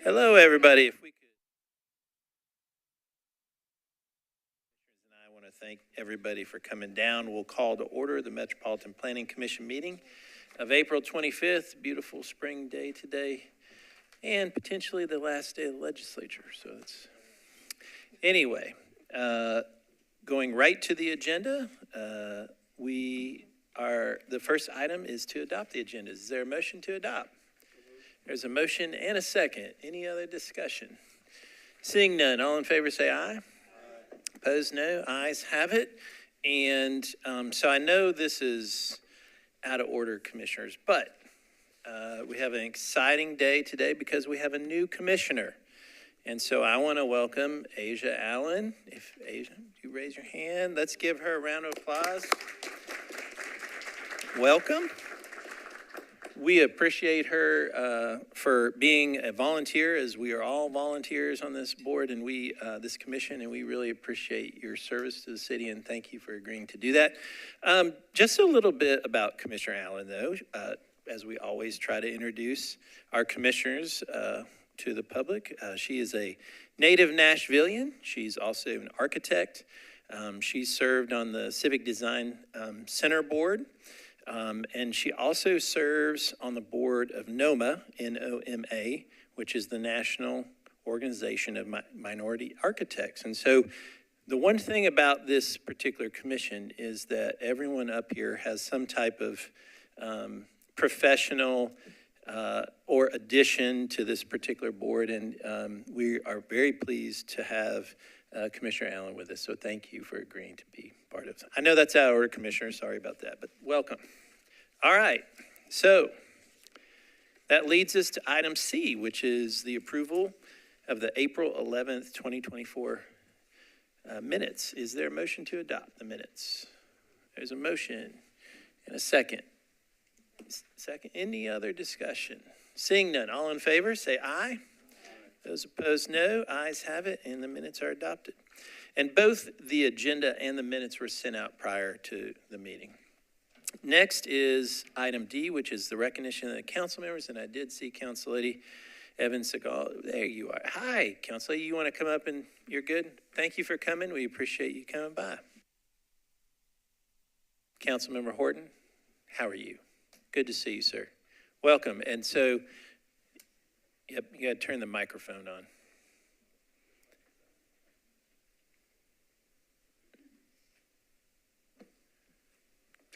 Hello, everybody. If we could, and I want to thank everybody for coming down. We'll call to order the Metropolitan Planning Commission meeting of April 25th. Beautiful spring day today, and potentially the last day of the legislature. So it's anyway. Going right to the agenda. The first item is to adopt the agenda. Is there a motion to adopt? There's a motion and a second. Any other discussion? Seeing none, all in favor say aye. Opposed, no. Ayes have it. And so I know this is out of order, commissioners, but we have an exciting day today because we have a new commissioner. And so I want to welcome Asia Allen. If Asia, you raise your hand, let's give her a round of applause. Welcome. We appreciate her for being a volunteer, as we are all volunteers on this board and this commission, and we really appreciate your service to the city, and thank you for agreeing to do that. Just a little bit about Commissioner Allen, though, as we always try to introduce our commissioners to the public. She is a native Nashvilleian. She's also an architect. She served on the Civic Design Center Board. And she also serves on the board of NOMA, N-O-M-A, which is the National Organization of Minority Architects. And so the one thing about this particular commission is that everyone up here has some type of professional or addition to this particular board. And we are very pleased to have Commissioner Allen with us. So thank you for agreeing to be part of it. I know that's out of order, Commissioner. Sorry about that, but welcome. All right. So that leads us to item C, which is the approval of the April 11th, 2024 minutes. Is there a motion to adopt the minutes? There's a motion and a second. Second, any other discussion? Seeing none, all in favor, say aye. Those opposed, no. Ayes have it, and the minutes are adopted. And both the agenda and the minutes were sent out prior to the meeting. Next is item D, which is the recognition of the council members, and I did see Council Lady Evan Segal. There you are. Hi, Council Lady. You want to come up and you're good? Thank you for coming. We appreciate you coming by. Councilmember Horton, how are you? Good to see you, sir. Welcome. And so, yep, you got to turn the microphone on.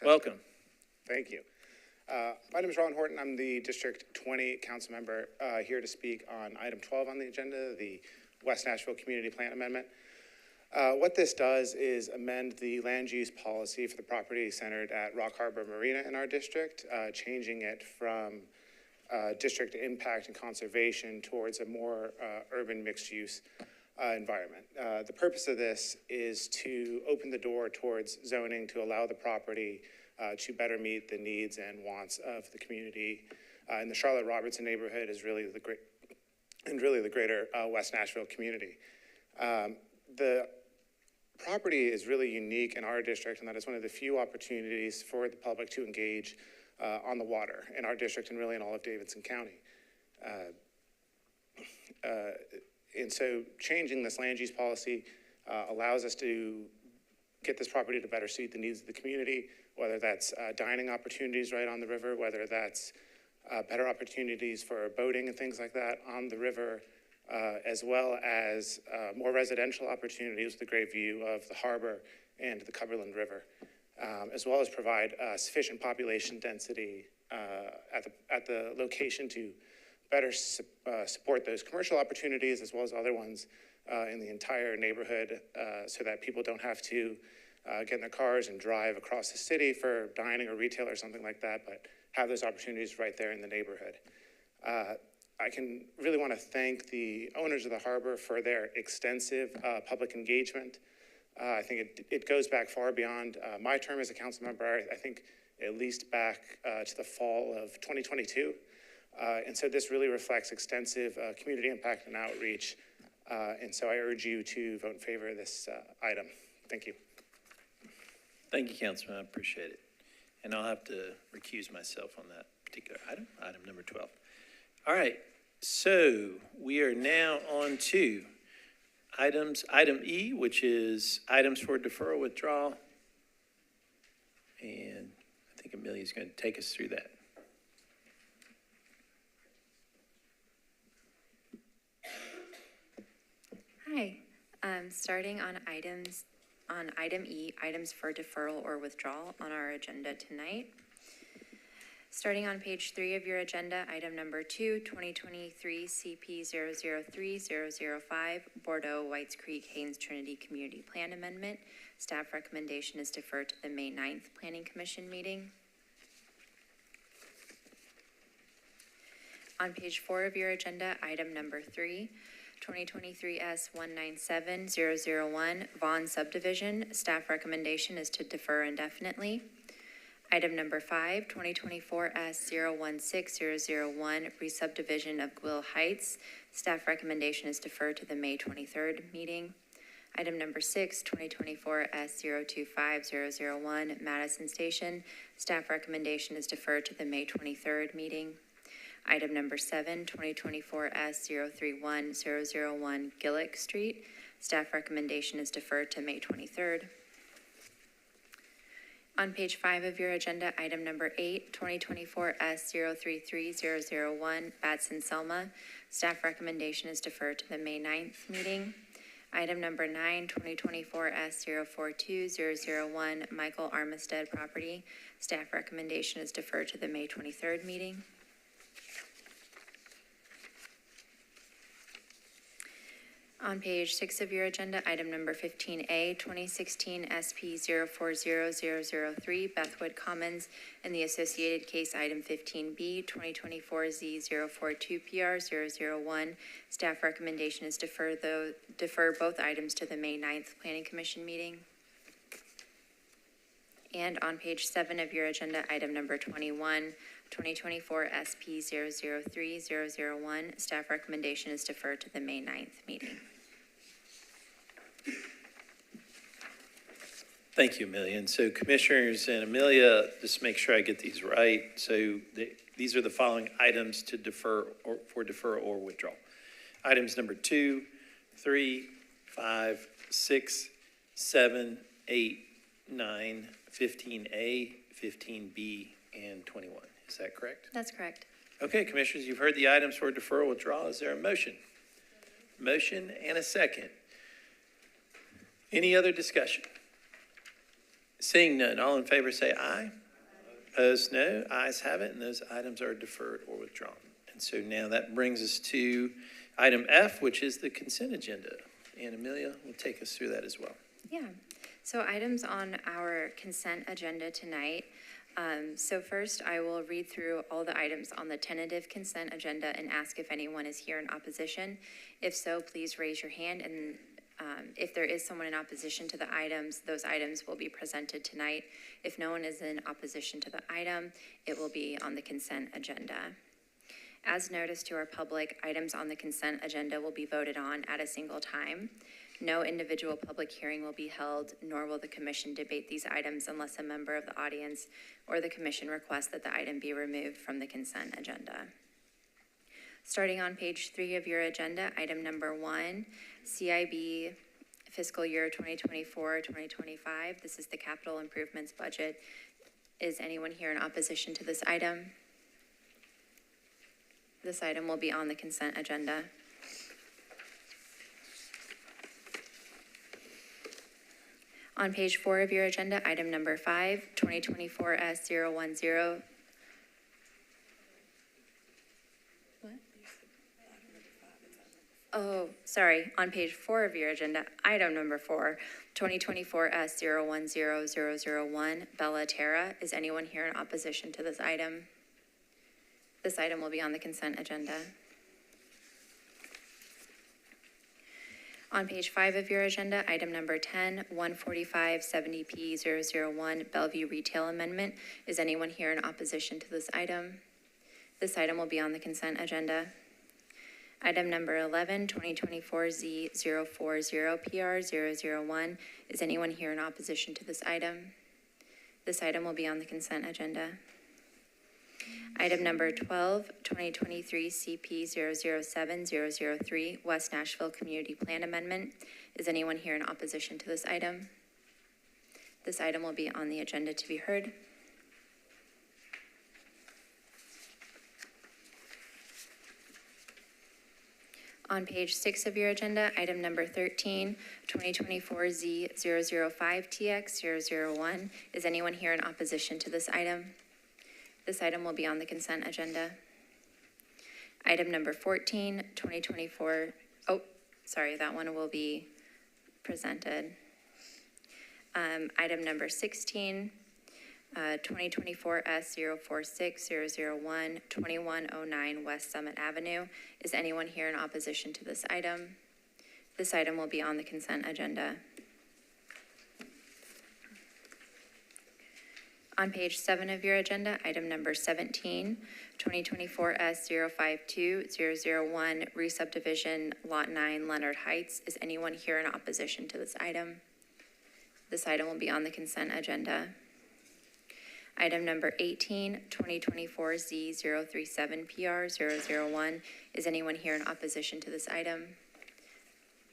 Welcome. Thank you. My name is Ron Horton. I'm the District 20 council member here to speak on item 12 on the agenda, the West Nashville Community Plan Amendment. What this does is amend the land use policy for the property centered at Rock Harbor Marina in our district, changing it from district impact and conservation towards a more urban mixed use environment. The purpose of this is to open the door towards zoning to allow the property to better meet the needs and wants of the community. In the Charlotte-Robertson neighborhood is really the greater West Nashville community. The property is really unique in our district, and that is one of the few opportunities for the public to engage on the water in our district and really in all of Davidson County. And so changing this land use policy allows us to get this property to better suit the needs of the community, whether that's dining opportunities right on the river, whether that's better opportunities for boating and things like that on the river, as well as more residential opportunities with a great view of the harbor and the Cumberland River, as well as provide sufficient population density at the location to better support those commercial opportunities as well as other ones in the entire neighborhood so that people don't have to get in their cars and drive across the city for dining or retail or something like that, but have those opportunities right there in the neighborhood. I can really want to thank the owners of the harbor for their extensive public engagement. I think it goes back far beyond my term as a council member. I think at least back to the fall of 2022. And so this really reflects extensive community impact and outreach. And so I urge you to vote in favor of this item. Thank you. Thank you, Councilman. I appreciate it. And I'll have to recuse myself on that particular item number 12. All right. So we are now on to item E, which is items for deferral withdrawal. And I think Amelia's going to take us through that. Hi, starting on item E, items for deferral or withdrawal on our agenda tonight. Starting on page 3 of your agenda, item number 2, 2023 CP 003-005, Bordeaux, Whites Creek, Haynes Trinity Community Plan Amendment. Staff recommendation is deferred to the May 9th Planning Commission meeting. On page 4 of your agenda, item number 3, 2023 S197001, Vaughn Subdivision. Staff recommendation is to defer indefinitely. Item number 5, 2024 S016001, re-subdivision of Gwill Heights. Staff recommendation is deferred to the May 23rd meeting. Item number 6, 2024 S025001, Madison Station. Staff recommendation is deferred to the May 23rd meeting. Item number 7, 2024 S031001, Gillick Street. Staff recommendation is deferred to May 23rd. On page 5 of your agenda, item number 8, 2024 S033001, Batson Selma. Staff recommendation is deferred to the May 9th meeting. Item number 9, 2024 S042001, Michael Armistead property. Staff recommendation is deferred to the May 23rd meeting. On page 6 of your agenda, item number 15A, 2016 SP 040003, Bethwood Commons, and the associated case item 15B, 2024 Z042 PR 001. Staff recommendation is defer both items to the May 9th Planning Commission meeting. And on page 7 of your agenda, item number 21, 2024 SP 003001, staff recommendation is deferred to the May 9th meeting. Thank you, Amelia. And so commissioners and Amelia, just make sure I get these right. So these are the following items to defer or for deferral or withdrawal. Items number 2, 3, 5, 6, 7, 8, 9, 15A, 15B, and 21. Is that correct? That's correct. Okay, commissioners, you've heard the items for deferral withdrawal. Is there a motion? Motion and a second. Any other discussion? Seeing none, all in favor say aye. Opposed, no. Ayes have it, and those items are deferred or withdrawn. And so now that brings us to item F, which is the consent agenda. And Amelia will take us through that as well. Yeah. So items on our consent agenda tonight. So first, I will read through all the items on the tentative consent agenda and ask if anyone is here in opposition. If so, please raise your hand, and if there is someone in opposition to the items, those items will be presented tonight. If no one is in opposition to the item, it will be on the consent agenda. As noticed to our public, items on the consent agenda will be voted on at a single time. No individual public hearing will be held, nor will the commission debate these items unless a member of the audience or the commission requests that the item be removed from the consent agenda. Starting on page 3 of your agenda, item number 1, CIB fiscal year 2024-2025. This is the capital improvements budget. Is anyone here in opposition to this item? This item will be on the consent agenda. On page 4 of your agenda, item number 5, 2024 S010. What? Oh, sorry. On page 4 of your agenda, item number 4, 2024 S010001, Bella Terra. Is anyone here in opposition to this item? This item will be on the consent agenda. On page 5 of your agenda, item number 10, 14570P001, Bellevue Retail Amendment. Is anyone here in opposition to this item? This item will be on the consent agenda. Item number 11, 2024 Z040PR001. Is anyone here in opposition to this item? This item will be on the consent agenda. Item number 12, 2023 CP 007003, West Nashville Community Plan Amendment. Is anyone here in opposition to this item? This item will be on the agenda to be heard. On page 6 of your agenda, item number 13, 2024Z005TX001. Is anyone here in opposition to this item? This item will be on the consent agenda. Item number 14, 2024, that one will be presented. Item number 16, 2024 S046001, 2109 West Summit Avenue. Is anyone here in opposition to this item? This item will be on the consent agenda. On page 7 of your agenda, item number 17, 2024 S052001, re-subdivision Lot 9, Leonard Heights. Is anyone here in opposition to this item? This item will be on the consent agenda. Item number 18, 2024 Z037PR001. Is anyone here in opposition to this item?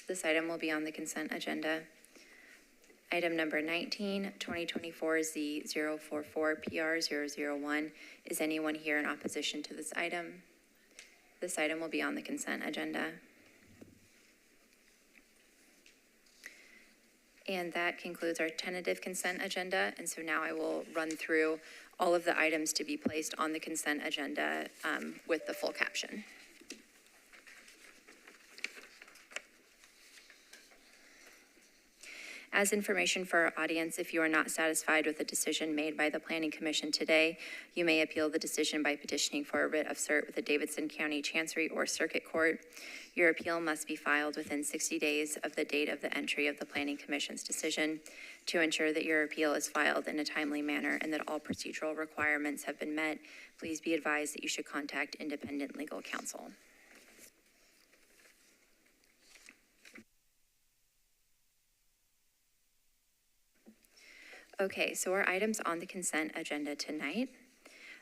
This item will be on the consent agenda. Item number 19, 2024 Z044PR001. Is anyone here in opposition to this item? This item will be on the consent agenda. And that concludes our tentative consent agenda. And so now I will run through all of the items to be placed on the consent agenda with the full caption. As information for our audience, if you are not satisfied with the decision made by the Planning Commission today, you may appeal the decision by petitioning for a writ of cert with the Davidson County Chancery or Circuit Court. Your appeal must be filed within 60 days of the date of the entry of the Planning Commission's decision. To ensure that your appeal is filed in a timely manner and that all procedural requirements have been met, please be advised that you should contact independent legal counsel. Okay, so our items on the consent agenda tonight,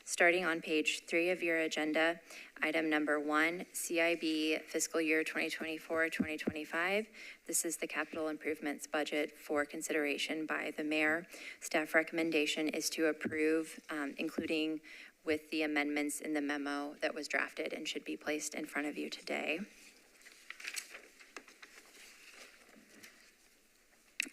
starting on page 3 of your agenda, item number 1, CIB fiscal year 2024-2025. This is the capital improvements budget for consideration by the mayor. Staff recommendation is to approve, including with the amendments in the memo that was drafted and should be placed in front of you today.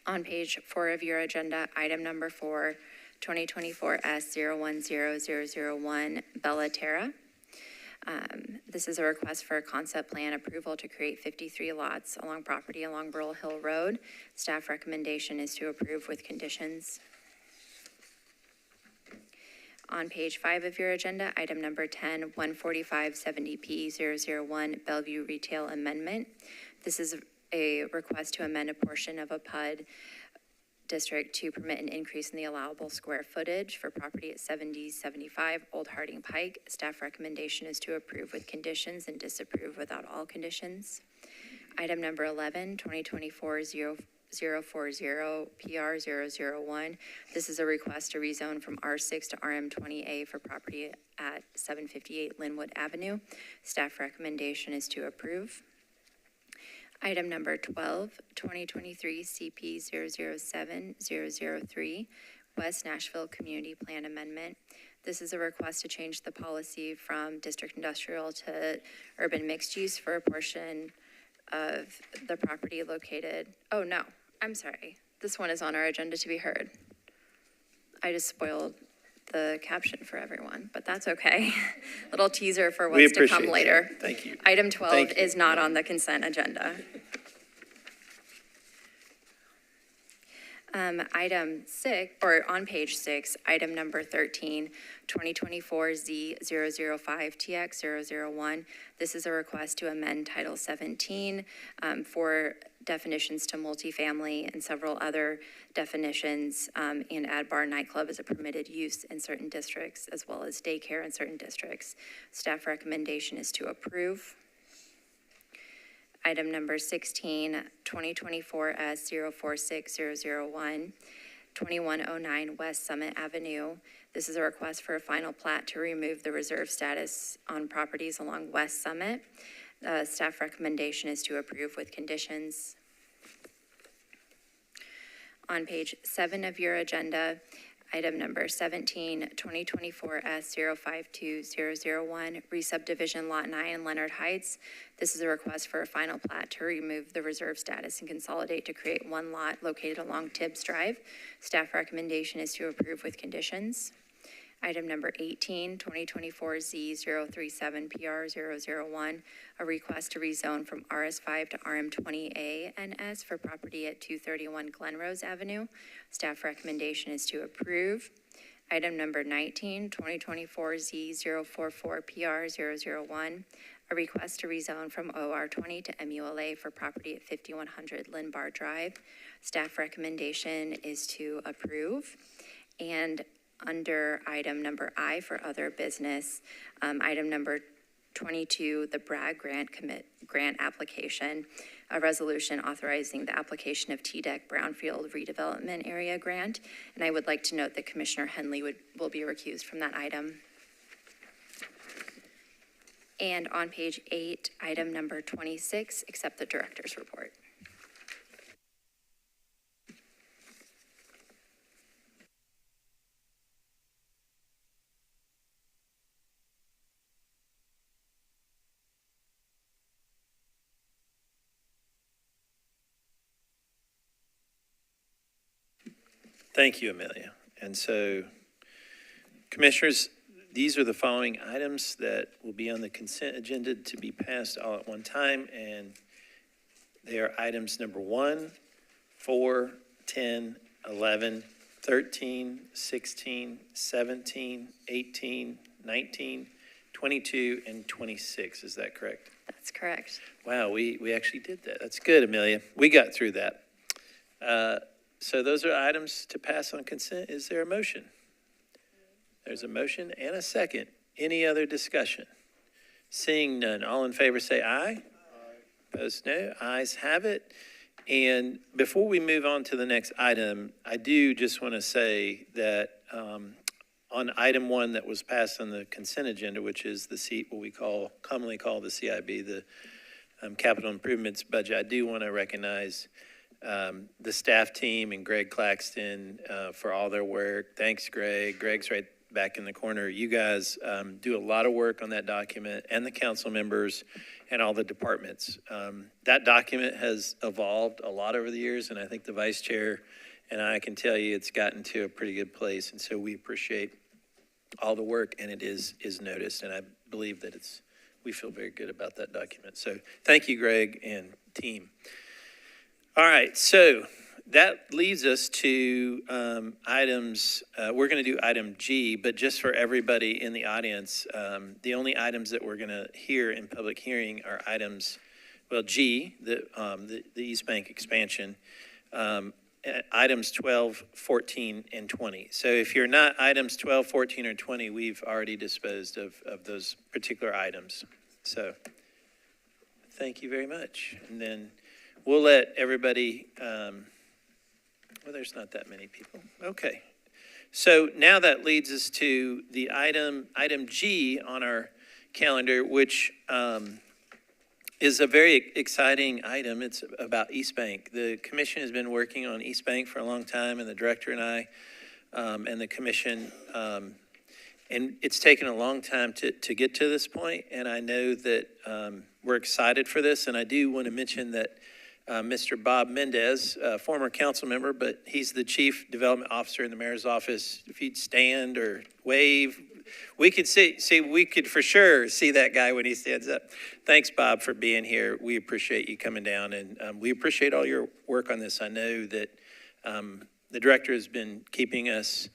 On page 4 of your agenda, item number 4, 2024 S010001, Bella Terra. This is a request for a concept plan approval to create 53 lots along property along Burl Hill Road. Staff recommendation is to approve with conditions. On page 5 of your agenda, item number 10, 14570P001, Bellevue Retail Amendment. This is a request to amend a portion of a PUD district to permit an increase in the allowable square footage for property at 7075 Old Harding Pike. Staff recommendation is to approve with conditions and disapprove without all conditions. Item number 11, 2024-040-PR001. This is a request to rezone from R6 to RM20A for property at 758 Linwood Avenue. Staff recommendation is to approve. Item number 12, 2023 CP007003, West Nashville Community Plan Amendment. This is a request to change the policy from district industrial to urban mixed use for a portion of the property located. Oh no, I'm sorry. This one is on our agenda to be heard. I just spoiled the caption for everyone, but that's okay. Little teaser for what's to come later. That. Thank you. Item 12 is not on the consent agenda. Item 6, or on page 6, item number 13, 2024 Z005TX001. This is a request to amend Title 17 for definitions to multifamily and several other definitions, and add bar nightclub as a permitted use in certain districts, as well as daycare in certain districts. Staff recommendation is to approve. Item number 16, 2024 S046001. 2109 West Summit Avenue. This is a request for a final plat to remove the reserve status on properties along West Summit. Staff recommendation is to approve with conditions. On page 7 of your agenda, item number 17, 2024 S052001, re-subdivision Lot 9, Leonard Heights. This is a request for a final plat to remove the reserve status and consolidate to create one lot located along Tibbs Drive. Staff recommendation is to approve with conditions. Item number 18, 2024 Z037PR001, a request to rezone from RS5 to RM20A and S for property at 231 Glenrose Avenue. Staff recommendation is to approve. Item number 19, 2024 Z044PR001, a request to rezone from OR20 to MULA for property at 5100 Linbar Drive. Staff recommendation is to approve. And under item number I for other business, item number 22, the Bragg grant application, a resolution authorizing the application of TDEC Brownfield Redevelopment Area Grant. And I would like to note that Commissioner Henley will be recused from that item. And on page 8, item number 26, accept the director's report. Thank you, Amelia. And so, Commissioners, these are the following items that will be on the consent agenda to be passed all at one time, and they are items number 1, 4, 10, 11, 13, 16, 17, 18, 19, 22, and 26. Is that correct? That's correct. Wow, we actually did that. That's good, Amelia. We got through that. So those are items to pass on consent. Is there a motion? There's a motion and a second. Any other discussion? Seeing none, all in favor say aye. Aye. Opposed, no. Ayes have it. And before we move on to the next item, I do just want to say that on item 1 that was passed on the consent agenda, which is what we commonly call the CIB, the capital improvements budget, I do want to recognize the staff team and Greg Claxton for all their work. Thanks, Greg. Greg's right back in the corner. You guys do a lot of work on that document, and the council members and all the departments. That document has evolved a lot over the years, and I think the vice chair and I can tell you it's gotten to a pretty good place. And so we appreciate all the work, and it is noticed. And I believe that we feel very good about that document. So thank you, Greg and team. All right, so that leads us to items. We're going to do item G, but just for everybody in the audience, the only items that we're going to hear in public hearing are items, well, G, the East Bank expansion, items 12, 14, and 20. So if you're not items 12, 14, or 20, we've already disposed of those particular items. So thank you very much. And then we'll let everybody, well, there's not that many people. Okay. So now that leads us to the item G on our calendar, which is a very exciting item. It's about East Bank. The commission has been working on East Bank for a long time, and the director and I and the commission, and it's taken a long time to get to this point, and I know that we're excited for this, and I do want to mention that Mr. Bob Mendez, former council member, but he's the chief development officer in the mayor's office. If he'd stand or wave, we could we could for sure see that guy when he stands up. Thanks, Bob, for being here. We appreciate you coming down, and we appreciate all your work on this. I know that the director has been keeping us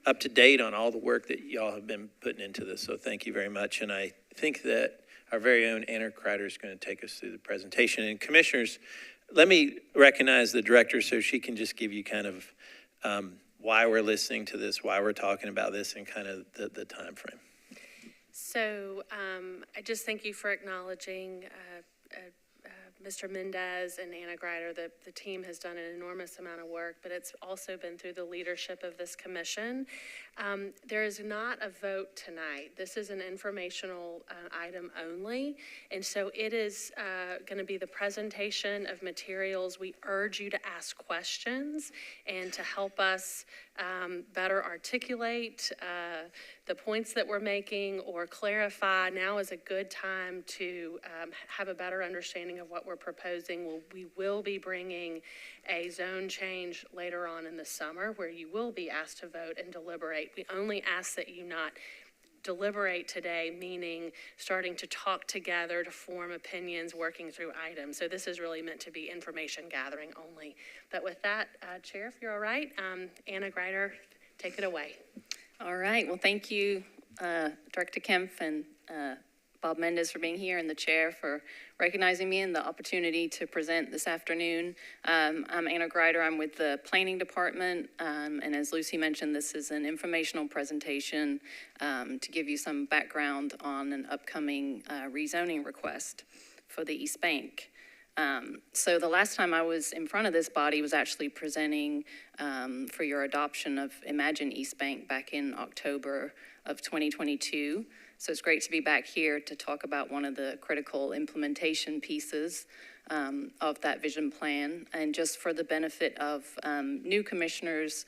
up to date on all the work that y'all have been putting into this, so thank you very much. And I think that our very own Anna Kreider is going to take us through the presentation. And commissioners, let me recognize the director so she can just give you kind of why we're listening to this, why we're talking about this, and kind of the time frame. So I just thank you for acknowledging Mr. Mendez and Anna Greider, the team has done an enormous amount of work, but it's also been through the leadership of this commission. There is not a vote tonight. This is an informational item only, and so it is going to be the presentation of materials. We urge you to ask questions and to help us better articulate the points that we're making or clarify. Now is a good time to have a better understanding of what we're proposing. We will be bringing a zone change later on in the summer where you will be asked to vote and deliberate. We only ask that you not deliberate today, meaning starting to talk together to form opinions, working through items. So this is really meant to be information gathering only. But with that, Chair, if you're all right, Anna Greider, take it away. All right. Well, thank you, Director Kempf and Bob Mendez for being here, and the chair for recognizing me and the opportunity to present this afternoon. I'm Anna Greider. I'm with the Planning Department, and as Lucy mentioned, this is an informational presentation to give you some background on an upcoming rezoning request for the East Bank. So the last time I was in front of this body was actually presenting for your adoption of Imagine East Bank back in October of 2022. So it's great to be back here to talk about one of the critical implementation pieces of that vision plan. And just for the benefit of new commissioners,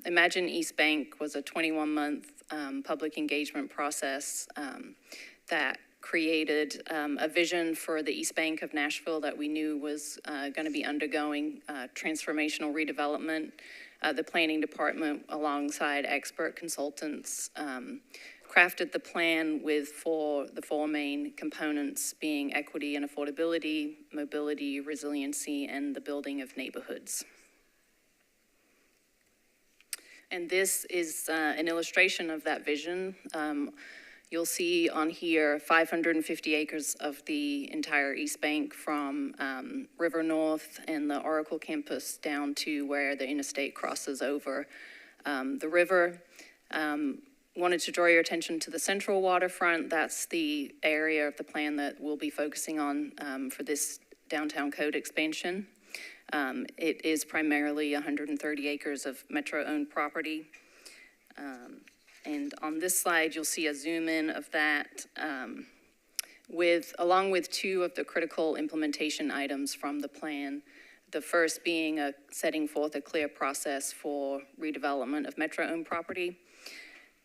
Imagine East Bank was a 21-month public engagement process that created a vision for the East Bank of Nashville that we knew was going to be undergoing transformational redevelopment. The planning department, alongside expert consultants, crafted the plan with the four main components being equity and affordability, mobility, resiliency, and the building of neighborhoods. And this is an illustration of that vision. You'll see on here 550 acres of the entire East Bank from River North and the Oracle campus down to where the interstate crosses over the river. Wanted to draw your attention to the central waterfront. That's the area of the plan that we'll be focusing on for this downtown code expansion. It is primarily 130 acres of Metro-owned property. And on this slide, you'll see a zoom in of that along with two of the critical implementation items from the plan. The first being setting forth a clear process for redevelopment of Metro-owned property.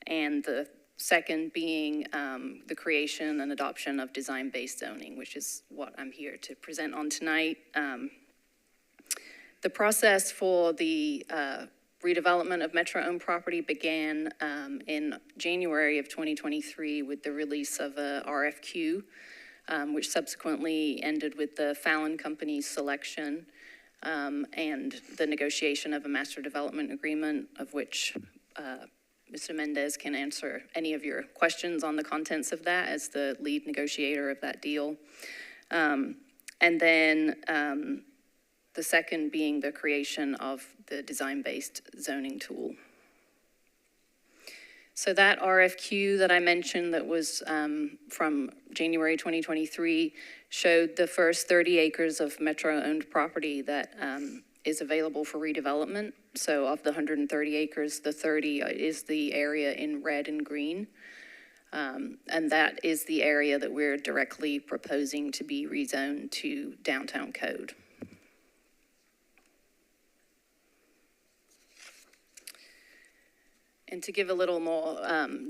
And the second being the creation and adoption of design-based zoning, which is what I'm here to present on tonight. The process for the redevelopment of Metro-owned property began in January of 2023 with the release of a RFQ, which subsequently ended with the Fallon Company's selection and the negotiation of a master development agreement, of which Mr. Mendez can answer any of your questions on the contents of that as the lead negotiator of that deal. And then the second being the creation of the design-based zoning tool. So that RFQ that I mentioned that was from January 2023 showed the first 30 acres of Metro-owned property that is available for redevelopment. So of the 130 acres, the 30 is the area in red and green. And that is the area that we're directly proposing to be rezoned to downtown code. And to give a little more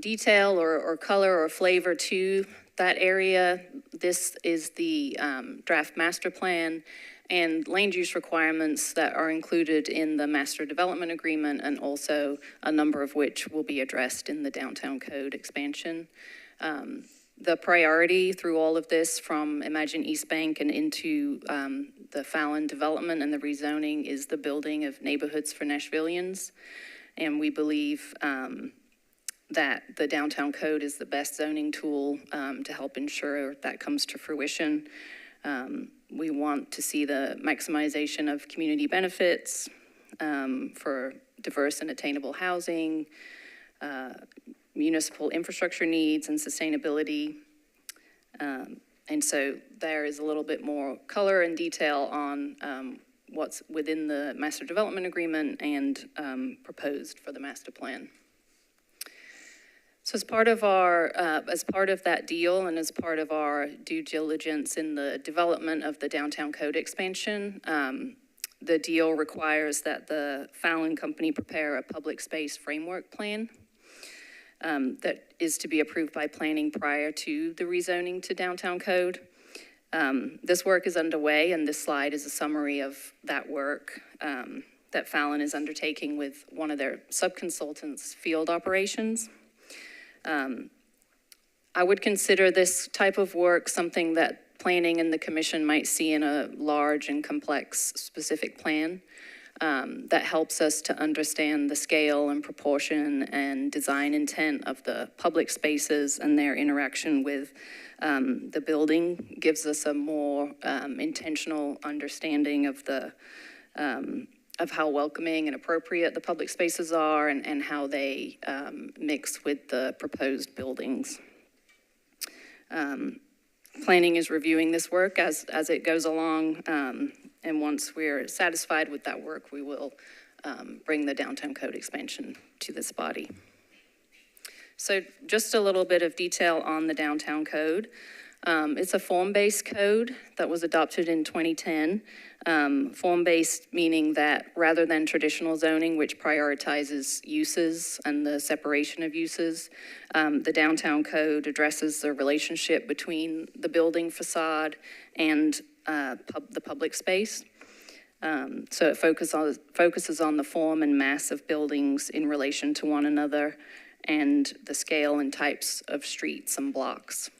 detail or color or flavor to that area, this is the draft master plan and land use requirements that are included in the master development agreement, and also a number of which will be addressed in the downtown code expansion. The priority through all of this, from Imagine East Bank and into the Fallon development and the rezoning, is the building of neighborhoods for Nashvillians. And we believe that the downtown code is the best zoning tool to help ensure that comes to fruition. We want to see the maximization of community benefits for diverse and attainable housing, municipal infrastructure needs and sustainability, And so there is a little bit more color and detail on what's within the master development agreement and proposed for the master plan. So as part of that deal and as part of our due diligence in the development of the downtown code expansion, the deal requires that the Fallon Company prepare a public space framework plan that is to be approved by planning prior to the rezoning to downtown code. This work is underway, and this slide is a summary of that work that Fallon is undertaking with one of their subconsultants, Field Operations. I would consider this type of work something that planning and the commission might see in a large and complex specific plan that helps us to understand the scale and proportion and design intent of the public spaces and their interaction with the building. Gives us a more intentional understanding of the of how welcoming and appropriate the public spaces are and how they mix with the proposed buildings. Planning is reviewing this work as it goes along, and once we're satisfied with that work, we will bring the downtown code expansion to this body. So just a little bit of detail on the downtown code. It's a form-based code that was adopted in 2010. Form-based meaning that rather than traditional zoning, which prioritizes uses and the separation of uses, the downtown code addresses the relationship between the building facade and the public space. So it focuses on the form and mass of buildings in relation to one another and the scale and types of streets and blocks.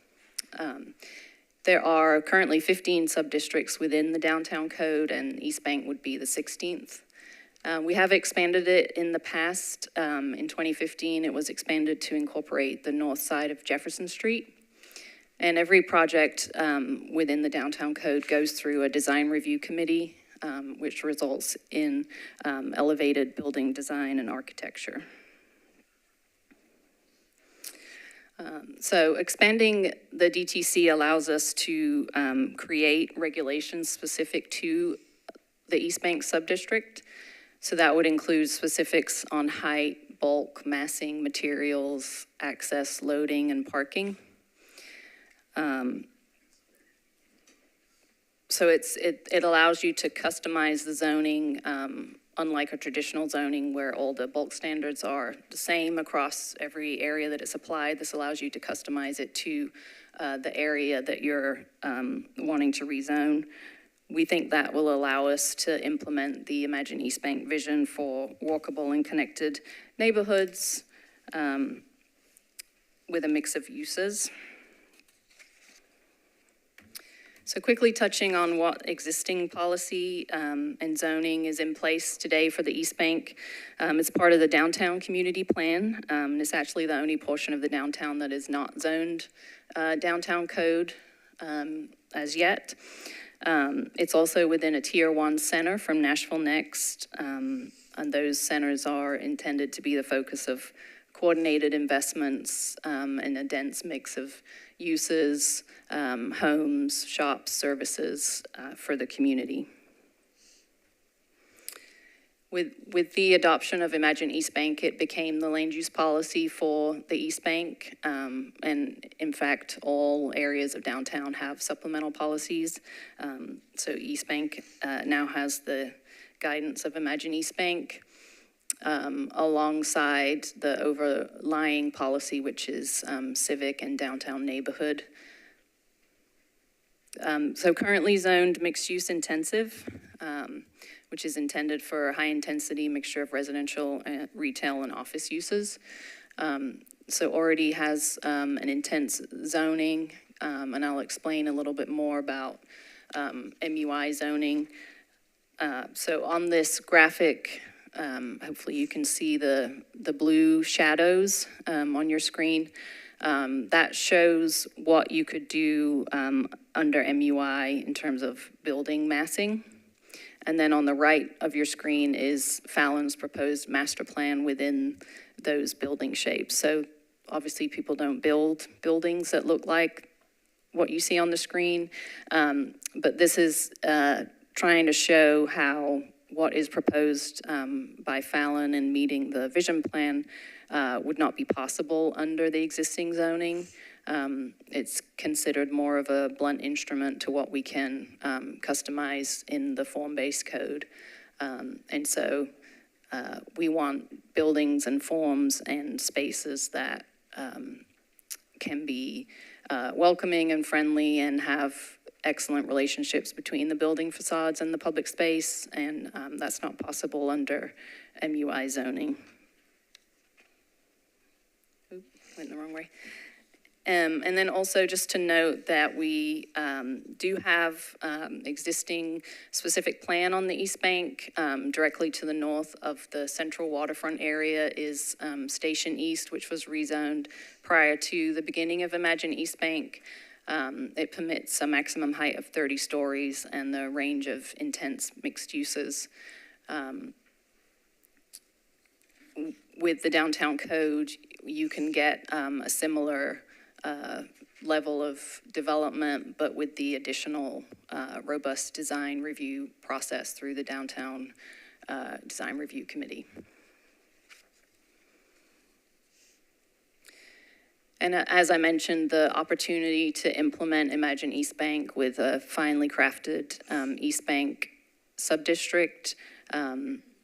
There are currently 15 sub-districts within the downtown code, and East Bank would be the 16th. We have expanded it in the past. In 2015, it was expanded to incorporate the north side of Jefferson Street. And every project within the downtown code goes through a design review committee, which results in elevated building design and architecture. So expanding the DTC allows us to create regulations specific to the East Bank subdistrict. So that would include specifics on height, bulk, massing, materials, access, loading, and parking. So it allows you to customize the zoning, unlike a traditional zoning where all the bulk standards are the same across every area that it's applied. This allows you to customize it to the area that you're wanting to rezone. We think that will allow us to implement the Imagine East Bank vision for walkable and connected neighborhoods with a mix of uses. So quickly touching on what existing policy and zoning is in place today for the East Bank. It's part of the downtown community plan. It's actually the only portion of the downtown that is not zoned downtown code as yet. It's also within a Tier 1 center from Nashville Next, and those centers are intended to be the focus of coordinated investments and a dense mix of uses, homes, shops, services for the community. With the adoption of Imagine East Bank, it became the land use policy for the East Bank. And in fact, all areas of downtown have supplemental policies. So East Bank now has the guidance of Imagine East Bank alongside the overlying policy, which is civic and downtown neighborhood. So currently zoned mixed use intensive, which is intended for a high intensity mixture of residential, retail, and office uses. So already has an intense zoning, and I'll explain a little bit more about MUI zoning. So on this graphic, hopefully you can see the blue shadows on your screen. That shows what you could do under MUI in terms of building massing. And then on the right of your screen is Fallon's proposed master plan within those building shapes. So obviously people don't build buildings that look like what you see on the screen. But this is trying to show how what is proposed by Fallon and meeting the vision plan would not be possible under the existing zoning. It's considered more of a blunt instrument to what we can customize in the form-based code. And so we want buildings and forms and spaces that can be welcoming and friendly and have excellent relationships between the building facades and the public space, and that's not possible under MUI zoning. Oop, went the wrong way. And then also just to note that we do have existing specific plan on the East Bank. Directly to the north of the central waterfront area is Station East, which was rezoned prior to the beginning of Imagine East Bank. It permits a maximum height of 30 stories and the range of intense mixed uses. With the downtown code, you can get a similar level of development, but with the additional robust design review process through the Downtown Design Review Committee. And as I mentioned, the opportunity to implement Imagine East Bank with a finely crafted East Bank subdistrict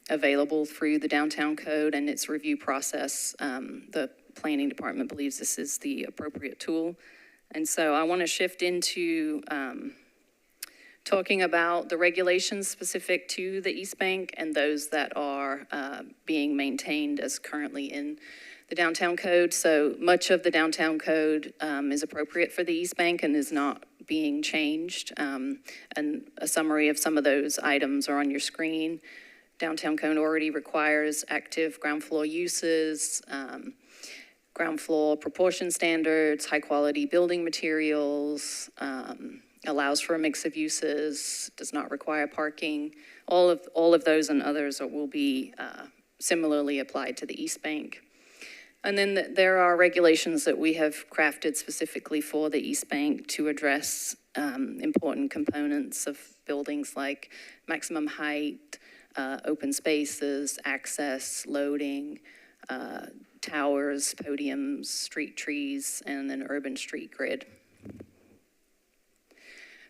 available through the downtown code and its review process. The planning department believes this is the appropriate tool. And so I want to shift into talking about the regulations specific to the East Bank and those that are being maintained as currently in the downtown code. So much of the downtown code is appropriate for the East Bank and is not being changed. And a summary of some of those items are on your screen. Downtown code already requires active ground floor uses, ground floor proportion standards, high quality building materials, allows for a mix of uses, does not require parking. All of those and others will be similarly applied to the East Bank. And then there are regulations that we have crafted specifically for the East Bank to address important components of buildings like maximum height, open spaces, access, loading, towers, podiums, street trees, and an urban street grid.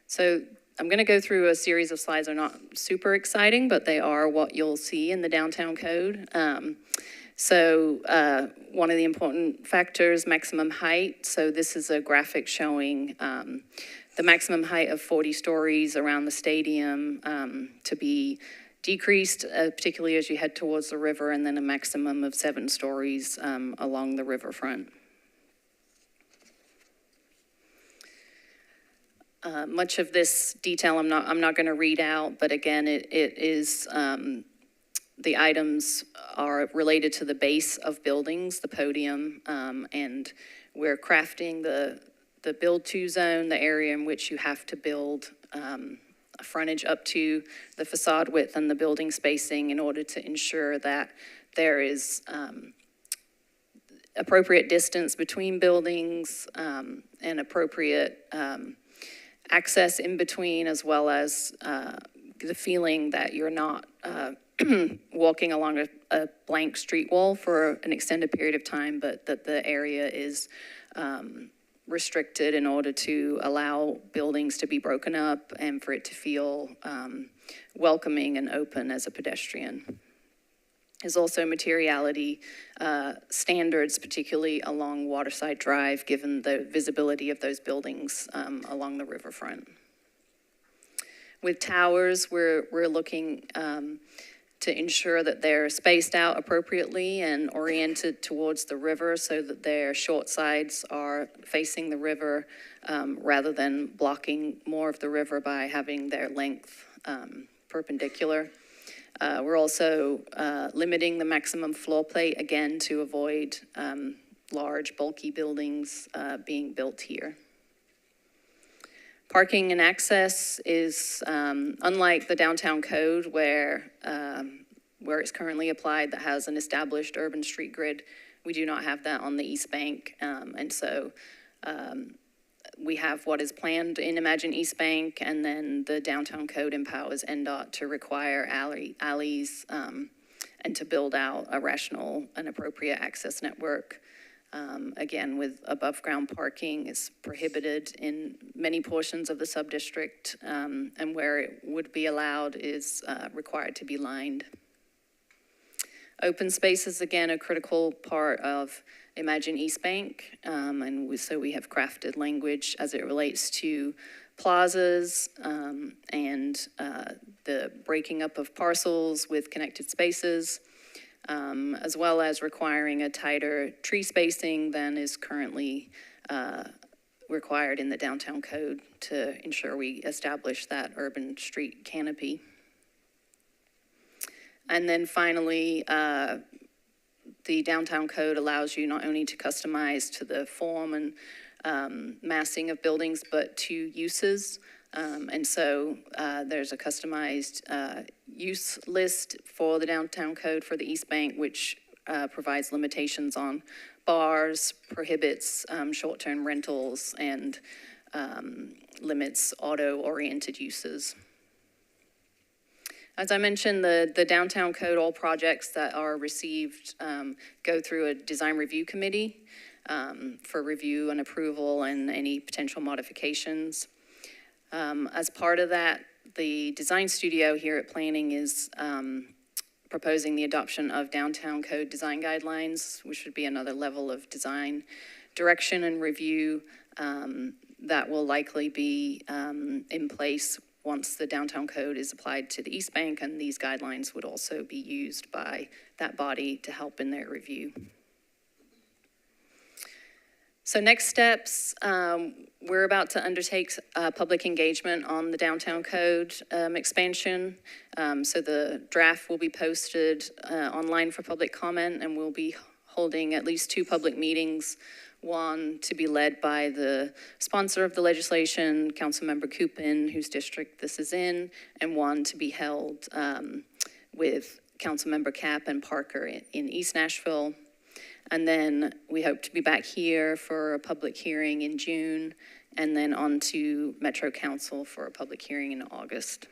So I'm going to go through a series of slides that are not super exciting, but they are what you'll see in the downtown code. One of the important factors, maximum height. So this is a graphic showing the maximum height of 40 stories around the stadium to be decreased, particularly as you head towards the river, and then a maximum of 7 stories along the riverfront. Much of this detail I'm not going to read out, but again, it is the items are related to the base of buildings, the podium, and we're crafting the build to zone, the area in which you have to build a frontage up to the facade width and the building spacing in order to ensure that there is appropriate distance between buildings and appropriate access in between, as well as the feeling that you're not walking along a blank street wall for an extended period of time, but that the area is restricted in order to allow buildings to be broken up and for it to feel welcoming and open as a pedestrian. There's also materiality standards, particularly along Waterside Drive, given the visibility of those buildings along the riverfront. With towers, we're looking to ensure that they're spaced out appropriately and oriented towards the river so that their short sides are facing the river rather than blocking more of the river by having their length perpendicular. We're also limiting the maximum floor plate, again, to avoid large, bulky buildings being built here. Parking and access is, unlike the downtown code where it's currently applied that has an established urban street grid, we do not have that on the East Bank. And so we have what is planned in Imagine East Bank, and then the downtown code empowers NDOT to require alleys and to build out a rational and appropriate access network. Again, with above-ground parking is prohibited in many portions of the sub-district, and where it would be allowed is required to be lined. Open space is, again, a critical part of Imagine East Bank, so we have crafted language as it relates to plazas and the breaking up of parcels with connected spaces, as well as requiring a tighter tree spacing than is currently required in the downtown code to ensure we establish that urban street canopy. And then finally, the downtown code allows you not only to customize to the form and massing of buildings, but to uses. And so there's a customized use list for the downtown code for the East Bank, which provides limitations on bars, prohibits short-term rentals, and limits auto-oriented uses. As I mentioned, the downtown code, all projects that are received go through a design review committee for review and approval and any potential modifications. As part of that, the design studio here at Planning is proposing the adoption of downtown code design guidelines, which would be another level of design direction and review that will likely be in place once the downtown code is applied to the East Bank, and these guidelines would also be used by that body to help in their review. So next steps, we're about to undertake public engagement on the downtown code expansion. So the draft will be posted online for public comment, and we'll be holding at least 2 public meetings, one to be led by the sponsor of the legislation, Councilmember Coupin, whose district this is in, and one to be held with Councilmember Cap and Parker in East Nashville. And then we hope to be back here for a public hearing in June, and then on to Metro Council for a public hearing in August.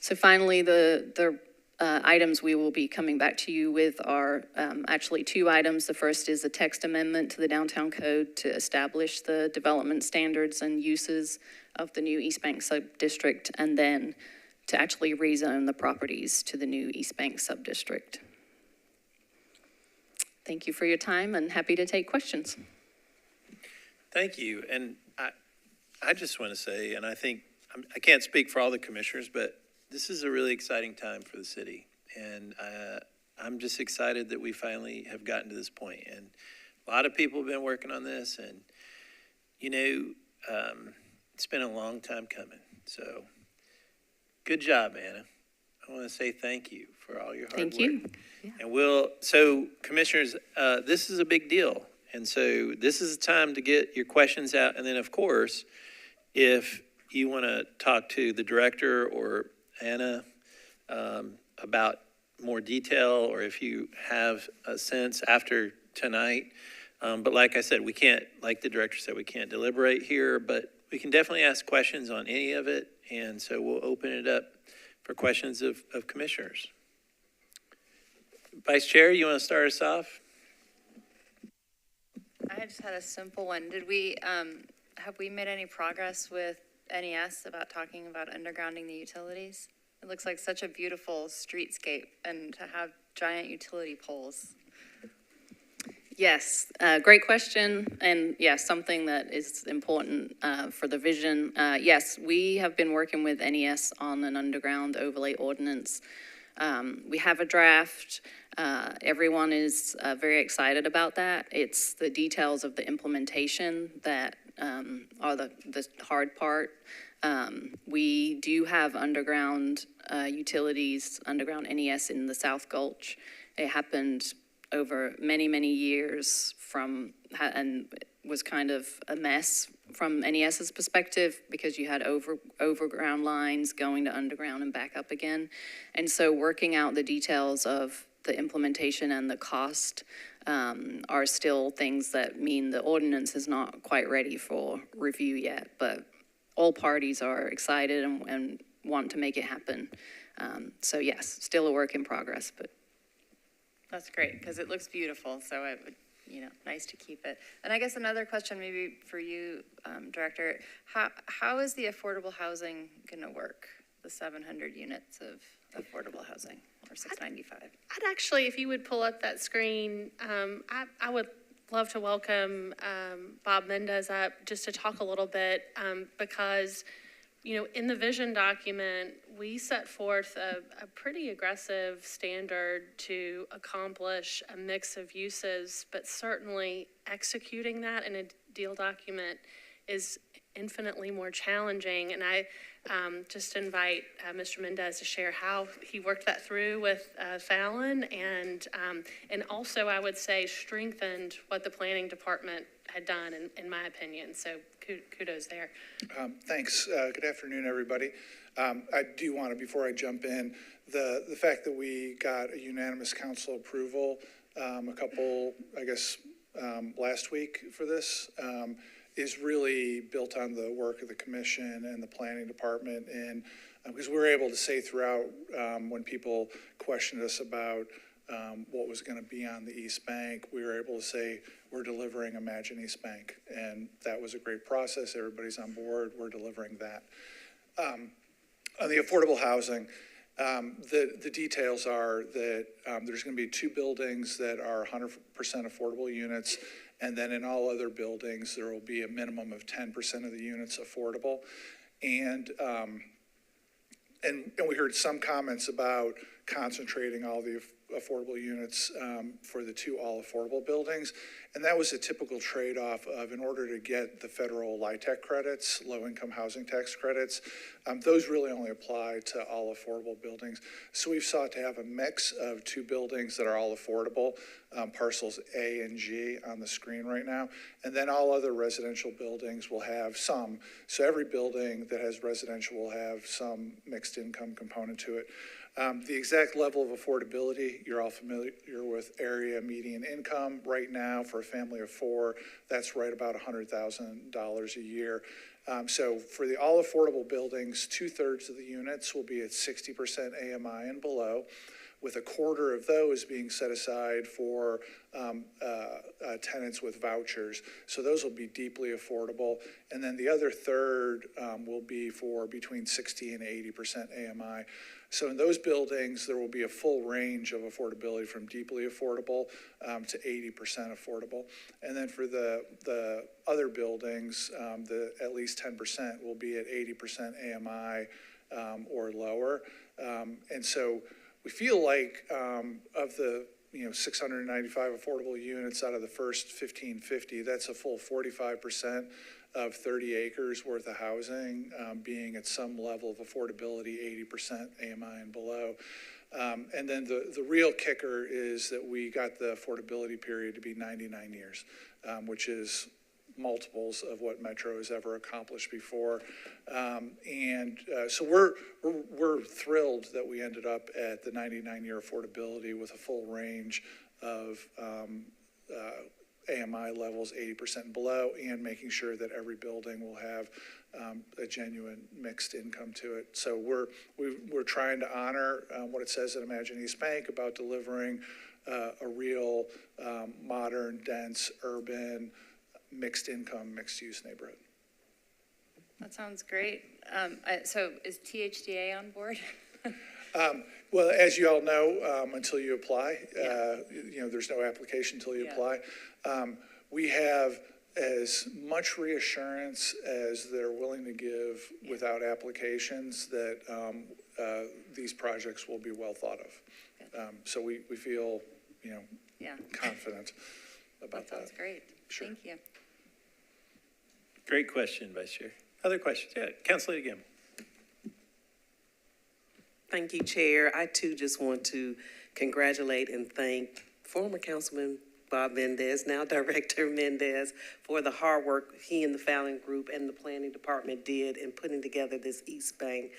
So finally, the items we will be coming back to you with are actually 2 items. The first is a text amendment to the downtown code to establish the development standards and uses of the new East Bank sub-district, and then to actually rezone the properties to the new East Bank sub-district. Thank you for your time, and happy to take questions. Thank you. And I just want to say, and I think, I can't speak for all the commissioners, but this is a really exciting time for the city. And I'm just excited that we finally have gotten to this point. And a lot of people have been working on this, and, you know, it's been a long time coming. So good job, Anna. I want to say thank you for all your hard work. Thank you. Yeah. And so commissioners, this is a big deal. And so this is the time to get your questions out. And then, of course, if you want to talk to the director or Anna about more detail, or if you have a sense after tonight. But like I said, we can't, like the director said, we can't deliberate here, but we can definitely ask questions on any of it. And so we'll open it up for questions of commissioners. Vice Chair, you want to start us off? I just had a simple one. Did we, have we made any progress with NES about talking about undergrounding the utilities? It looks like such a beautiful streetscape, and to have giant utility poles. Yes, great question, and yes, something that is important for the vision. Yes, we have been working with NES on an underground overlay ordinance. We have a draft. Everyone is very excited about that. It's the details of the implementation that are the hard part. We do have underground utilities, underground NES in the South Gulch. It happened over many, many years and was kind of a mess from NES's perspective, because you had overground lines going to underground and back up again. And so working out the details of the implementation and the cost are still things that mean the ordinance is not quite ready for review yet, but all parties are excited and want to make it happen. So yes, still a work in progress, but. That's great, because it looks beautiful, so it would, nice to keep it. And I guess another question maybe for you, Director, how is the affordable housing gonna work? The 700 units of affordable housing, or 695? I'd actually, if you would pull up that screen, I would love to welcome Bob Mendez up just to talk a little bit, because, in the vision document, we set forth a pretty aggressive standard to accomplish a mix of uses, but certainly executing that in a deal document is infinitely more challenging. And I just invite Mr. Mendez to share how he worked that through with Fallon, and also I would say strengthened what the planning department had done, in my opinion. So kudos there. Thanks. Good afternoon, everybody. I do want to, before I jump in, the fact that we got a unanimous council approval last week for this is really built on the work of the commission and the planning department. And because we were able to say throughout when people questioned us about what was going to be on the East Bank, we were able to say we're delivering Imagine East Bank. And that was a great process. Everybody's on board. We're delivering that. On the affordable housing, the details are that there's going to be 2 buildings that are 100% affordable units, and then in all other buildings there will be a minimum of 10% of the units affordable. And we heard some comments about concentrating all the affordable units for the 2 all affordable buildings. And that was a typical trade-off of, in order to get the federal LIHTC credits, low-income housing tax credits, those really only apply to all affordable buildings. So we've sought to have a mix of 2 buildings that are all affordable, parcels A and G on the screen right now. And then all other residential buildings will have some. So every building that has residential will have some mixed income component to it. The exact level of affordability, you're all familiar with area median income. Right now, for a family of 4, that's right about $100,000 a year. So for the all affordable buildings, 2/3 of the units will be at 60% AMI and below, with 1/4 of those being set aside for tenants with vouchers. So those will be deeply affordable. And then the other 1/3 will be for between 60 and 80% AMI. So in those buildings, there will be a full range of affordability from deeply affordable to 80% affordable. And then for the other buildings, the at least 10% will be at 80% AMI or lower. And so we feel like of the 695 affordable units out of the first 1,550, that's a full 45% of 30 acres worth of housing being at some level of affordability, 80% AMI and below. And then the real kicker is that we got the affordability period to be 99 years, which is multiples of what Metro has ever accomplished before. So we're thrilled that we ended up at the 99-year affordability with a full range of AMI levels 80% and below, and making sure that every building will have a genuine mixed income to it. So we're trying to honor what it says at Imagine East Bank about delivering a real modern, dense, urban, mixed income, mixed use neighborhood. That sounds great. So is THDA on board? Well, as you all know, until you apply, there's no application until you apply. We have as much reassurance as they're willing to give without applications that these projects will be well thought of. So we feel, confident about that. Sounds great. Sure. Thank you. Great question, Vice Chair. Other questions? Yeah, Councilor again. Thank you, Chair. I too just want to congratulate and thank former Councilman Bob Mendez, now Director Mendez, for the hard work he and the Fallon Group and the Planning Department did in putting together this East Bank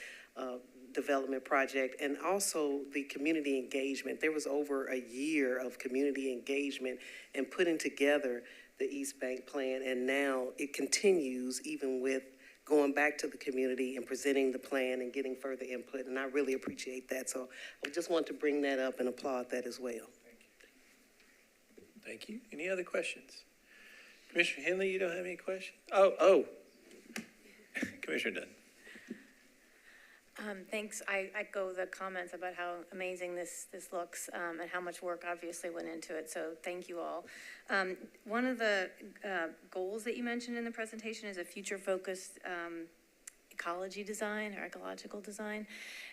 development project, and also the community engagement. There was over a year of community engagement and putting together the East Bank plan, and now it continues even with going back to the community and presenting the plan and getting further input, and I really appreciate that. So I just want to bring that up and applaud that as well. Thank you. Any other questions? Commissioner Henley, you don't have any questions? Oh. Commissioner Dunn. Thanks. I echo the comments about how amazing this looks and how much work obviously went into it. So thank you all. One of the goals that you mentioned in the presentation is a future-focused ecology design or ecological design.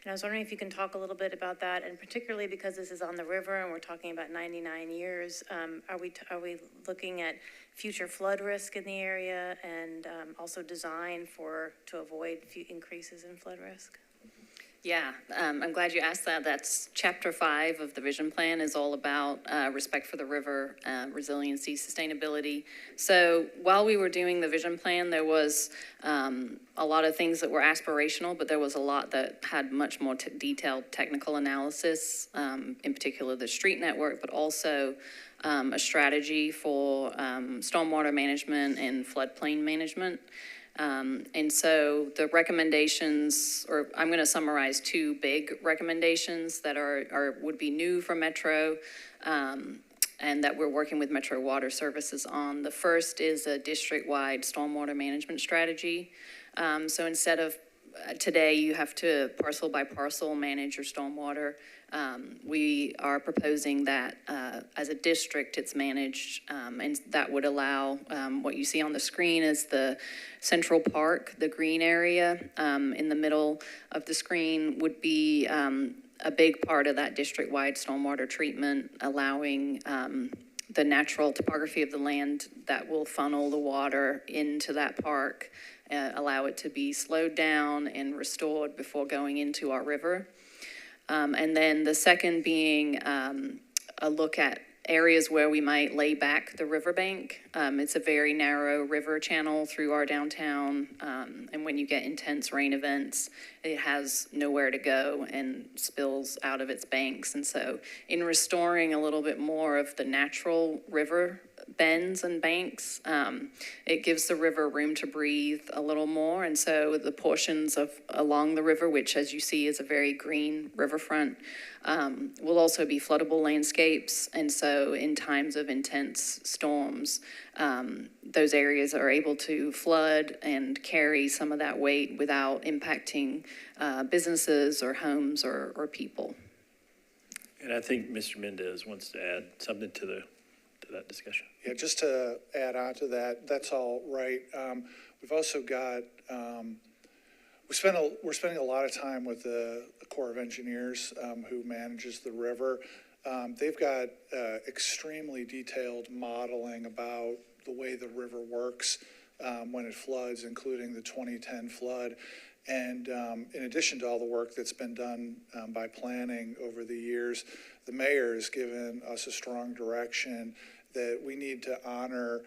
And I was wondering if you can talk a little bit about that, and particularly because this is on the river and we're talking about 99 years, are we looking at future flood risk in the area and also design to avoid increases in flood risk? Yeah, I'm glad you asked that. That's Chapter 5 of the Vision Plan is all about respect for the river, resiliency, sustainability. So while we were doing the Vision Plan, there was a lot of things that were aspirational, but there was a lot that had much more detailed technical analysis, in particular the street network, but also a strategy for stormwater management and floodplain management. And so the recommendations, or I'm going to summarize two big recommendations that would be new for Metro, and that we're working with Metro Water Services on. The first is a district-wide stormwater management strategy. So instead of today, you have to parcel by parcel manage your stormwater. We are proposing that as a district, it's managed, and that would allow what you see on the screen is the Central Park, the green area in the middle of the screen would be a big part of that district-wide stormwater treatment, allowing the natural topography of the land that will funnel the water into that park, allow it to be slowed down and restored before going into our river. And then the second being a look at areas where we might lay back the riverbank. It's a very narrow river channel through our downtown, and when you get intense rain events, it has nowhere to go and spills out of its banks. And so in restoring a little bit more of the natural river bends and banks, it gives the river room to breathe a little more. And so the portions along the river, which as you see is a very green riverfront, will also be floodable landscapes. And so in times of intense storms, those areas are able to flood and carry some of that weight without impacting businesses or homes or people. And I think Mr. Mendez wants to add something to that discussion. Yeah, just to add on to that, that's all right. We've also got, we're spending a lot of time with the Corps of Engineers who manages the river. They've got extremely detailed modeling about the way the river works when it floods, including the 2010 flood. And in addition to all the work that's been done by planning over the years, the mayor has given us a strong direction that we need to honor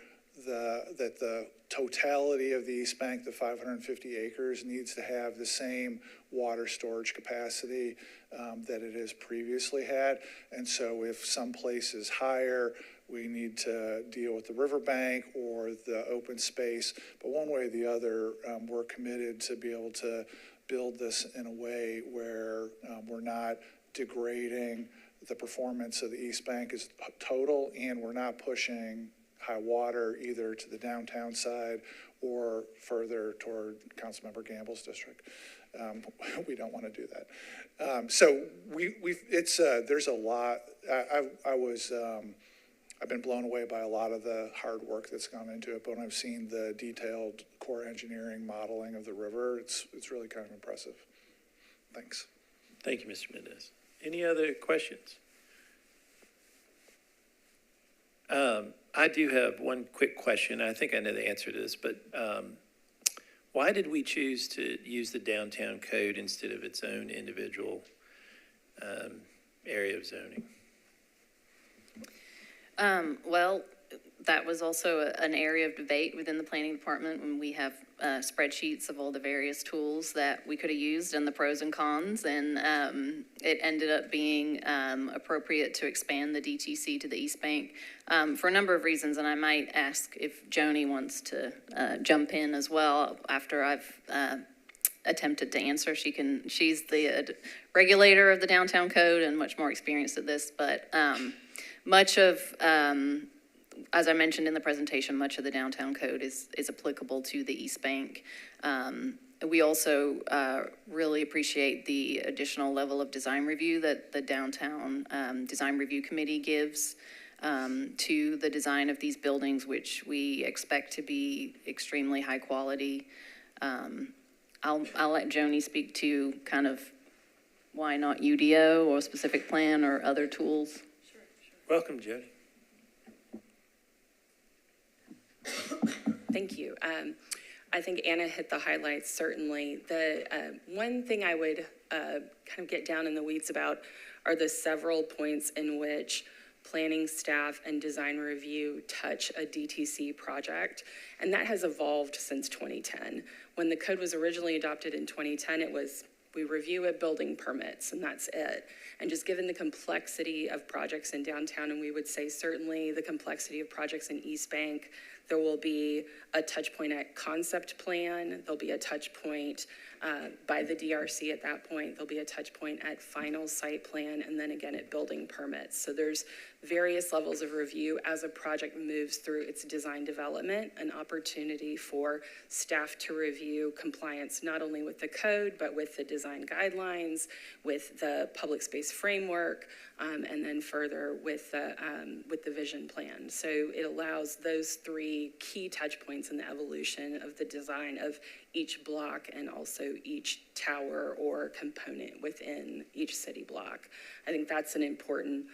that the totality of the East Bank, the 550 acres, needs to have the same water storage capacity that it has previously had. And so if some place is higher, we need to deal with the riverbank or the open space. But one way or the other, we're committed to be able to build this in a way where we're not degrading the performance of the East Bank as total, and we're not pushing high water either to the downtown side or further toward Councilmember Gamble's district. We don't want to do that. So there's a lot. I've been blown away by a lot of the hard work that's gone into it, but when I've seen the detailed Corps engineering modeling of the river, it's really kind of impressive. Thanks. Thank you, Mr. Mendez. Any other questions? I do have one quick question. I think I know the answer to this, but why did we choose to use the downtown code instead of its own individual area of zoning? Well, That was also an area of debate within the planning department when we have spreadsheets of all the various tools that we could have used and the pros and cons. And it ended up being appropriate to expand the DTC to the East Bank for a number of reasons. And I might ask if Joni wants to jump in as well after I've attempted to answer. She's the regulator of the downtown code and much more experienced at this, but much of, as I mentioned in the presentation, much of the downtown code is applicable to the East Bank. We also really appreciate the additional level of design review that the Downtown Design Review Committee gives to the design of these buildings, which we expect to be extremely high quality. I'll let Joni speak to kind of why not UDO or specific plan or other tools. Welcome, Joni. Thank you. I think Anna hit the highlights, certainly. The one thing I would kind of get down in the weeds about are the several points in which planning staff and design review touch a DTC project, and that has evolved since 2010. When the code was originally adopted in 2010, it was, we review it, building permits, and that's it. And just given the complexity of projects in downtown, and we would say certainly the complexity of projects in East Bank, there will be a touch point at concept plan, there'll be a touch point by the DRC at that point, there'll be a touch point at final site plan, and then again at building permits. So there's various levels of review as a project moves through its design development, an opportunity for staff to review compliance not only with the code, but with the design guidelines, with the public space framework, and then further with the vision plan. So it allows those three key touch points in the evolution of the design of each block and also each tower or component within each city block. I think that's an important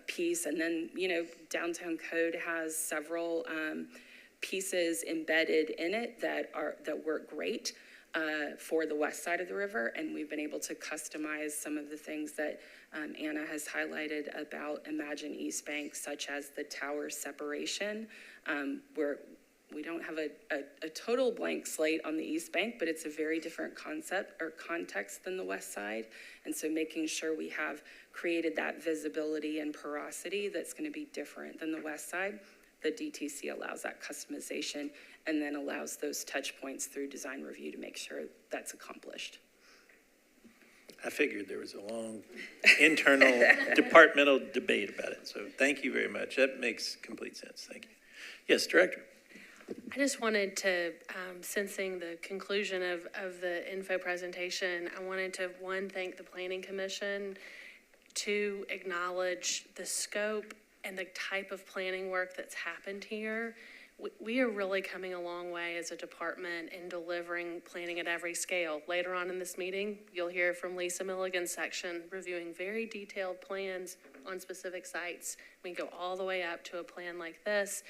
piece. And then, you know, downtown code has several pieces embedded in it that work great for the west side of the river, and we've been able to customize some of the things that Anna has highlighted about Imagine East Bank, such as the tower separation, where we don't have a total blank slate on the East Bank, but it's a very different concept or context than the west side. And so making sure we have created that visibility and porosity that's going to be different than the west side. The DTC allows that customization and then allows those touch points through design review to make sure that's accomplished. I figured there was a long internal departmental debate about it. So thank you very much. That makes complete sense. Thank you. Yes, Director. I just wanted to, sensing the conclusion of the info presentation, I wanted to, one, thank the Planning Commission, two, acknowledge the scope and the type of planning work that's happened here. We are really coming a long way as a department in delivering planning at every scale. Later on in this meeting, you'll hear from Lisa Milligan's section reviewing very detailed plans on specific sites. We go all the way up to a plan like this.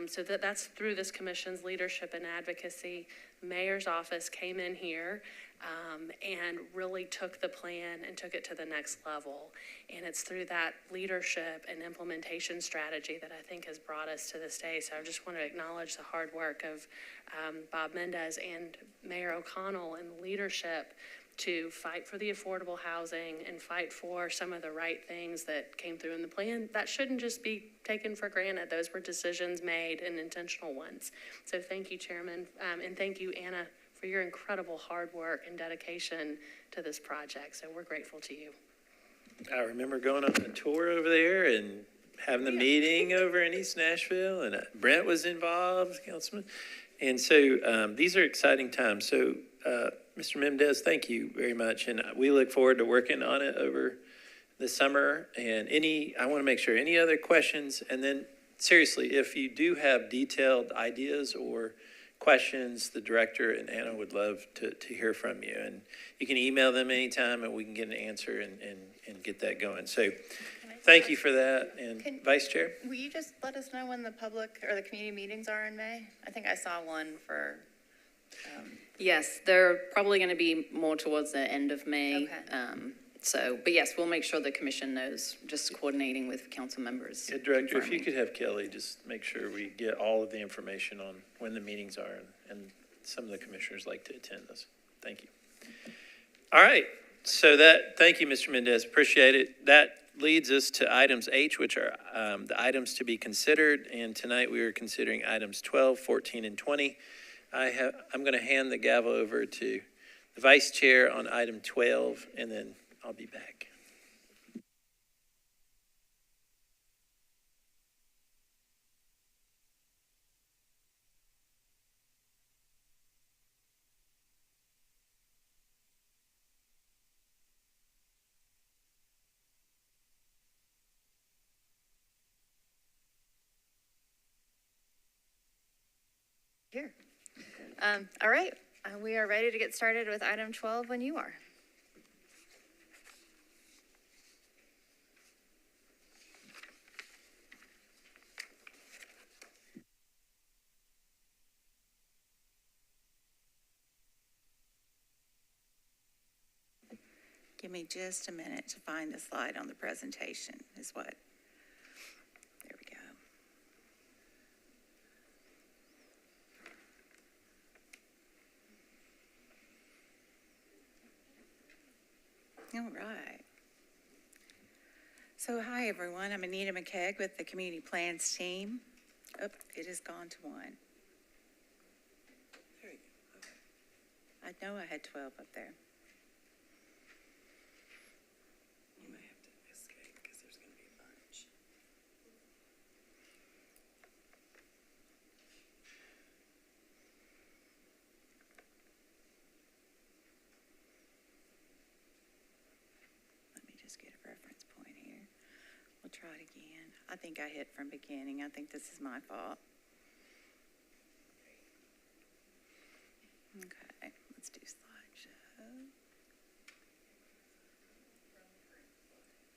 So that's through this commission's leadership and advocacy. The mayor's office came in here and really took the plan and took it to the next level. And it's through that leadership and implementation strategy that I think has brought us to this day. So I just want to acknowledge the hard work of Bob Mendez and Mayor O'Connell and the leadership to fight for the affordable housing and fight for some of the right things that came through in the plan. That shouldn't just be taken for granted. Those were decisions made and intentional ones. So thank you, Chairman, and thank you, Anna, for your incredible hard work and dedication to this project. So we're grateful to you. I remember going on a tour over there and having the meeting over in East Nashville, and Brent was involved, Councilman. And so these are exciting times. So Mr. Mendez, thank you very much. And we look forward to working on it over the summer. And I want to make sure, any other questions? And then seriously, if you do have detailed ideas or questions, the director and Anna would love to hear from you. And you can email them anytime and we can get an answer and get that going. So thank you for that. And Vice Chair? Will you just let us know when the public or the community meetings are in May? I think I saw one for... Yes, they're probably going to be more towards the end of May. Okay. So, but yes, we'll make sure the commission knows, just coordinating with council members. Yeah, Director, if you confirming. could have Kelly just make sure we get all of the information on when the meetings are, and some of the commissioners like to attend those. Thank you. All right, so thank you, Mr. Mendez, appreciate it. That leads us to items H, which are the items to be considered, and tonight we are considering items 12, 14, and 20. I'm going to hand the gavel over to the Vice Chair on item 12, and then I'll be back. Here. All right, we are ready to get started with item 12 when you are. Give me just a minute to find the slide on the presentation is what. There we go. All right. So hi, everyone. I'm Anita McKegg with the Community Plans team. Oh, it has gone to one. There you go. Okay. I know I had 12 up there. Try it again. I think I hit from beginning. I think this is my fault. Okay, let's do slideshow.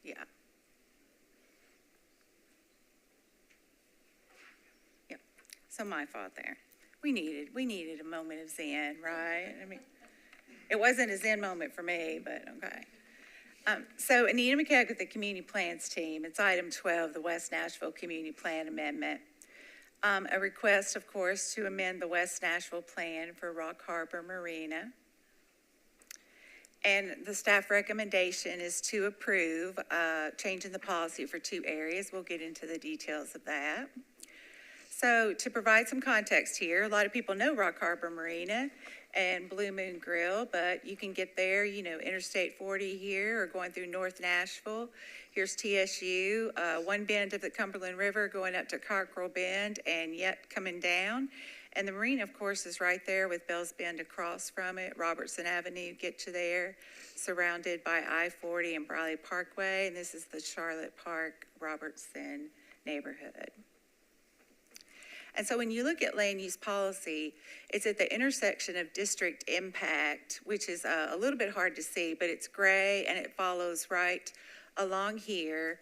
Yeah. Yep. So my fault there. We needed a moment of zen, right? I mean, it wasn't a zen moment for me, but okay. So Anita McKegg with the Community Plans team. It's item 12, the West Nashville Community Plan Amendment. A request, of course, to amend the West Nashville Plan for Rock Harbor Marina. And the staff recommendation is to approve changing the policy for 2 areas. We'll get into the details of that. So to provide some context here, a lot of people know Rock Harbor Marina and Blue Moon Grill, but you can get there, Interstate 40 here or going through North Nashville. Here's TSU, one bend of the Cumberland River going up to Cockrell Bend and yet coming down. And the marina, of course, is right there with Bells Bend across from it. Robertson Avenue, get you there, surrounded by I-40 and Briley Parkway. And this is the Charlotte Park Robertson neighborhood. And so when you look at land use policy, it's at the intersection of district impact, which is a little bit hard to see, but it's gray and it follows right along here.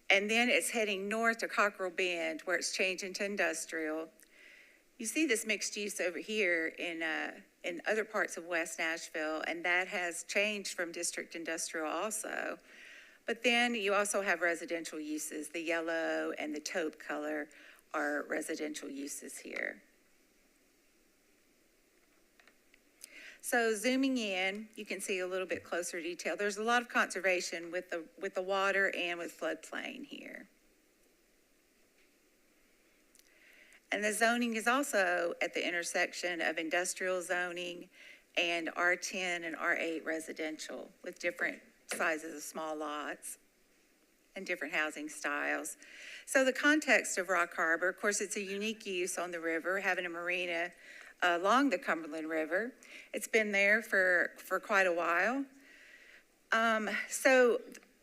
And then it's heading north to Cockrell Bend where it's changing to industrial. You see this mixed use over here in other parts of West Nashville, and that has changed from district industrial also. But then you also have residential uses. The yellow and the taupe color are residential uses here. So zooming in, you can see a little bit closer detail. There's a lot of conservation with the water and with floodplain here. And the zoning is also at the intersection of industrial zoning and R10 and R8 residential with different sizes of small lots and different housing styles. So the context of Rock Harbor, of course, it's a unique use on the river, having a marina along the Cumberland River. It's been there for quite a while. So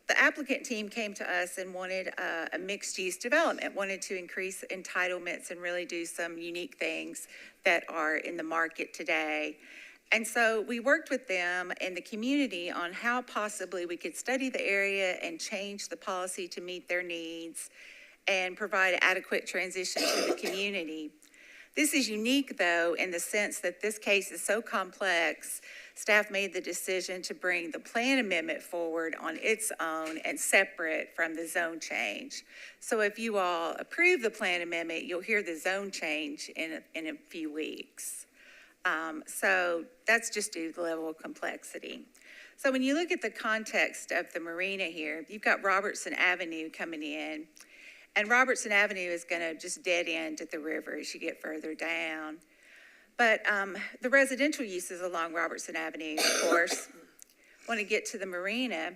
the applicant team came to us and wanted a mixed-use development, wanted to increase entitlements and really do some unique things that are in the market today. And so we worked with them and the community on how possibly we could study the area and change the policy to meet their needs and provide adequate transition to the community. This is unique, though, in the sense that this case is so complex, staff made the decision to bring the plan amendment forward on its own and separate from the zone change. So if you all approve the plan amendment, you'll hear the zone change in a few weeks. So that's just due to the level of complexity. So when you look at the context of the marina here, you've got Robertson Avenue coming in, and Robertson Avenue is going to just dead end at the river as you get further down. But the residential uses along Robertson Avenue, of course, want to get to the marina.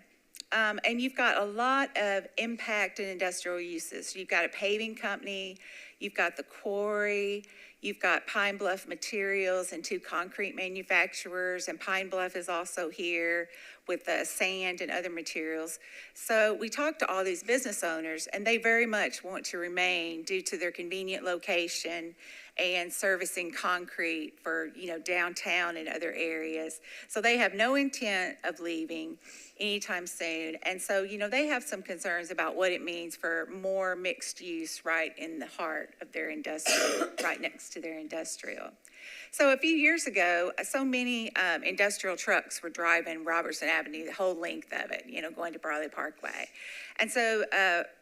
And you've got a lot of impact and industrial uses. You've got a paving company, you've got the quarry, you've got Pine Bluff Materials and 2 concrete manufacturers, and Pine Bluff is also here with the sand and other materials. So we talked to all these business owners, and they very much want to remain due to their convenient location and servicing concrete for, downtown and other areas. So they have no intent of leaving anytime soon. And so, they have some concerns about what it means for more mixed use right in the heart of their industrial, right next to their industrial. So a few years ago, so many industrial trucks were driving Robertson Avenue, the whole length of it, going to Brawley Parkway. And so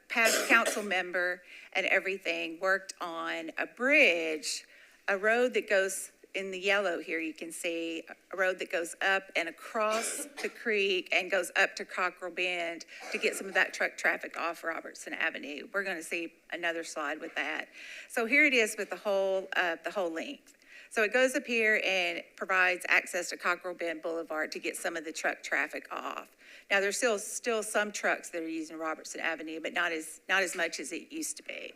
past council member and everything worked on a bridge, a road that goes in the yellow here, you can see a road that goes up and across the creek and goes up to Cockrell Bend to get some of that truck traffic off Robertson Avenue. We're going to see another slide with that. So here it is with the whole length. So it goes up here and provides access to Cockrell Bend Boulevard to get some of the truck traffic off. Now, there's still some trucks that are using Robertson Avenue, but not as much as it used to be.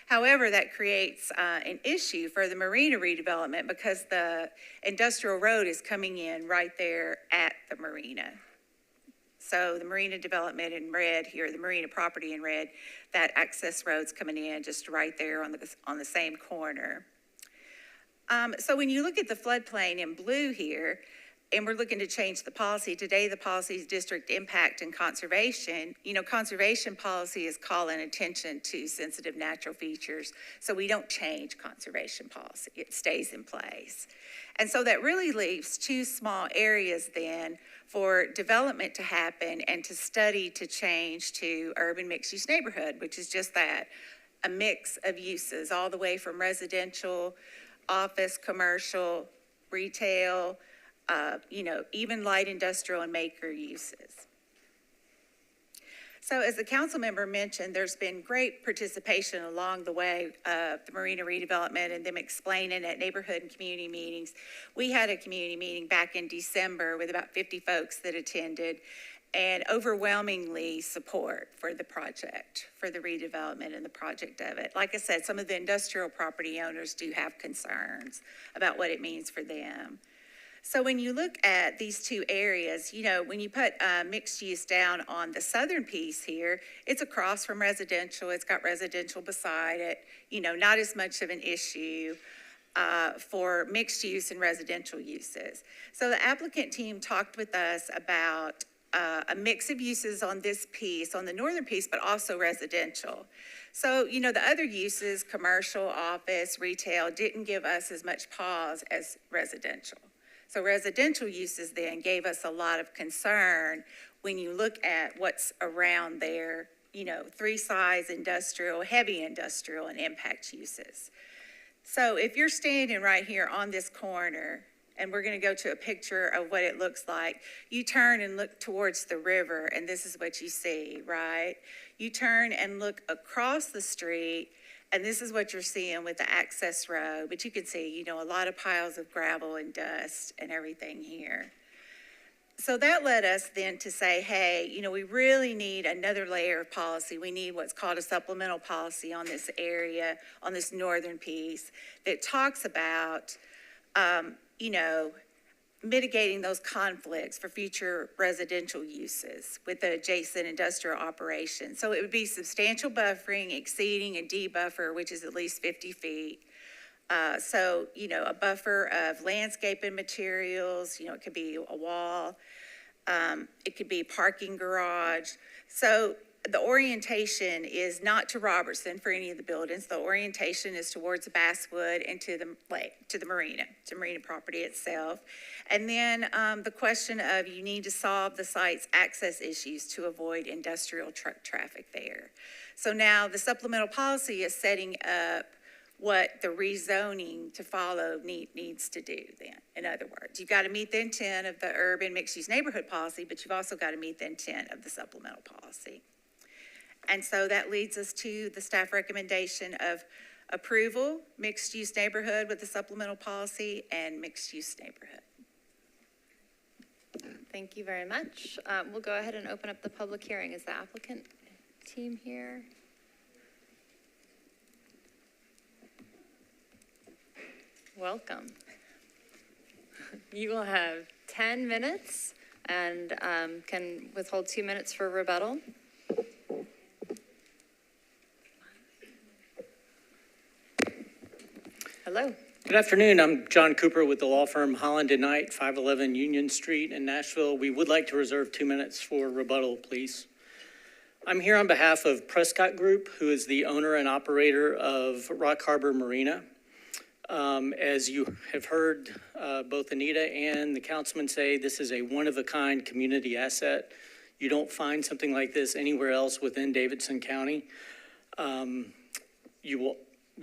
However, that creates an issue for the marina redevelopment because the industrial road is coming in right there at the marina. So the marina development in red here, the marina property in red, that access road's coming in just right there on the same corner. So when you look at the floodplain in blue here, and we're looking to change the policy. Today, the policy is district impact and conservation. Conservation policy is calling attention to sensitive natural features. So we don't change conservation policy. It stays in place. And so that really leaves 2 small areas then for development to happen and to study to change to urban mixed use neighborhood, which is just that, a mix of uses all the way from residential, office, commercial, retail, even light industrial and maker uses. So as the council member mentioned, there's been great participation along the way of the marina redevelopment and them explaining at neighborhood and community meetings. We had a community meeting back in December with about 50 folks that attended and overwhelmingly support for the project, for the redevelopment and the project of it. Like I said, some of the industrial property owners do have concerns about what it means for them. So when you look at these 2 areas, when you put mixed use down on the southern piece here, it's across from residential. It's got residential beside it, not as much of an issue for mixed use and residential uses. So the applicant team talked with us about a mix of uses on this piece, on the northern piece, but also residential. So, the other uses, commercial, office, retail, didn't give us as much pause as residential. So residential uses then gave us a lot of concern when you look at what's around there, 3-size industrial, heavy industrial, and impact uses. So if you're standing right here on this corner, and we're going to go to a picture of what it looks like, you turn and look towards the river, and this is what you see, right? You turn and look across the street, and this is what you're seeing with the access road. But you can see, a lot of piles of gravel and dust and everything here. So that led us then to say, hey, we really need another layer of policy. We need what's called a supplemental policy on this area, on this northern piece, that talks about, mitigating those conflicts for future residential uses with the adjacent industrial operations. So it would be substantial buffering, exceeding a D buffer, which is at least 50 feet. So, a buffer of landscaping materials, it could be a wall, it could be a parking garage. So, the orientation is not to Robertson for any of the buildings. The orientation is towards Basswood and to the lake, to marina property itself. And then the question of you need to solve the site's access issues to avoid industrial truck traffic there. So now the supplemental policy is setting up what the rezoning to follow needs to do then. In other words, you've got to meet the intent of the urban mixed-use neighborhood policy, but you've also got to meet the intent of the supplemental policy. And so that leads us to the staff recommendation of approval, mixed-use neighborhood with the supplemental policy, and mixed-use neighborhood. Thank you very much. We'll go ahead and open up the public hearing. Is the applicant team here? Welcome. You will have 10 minutes and can withhold 2 minutes for rebuttal. Hello. Good afternoon. I'm John Cooper with the law firm Holland & Knight, 511 Union Street in Nashville. We would like to reserve 2 minutes for rebuttal, please. I'm here on behalf of Prescott Group, who is the owner and operator of Rock Harbor Marina. As you have heard both Anita and the councilman say, this is a one-of-a-kind community asset. You don't find something like this anywhere else within Davidson County. You've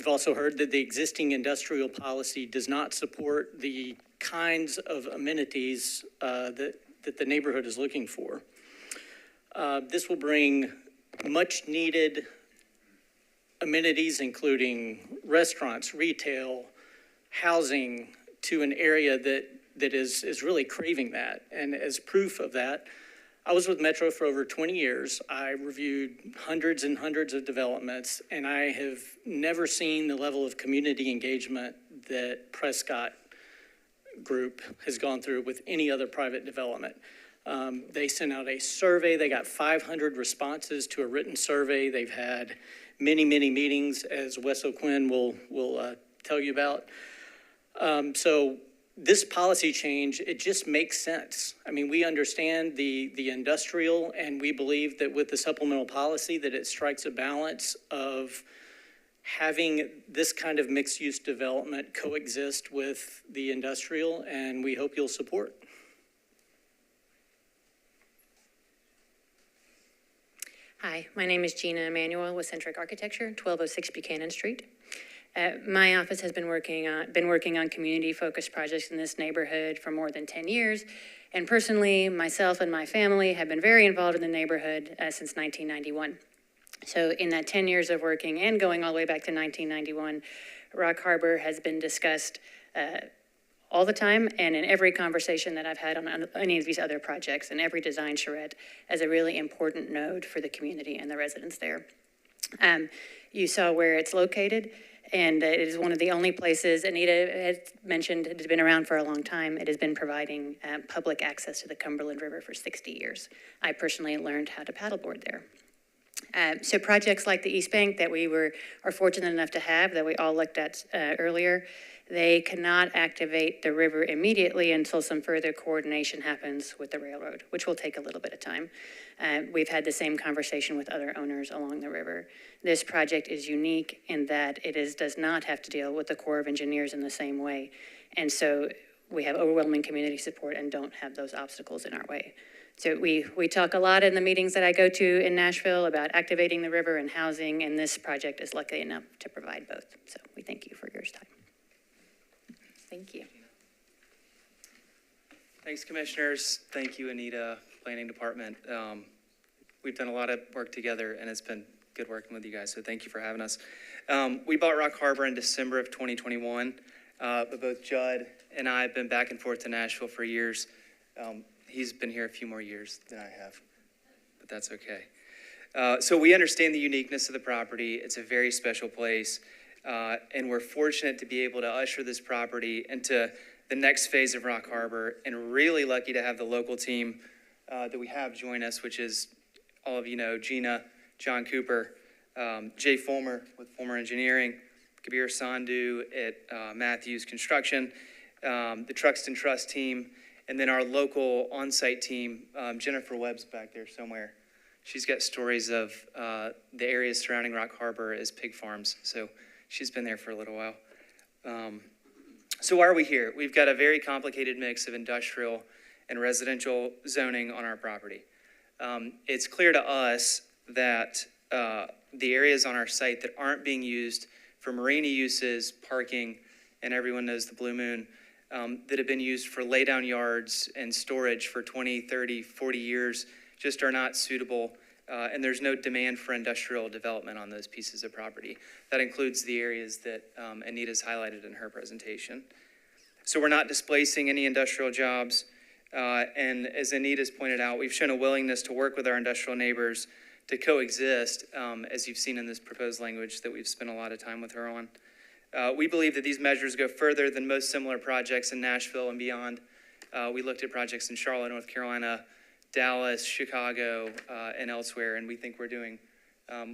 also heard that the existing industrial policy does not support the kinds of amenities that the neighborhood is looking for. This will bring much-needed amenities, including restaurants, retail, housing, to an area that is really craving that. And as proof of that, I was with Metro for over 20 years. I reviewed hundreds and hundreds of developments, and I have never seen the level of community engagement that Prescott Group has gone through with any other private development. They sent out a survey. They got 500 responses to a written survey. They've had many, many meetings, as Wes O'Quinn will tell you about. So this policy change, it just makes sense. I mean, we understand the industrial, and we believe that with the supplemental policy that it strikes a balance of having this kind of mixed-use development coexist with the industrial, and we hope you'll support. Hi, my name is Gina Emanuel with Centric Architecture, 1206 Buchanan Street. My office has been working on community-focused projects in this neighborhood for more than 10 years. And personally, myself and my family have been very involved in the neighborhood since 1991. So in that 10 years of working and going all the way back to 1991, Rock Harbor has been discussed all the time and in every conversation that I've had on any of these other projects and every design charrette as a really important node for the community and the residents there. You saw where it's located. And it is one of the only places, Anita has mentioned, it has been around for a long time. It has been providing public access to the Cumberland River for 60 years. I personally learned how to paddleboard there. So projects like the East Bank that we are fortunate enough to have, that we all looked at earlier, they cannot activate the river immediately until some further coordination happens with the railroad, which will take a little bit of time. We've had the same conversation with other owners along the river. This project is unique in that it does not have to deal with the Corps of Engineers in the same way. And so we have overwhelming community support and don't have those obstacles in our way. So we talk a lot in the meetings that I go to in Nashville about activating the river and housing, and this project is lucky enough to provide both. So we thank you for your time. Thank you. Thanks, Commissioners. Thank you, Anita, Planning Department. We've done a lot of work together, and it's been good working with you guys, so thank you for having us. We bought Rock Harbor in December of 2021, but both Judd and I have been back and forth to Nashville for years. He's been here a few more years than I have, but that's okay. So we understand the uniqueness of the property. It's a very special place. And we're fortunate to be able to usher this property into the next phase of Rock Harbor, and really lucky to have the local team that we have join us, which is, all of you know, Gina, John Cooper, Jay Fulmer with Fulmer Engineering, Kabir Sandhu at Matthews Construction, the Truxton Trust team, and then our local on-site team, Jennifer Webb's back there somewhere. she's got stories of the areas surrounding Rock Harbor as pig farms. So she's been there for a little while. So why are we here? We've got a very complicated mix of industrial and residential zoning on our property. It's clear to us that the areas on our site that aren't being used for marina uses, parking, and everyone knows the Blue Moon, that have been used for laydown yards and storage for 20, 30, 40 years just are not suitable, and there's no demand for industrial development on those pieces of property. That includes the areas that Anita's highlighted in her presentation. So we're not displacing any industrial jobs, and as Anita's pointed out, we've shown a willingness to work with our industrial neighbors to coexist, as you've seen in this proposed language that we've spent a lot of time with her on. We believe that these measures go further than most similar projects in Nashville and beyond. We looked at projects in Charlotte, North Carolina, Dallas, Chicago, and elsewhere, and we think we're doing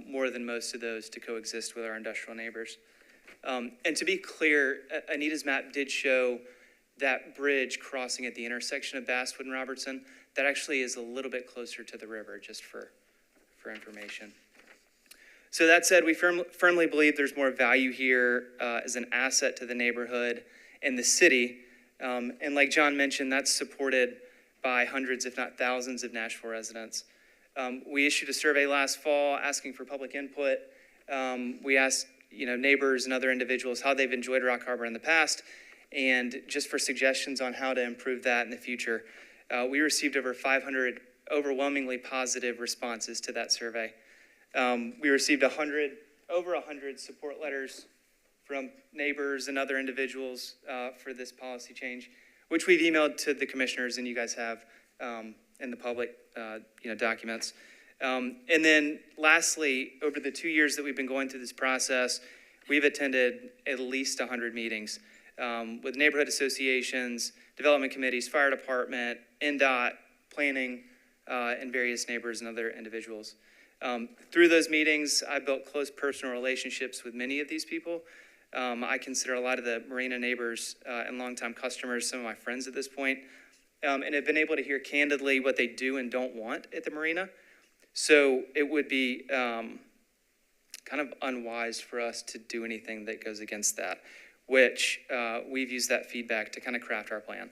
more than most of those to coexist with our industrial neighbors. And to be clear, Anita's map did show that bridge crossing at the intersection of Basswood and Robertson. That actually is a little bit closer to the river, just for information. So that said, we firmly believe there's more value here as an asset to the neighborhood and the city. And like John mentioned, that's supported by hundreds, if not thousands, of Nashville residents. We issued a survey last fall asking for public input. We asked neighbors and other individuals how they've enjoyed Rock Harbor in the past, and just for suggestions on how to improve that in the future. We received over 500 overwhelmingly positive responses to that survey. We received over 100 support letters from neighbors and other individuals for this policy change, which we've emailed to the commissioners and you guys have in the public documents. And then lastly, over the 2 years that we've been going through this process, we've attended at least 100 meetings with neighborhood associations, development committees, fire department, NDOT, planning, and various neighbors and other individuals. Through those meetings, I built close personal relationships with many of these people. I consider a lot of the marina neighbors and longtime customers some of my friends at this point, and have been able to hear candidly what they do and don't want at the marina. So it would be kind of unwise for us to do anything that goes against that, which we've used that feedback to kind of craft our plan.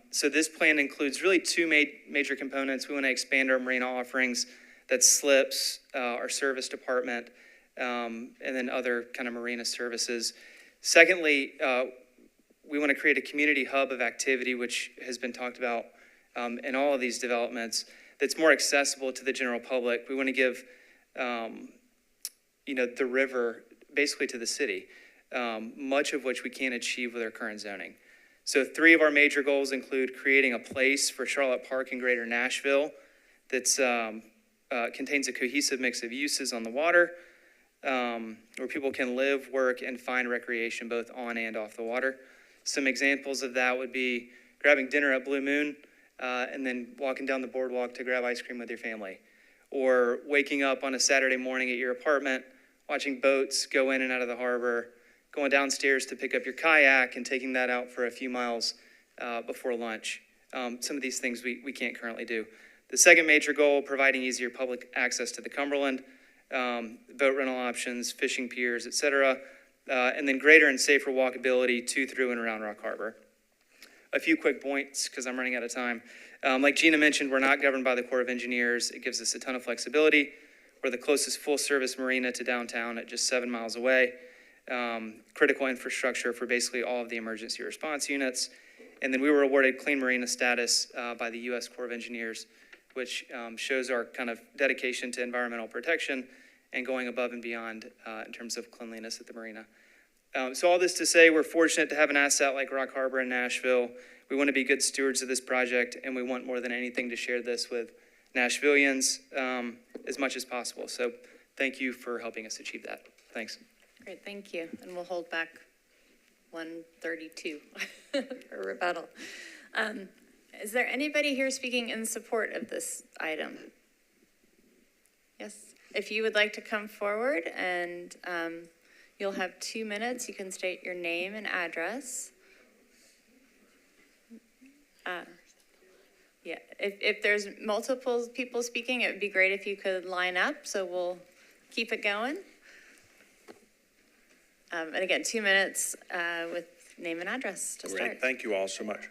So this plan includes really two major components. We want to expand our marina offerings. That's slips, our service department, and then other kind of marina services. Secondly, we want to create a community hub of activity, which has been talked about in all of these developments, that's more accessible to the general public. We want to give, the river basically to the city, much of which we can't achieve with our current zoning. So 3 of our major goals include creating a place for Charlotte Park in Greater Nashville that's contains a cohesive mix of uses on the water, where people can live, work, and find recreation both on and off the water. Some examples of that would be grabbing dinner at Blue Moon and then walking down the boardwalk to grab ice cream with your family. Or waking up on a Saturday morning at your apartment, watching boats go in and out of the harbor, going downstairs to pick up your kayak and taking that out for a few miles before lunch. Some of these things we can't currently do. The second major goal, providing easier public access to the Cumberland, boat rental options, fishing piers, et cetera, and then greater and safer walkability to, through, and around Rock Harbor. A few quick points, because I'm running out of time. Like Gina mentioned, we're not governed by the Corps of Engineers. It gives us a ton of flexibility. We're the closest full-service marina to downtown at just 7 miles away. Critical infrastructure for basically all of the emergency response units. And then we were awarded Clean Marina status by the U.S. Corps of Engineers, which shows our kind of dedication to environmental protection and going above and beyond in terms of cleanliness at the marina. So all this to say, we're fortunate to have an asset like Rock Harbor in Nashville. We want to be good stewards of this project, and we want more than anything to share this with Nashvillians as much as possible. So thank you for helping us achieve that. Thanks. Great, thank you. And we'll hold back 132 for rebuttal. Is there anybody here speaking in support of this item? Yes, if you would like to come forward, and you'll have 2 minutes. You can state your name and address. Yeah, if there's multiple people speaking, it would be great if you could line up, so we'll keep it going. And again, 2 minutes with name and address to start. Great, thank you all so much.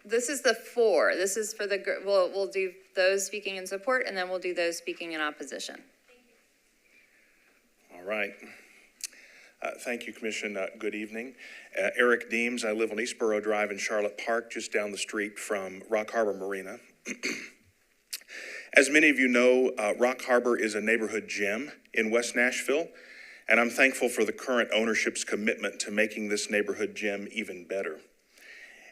This is the 4. This is for the, we'll do those speaking in support, and then we'll do those speaking in opposition. All right. Thank you, Commission. Good evening. Eric Deems. I live on Eastboro Drive in Charlotte Park, just down the street from Rock Harbor Marina. As many of you know, Rock Harbor is a neighborhood gem in West Nashville, and I'm thankful for the current ownership's commitment to making this neighborhood gem even better.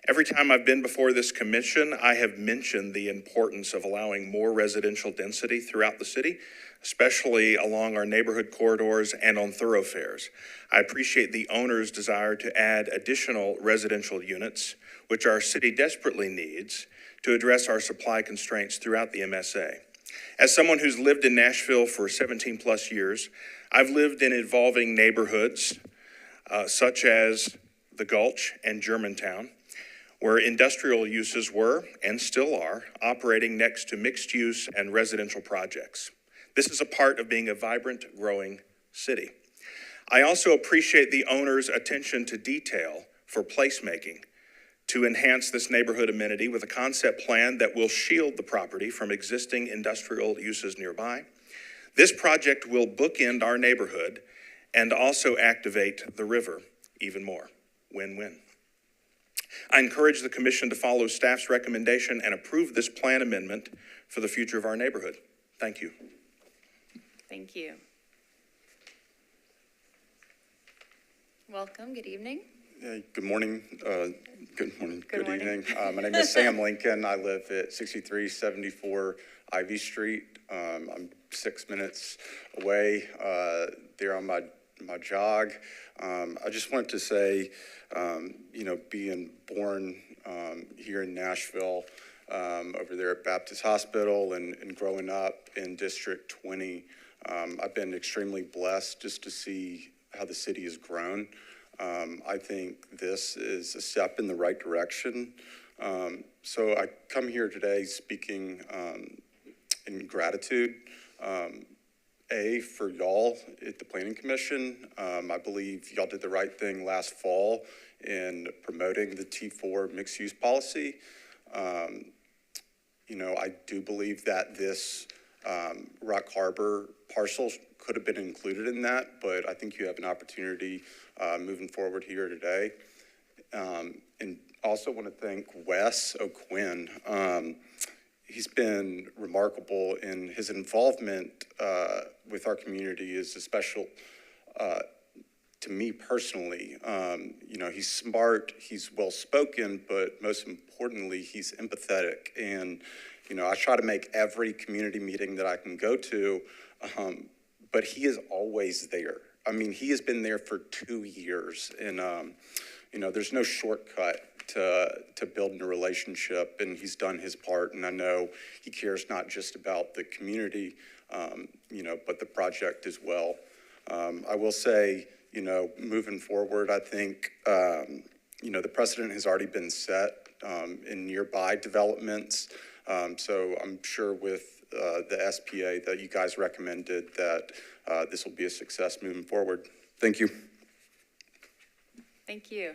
Every time I've been before this commission, I have mentioned the importance of allowing more residential density throughout the city, especially along our neighborhood corridors and on thoroughfares. I appreciate the owner's desire to add additional residential units, which our city desperately needs to address our supply constraints throughout the MSA. As someone who's lived in Nashville for 17 plus years, I've lived in evolving neighborhoods such as the Gulch and Germantown, where industrial uses were, and still are, operating next to mixed use and residential projects. This is a part of being a vibrant, growing city. I also appreciate the owner's attention to detail for placemaking to enhance this neighborhood amenity with a concept plan that will shield the property from existing industrial uses nearby. This project will bookend our neighborhood and also activate the river even more. Win-win. I encourage the commission to follow staff's recommendation and approve this plan amendment for the future of our neighborhood. Thank you. Thank you. Welcome, good evening. Good morning. Good evening. My name is Sam Lincoln. I live at 6374 Ivy Street. I'm 6 minutes away there on my jog. I just wanted to say, being born here in Nashville, over there at Baptist Hospital and growing up in District 20, I've been extremely blessed just to see how the city has grown. I think this is a step in the right direction. So I come here today speaking in gratitude, for y'all at the Planning Commission. I believe y'all did the right thing last fall in promoting the T4 mixed-use policy. I do believe that this Rock Harbor parcel could have been included in that, but I think you have an opportunity moving forward here today. And also want to thank Wes O'Quinn. He's been remarkable in his involvement with our community is a special to me personally. He's smart, he's well-spoken, but most importantly, he's empathetic. And, I try to make every community meeting that I can go to, but he is always there. I mean, he has been there for 2 years, and, there's no shortcut to building a relationship, and he's done his part, and I know he cares not just about the community, but the project as well. I will say, moving forward, I think, the precedent has already been set in nearby developments, so I'm sure with the SPA that you guys recommended that this will be a success moving forward. Thank you. Thank you.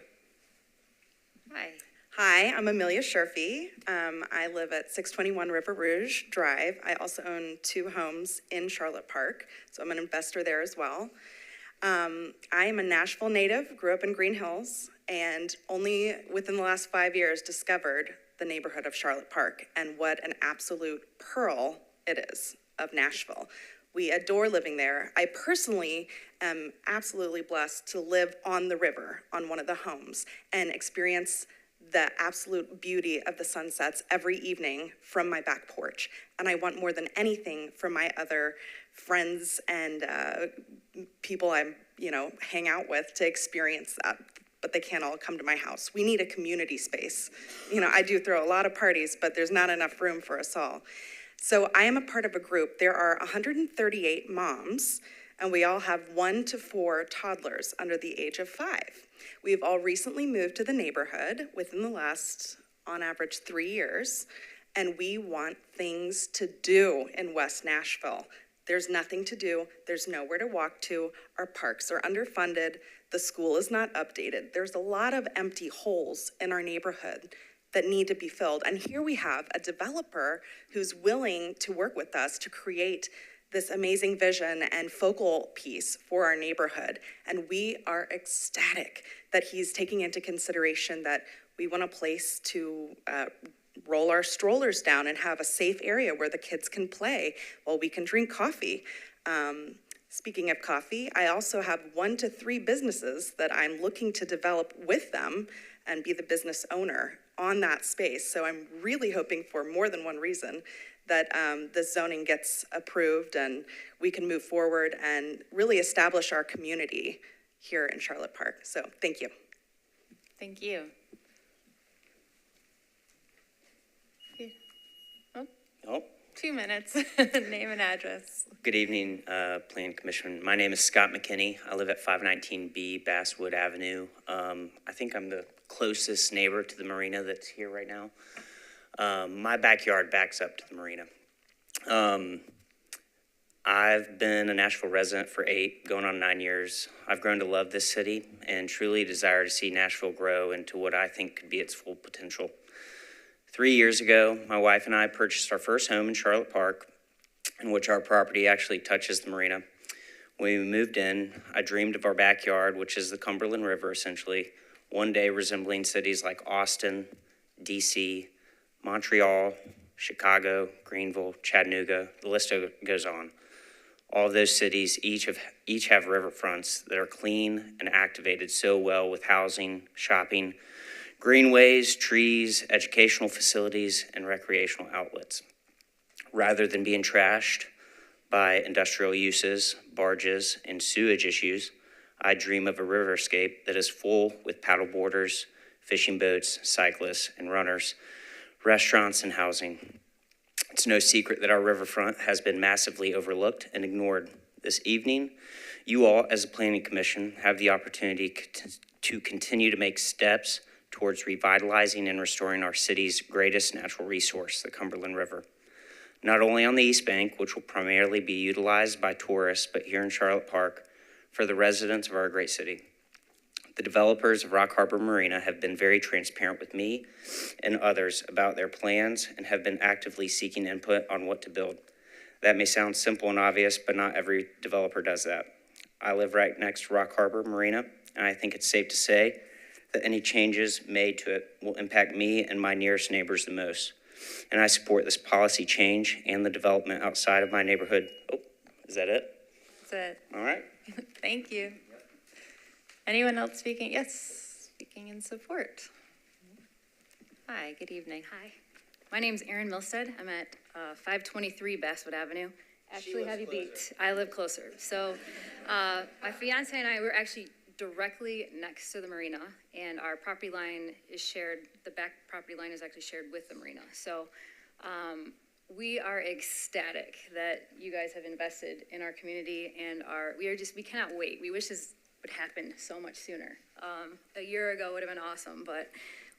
Hi. Hi, I'm Amelia Sherfy. I live at 621 River Rouge Drive. I also own 2 homes in Charlotte Park, so I'm an investor there as well. I am a Nashville native, grew up in Green Hills, and only within the last 5 years discovered the neighborhood of Charlotte Park and what an absolute pearl it is of Nashville. We adore living there. I personally am absolutely blessed to live on the river on one of the homes and experience the absolute beauty of the sunsets every evening from my back porch. And I want more than anything for my other friends and people I'm, hang out with to experience that, but they can't all come to my house. We need a community space. I do throw a lot of parties, but there's not enough room for us all. So I am a part of a group. There are 138 moms, and we all have 1 to 4 toddlers under the age of 5. We've all recently moved to the neighborhood within the last on average 3 years, and we want things to do in West Nashville. There's nothing to do. There's nowhere to walk to. Our parks are underfunded. The school is not updated. There's a lot of empty holes in our neighborhood that need to be filled. And here we have a developer who's willing to work with us to create this amazing vision and focal piece for our neighborhood. And we are ecstatic that he's taking into consideration that we want a place to roll our strollers down and have a safe area where the kids can play while we can drink coffee. Speaking of coffee, I also have 1 to 3 businesses that I'm looking to develop with them and be the business owner on that space. So I'm really hoping for more than one reason that the zoning gets approved and we can move forward and really establish our community here in Charlotte Park. So thank you. Thank you. Oh, 2 minutes. Name and address. good evening, Planning Commission. My name is Scott McKinney. I live at 519B Basswood Avenue. I think I'm the closest neighbor to the marina that's here right now. My backyard backs up to the marina. I've been a Nashville resident for 8, going on 9 years. I've grown to love this city and truly desire to see Nashville grow into what I think could be its full potential. 3 years ago, my wife and I purchased our first home in Charlotte Park, in which our property actually touches the marina. When we moved in, I dreamed of our backyard, which is the Cumberland River, essentially, one day resembling cities like Austin, DC, Montreal, Chicago, Greenville, Chattanooga, the list goes on. All of those cities each have riverfronts that are clean and activated so well with housing, shopping, greenways, trees, educational facilities, and recreational outlets. Rather than being trashed by industrial uses, barges, and sewage issues, I dream of a riverscape that is full with paddleboarders, fishing boats, cyclists, and runners, restaurants, and housing. It's no secret that our riverfront has been massively overlooked and ignored. This evening, you all, as a planning commission, have the opportunity to continue to make steps towards revitalizing and restoring our city's greatest natural resource, the Cumberland River. Not only on the East Bank, which will primarily be utilized by tourists, but here in Charlotte Park for the residents of our great city. The developers of Rock Harbor Marina have been very transparent with me and others about their plans and have been actively seeking input on what to build. That may sound simple and obvious, but not every developer does that. I live right next to Rock Harbor Marina, and I think it's safe to say that any changes made to it will impact me and my nearest neighbors the most. And I support this policy change and the development outside of my neighborhood. Oh, is that it? That's it. All right. Thank you. Anyone else speaking? Yes, speaking in support. Hi, good evening. Hi, my name's Erin Milstead. I'm at 523 Basswood Avenue. Actually, have you beat? I live closer. So my fiance and I were actually directly next to the marina, and our property line is shared. The back property line is actually shared with the marina. So we are ecstatic that you guys have invested in our community, and we cannot wait. We wish this would happen so much sooner. A year ago would have been awesome, but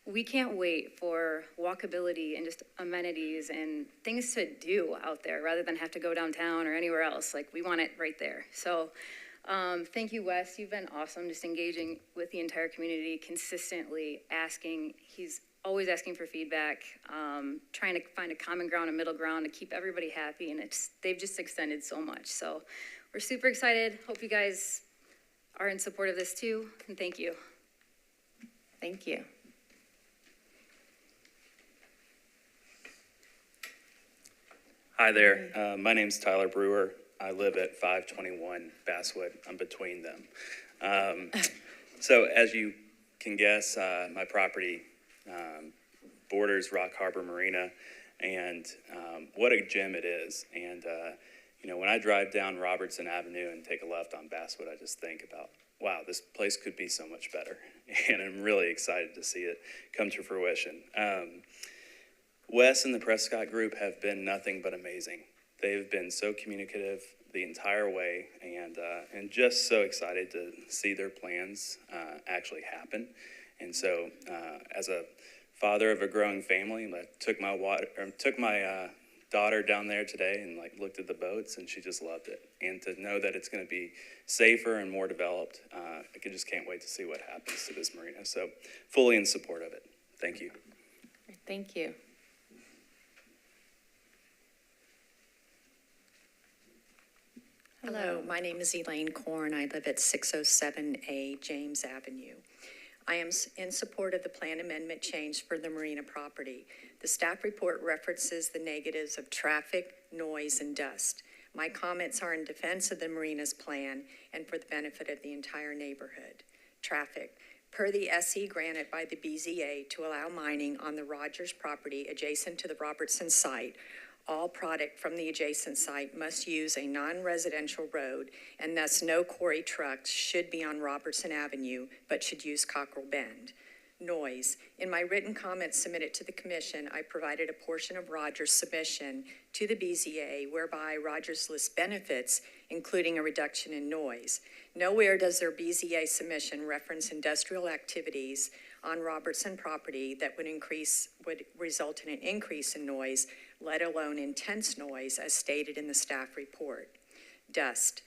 we can't wait for walkability and just amenities and things to do out there rather than have to go downtown or anywhere else. Like, we want it right there. So thank you, Wes. You've been awesome, just engaging with the entire community, consistently asking. He's always asking for feedback, trying to find a common ground, a middle ground to keep everybody happy, and they've just extended so much. So we're super excited. Hope you guys are in support of this too, and thank you. Thank you. Hi there. My name's Tyler Brewer. I live at 521 Basswood. I'm between them. So as you can guess, my property borders Rock Harbor Marina, and what a gem it is. And when I drive down Robertson Avenue and take a left on Basswood, I just think about, wow, this place could be so much better. And I'm really excited to see it come to fruition. Wes and the Prescott Group have been nothing but amazing. They've been so communicative the entire way, and just so excited to see their plans actually happen. And so as a father of a growing family, but took my daughter down there today and like looked at the boats, and she just loved it. And to know that it's going to be safer and more developed, I just can't wait to see what happens to this marina. So fully in support of it. Thank you. Thank you. Hello, my name is Elaine Korn. I live at 607A James Avenue. I am in support of the plan amendment change for the marina property. The staff report references the negatives of traffic, noise, and dust. My comments are in defense of the marina's plan and for the benefit of the entire neighborhood. Traffic. Per the SE granted by the BZA to allow mining on the Rogers property adjacent to the Robertson site, all product from the adjacent site must use a non-residential road, and thus no quarry trucks should be on Robertson Avenue, but should use Cockrell Bend. Noise. In my written comments submitted to the commission, I provided a portion of Rogers' submission to the BZA whereby Rogers lists benefits, including a reduction in noise. Nowhere does their BZA submission reference industrial activities on Robertson property that would result in an increase in noise, let alone intense noise, as stated in the staff report. Dust.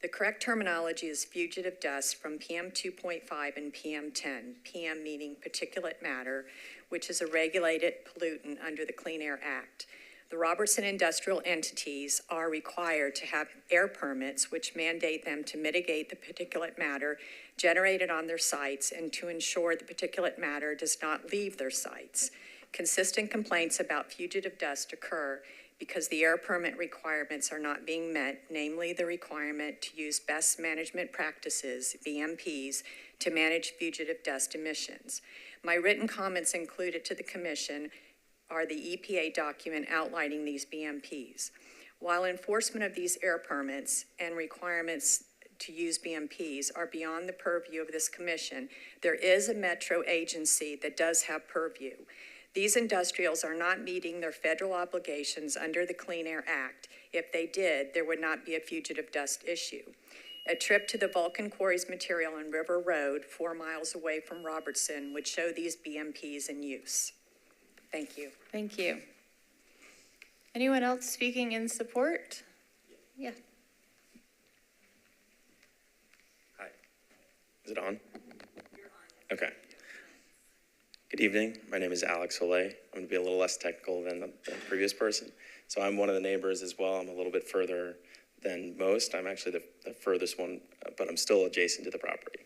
The correct terminology is fugitive dust from PM 2.5 and PM 10, PM meaning particulate matter, which is a regulated pollutant under the Clean Air Act. The Robertson industrial entities are required to have air permits which mandate them to mitigate the particulate matter generated on their sites and to ensure the particulate matter does not leave their sites. Consistent complaints about fugitive dust occur because the air permit requirements are not being met, namely the requirement to use best management practices, BMPs, to manage fugitive dust emissions. My written comments included to the commission are the EPA document outlining these BMPs. While enforcement of these air permits and requirements to use BMPs are beyond the purview of this commission, there is a metro agency that does have purview. These industrials are not meeting their federal obligations under the Clean Air Act. If they did, there would not be a fugitive dust issue. A trip to the Vulcan Quarries material on River Road, 4 miles away from Robertson, would show these BMPs in use. Thank you. Thank you. Anyone else speaking in support? Yeah. Hi. Is it on? Okay. Good evening. My name is Alex Olay. I'm going to be a little less technical than the previous person. So I'm one of the neighbors as well. I'm a little bit further than most. I'm actually the furthest one, but I'm still adjacent to the property.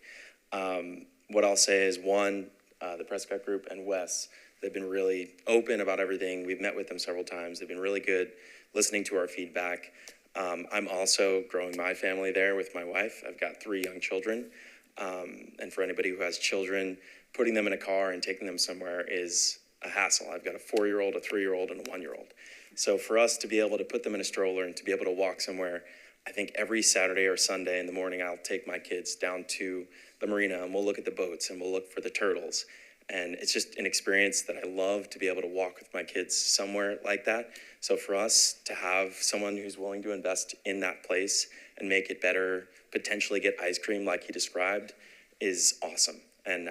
What I'll say is, one, the Prescott Group and Wes, they've been really open about everything. We've met with them several times. They've been really good listening to our feedback. I'm also growing my family there with my wife. I've got 3 young children. And for anybody who has children, putting them in a car and taking them somewhere is a hassle. I've got a 4-year-old, a 3-year-old, and a 1-year-old. So for us to be able to put them in a stroller and to be able to walk somewhere, I think every Saturday or Sunday in the morning, I'll take my kids down to the marina and we'll look at the boats and we'll look for the turtles. And it's just an experience that I love to be able to walk with my kids somewhere like that. So for us to have someone who's willing to invest in that place and make it better, potentially get ice cream like he described, is awesome. And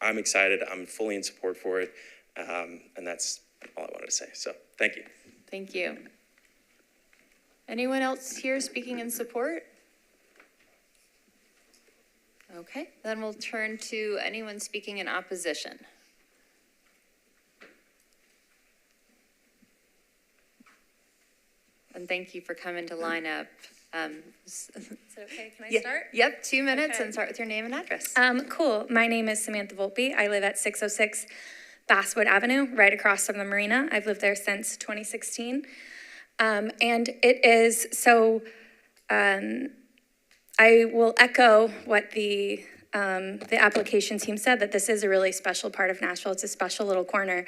I'm excited. I'm fully in support for it. And that's all I wanted to say. So thank you. Thank you. Anyone else here speaking in support? Okay, then we'll turn to anyone speaking in opposition. And thank you for coming to line up. Is it okay? Can I start? Yep, 2 minutes Okay. and start with your name and address. Cool. My name is Samantha Volpe. I live at 606 Basswood Avenue, right across from the marina. I've lived there since 2016. And it is, so I will echo what the application team said, that this is a really special part of Nashville. It's a special little corner.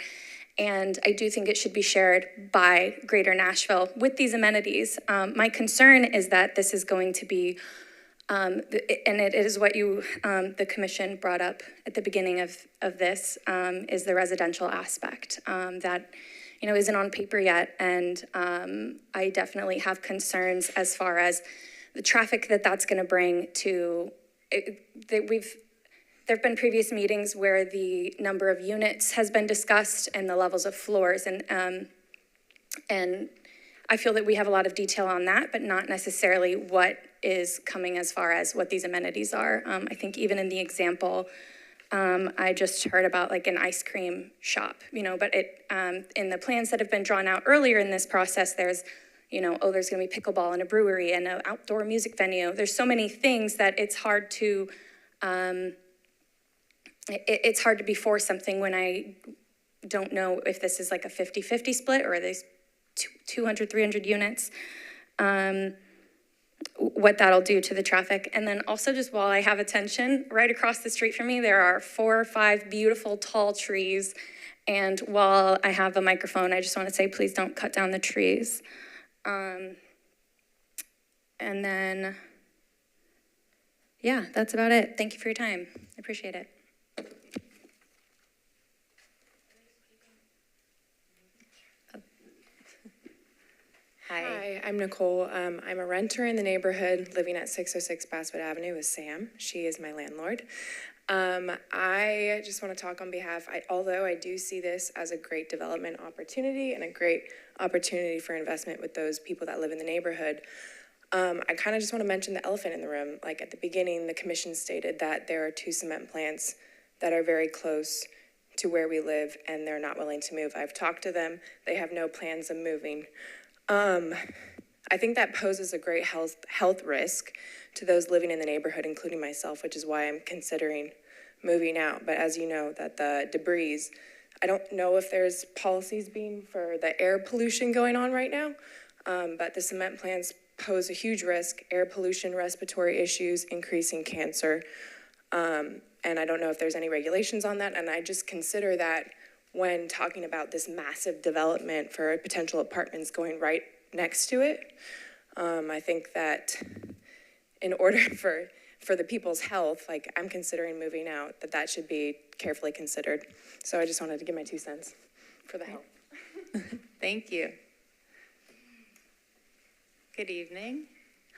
And I do think it should be shared by Greater Nashville with these amenities. My concern is that this is going to be, and it is what you, the commission brought up at the beginning of this, is the residential aspect that, isn't on paper yet. And I definitely have concerns as far as the traffic that's going to bring to, there've been previous meetings where the number of units has been discussed and the levels of floors, and I feel that we have a lot of detail on that, but not necessarily what is coming as far as what these amenities are. I think even in the example, I just heard about like an ice cream shop, but in the plans that have been drawn out earlier in this process, there's, there's gonna be pickleball and a brewery and an outdoor music venue. There's so many things that it's hard to be for something when I don't know if this is like a 50-50 split or are these 200, 300 units, what that'll do to the traffic. And then also just while I have attention, right across the street from me, there are 4 or 5 beautiful tall trees. And while I have a microphone, I just want to say, please don't cut down the trees. And then, yeah, that's about it. Thank you for your time. I appreciate it. Hi, I'm Nicole. I'm a renter in the neighborhood living at 606 Basswood Avenue with Sam. She is my landlord. I just want to talk on behalf, although I do see this as a great development opportunity and a great opportunity for investment with those people that live in the neighborhood, I kind of just want to mention the elephant in the room. Like at the beginning, the commission stated that there are 2 cement plants that are very close to where we live and they're not willing to move. I've talked to them. They have no plans of moving. I think that poses a great health risk to those living in the neighborhood, including myself, which is why I'm considering moving out. But as you know, that the debris, I don't know if there's policies being for the air pollution going on right now, but the cement plants pose a huge risk, air pollution, respiratory issues, increasing cancer. And I don't know if there's any regulations on that. And I just consider that when talking about this massive development for potential apartments going right next to it. I think that in order for the people's health, like I'm considering moving out, that should be carefully considered. So I just wanted to give my 2 cents for the help. Thank you. Good evening.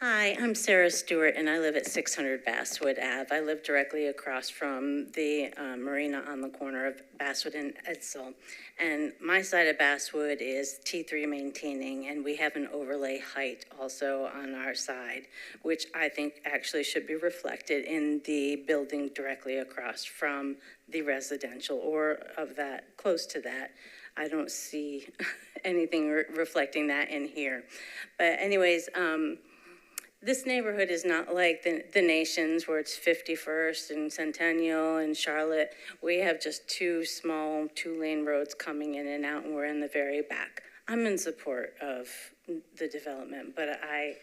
Hi, I'm Sarah Stewart, and I live at 600 Basswood Ave. I live directly across from the marina on the corner of Basswood and Edsel. And my side of Basswood is T3 maintaining, and we have an overlay height also on our side, which I think actually should be reflected in the building directly across from the residential or of that, close to that. I don't see anything reflecting that in here. But anyways, this neighborhood is not like the nations where it's 51st and Centennial and Charlotte. We have just 2 small 2-lane roads coming in and out, and we're in the very back. I'm in support of the development, but I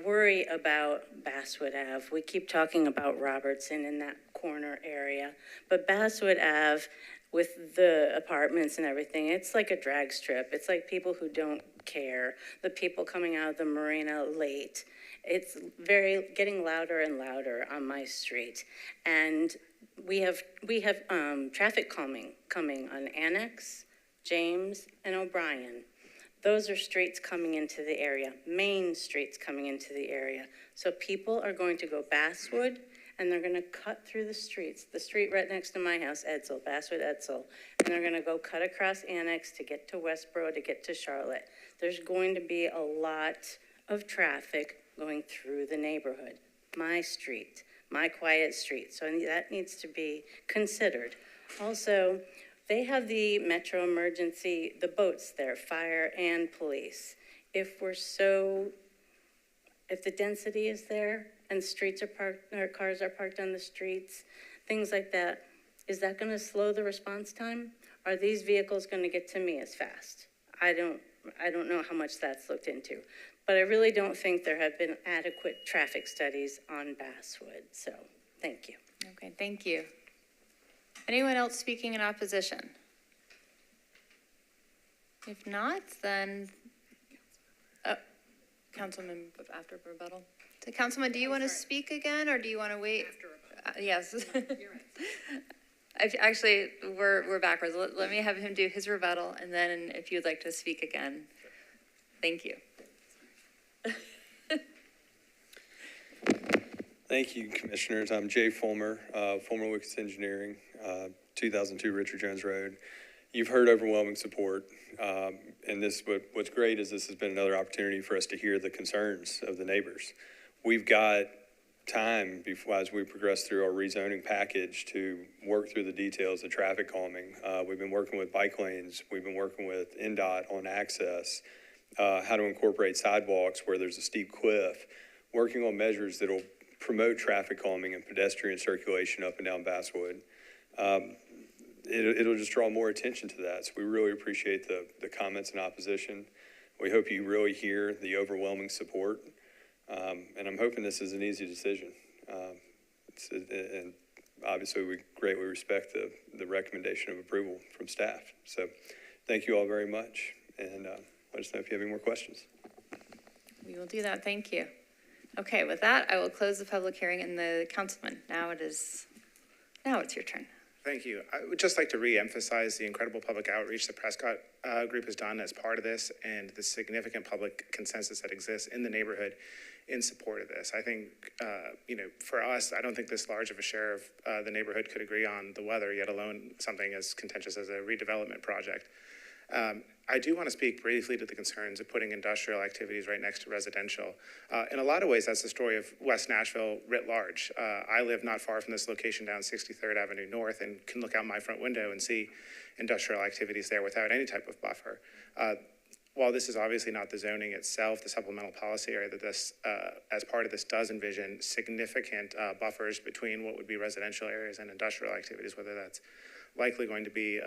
worry about Basswood Ave. We keep talking about Robertson in that corner area, but Basswood Ave with the apartments and everything, it's like a drag strip. It's like people who don't care, the people coming out of the marina late. It's getting louder and louder on my street. And we have traffic coming on Annex, James, and O'Brien. Those are streets coming into the area, main streets coming into the area. So people are going to go Basswood, and they're going to cut through the streets. The street right next to my house, Edsel, Basswood Edsel, and they're going to go cut across Annex to get to Westboro, to get to Charlotte. There's going to be a lot of traffic going through the neighborhood, my street, my quiet street. So that needs to be considered. Also, they have the Metro emergency, the boats there, fire and police. If the density is there and streets are parked, or cars are parked on the streets, things like that, is that going to slow the response time? Are these vehicles going to get to me as fast? I don't know how much that's looked into, but I really don't think there have been adequate traffic studies on Basswood. So, thank you. Okay, thank you. Anyone else speaking in opposition? If not, then, Councilman, after rebuttal. So, Councilman, do you want to speak again, or do you want to wait? Yes. You're right. Actually, we're backwards. Let me have him do his rebuttal, and then if you'd like to speak again. Thank you. Thank you, Commissioners. I'm Jay Fulmer, Fulmer Lucas Engineering, 2002 Richard Jones Road. You've heard overwhelming support, and what's great is this has been another opportunity for us to hear the concerns of the neighbors. We've got time before, as we progress through our rezoning package, to work through the details of traffic calming. We've been working with bike lanes. We've been working with NDOT on access, how to incorporate sidewalks where there's a steep cliff, working on measures that'll promote traffic calming and pedestrian circulation up and down Basswood. It'll just draw more attention to that. So we really appreciate the comments in opposition. We hope you really hear the overwhelming support. And I'm hoping this is an easy decision. And obviously we greatly respect the recommendation of approval from staff. So thank you all very much. And let us know if you have any more questions. We will do that. Thank you. Okay, with that, I will close the public hearing, and the councilman, now it's your turn. Thank you. I would just like to re-emphasize the incredible public outreach the Prescott Group has done as part of this, and the significant public consensus that exists in the neighborhood in support of this. I think, for us, I don't think this large of a share of the neighborhood could agree on the weather, yet alone something as contentious as a redevelopment project. I do want to speak briefly to the concerns of putting industrial activities right next to residential. In a lot of ways, that's the story of West Nashville writ large. I live not far from this location down 63rd Avenue North and can look out my front window and see industrial activities there without any type of buffer. While this is obviously not the zoning itself, the supplemental policy area that this, as part of this, does envision significant buffers between what would be residential areas and industrial activities, whether that's likely going to be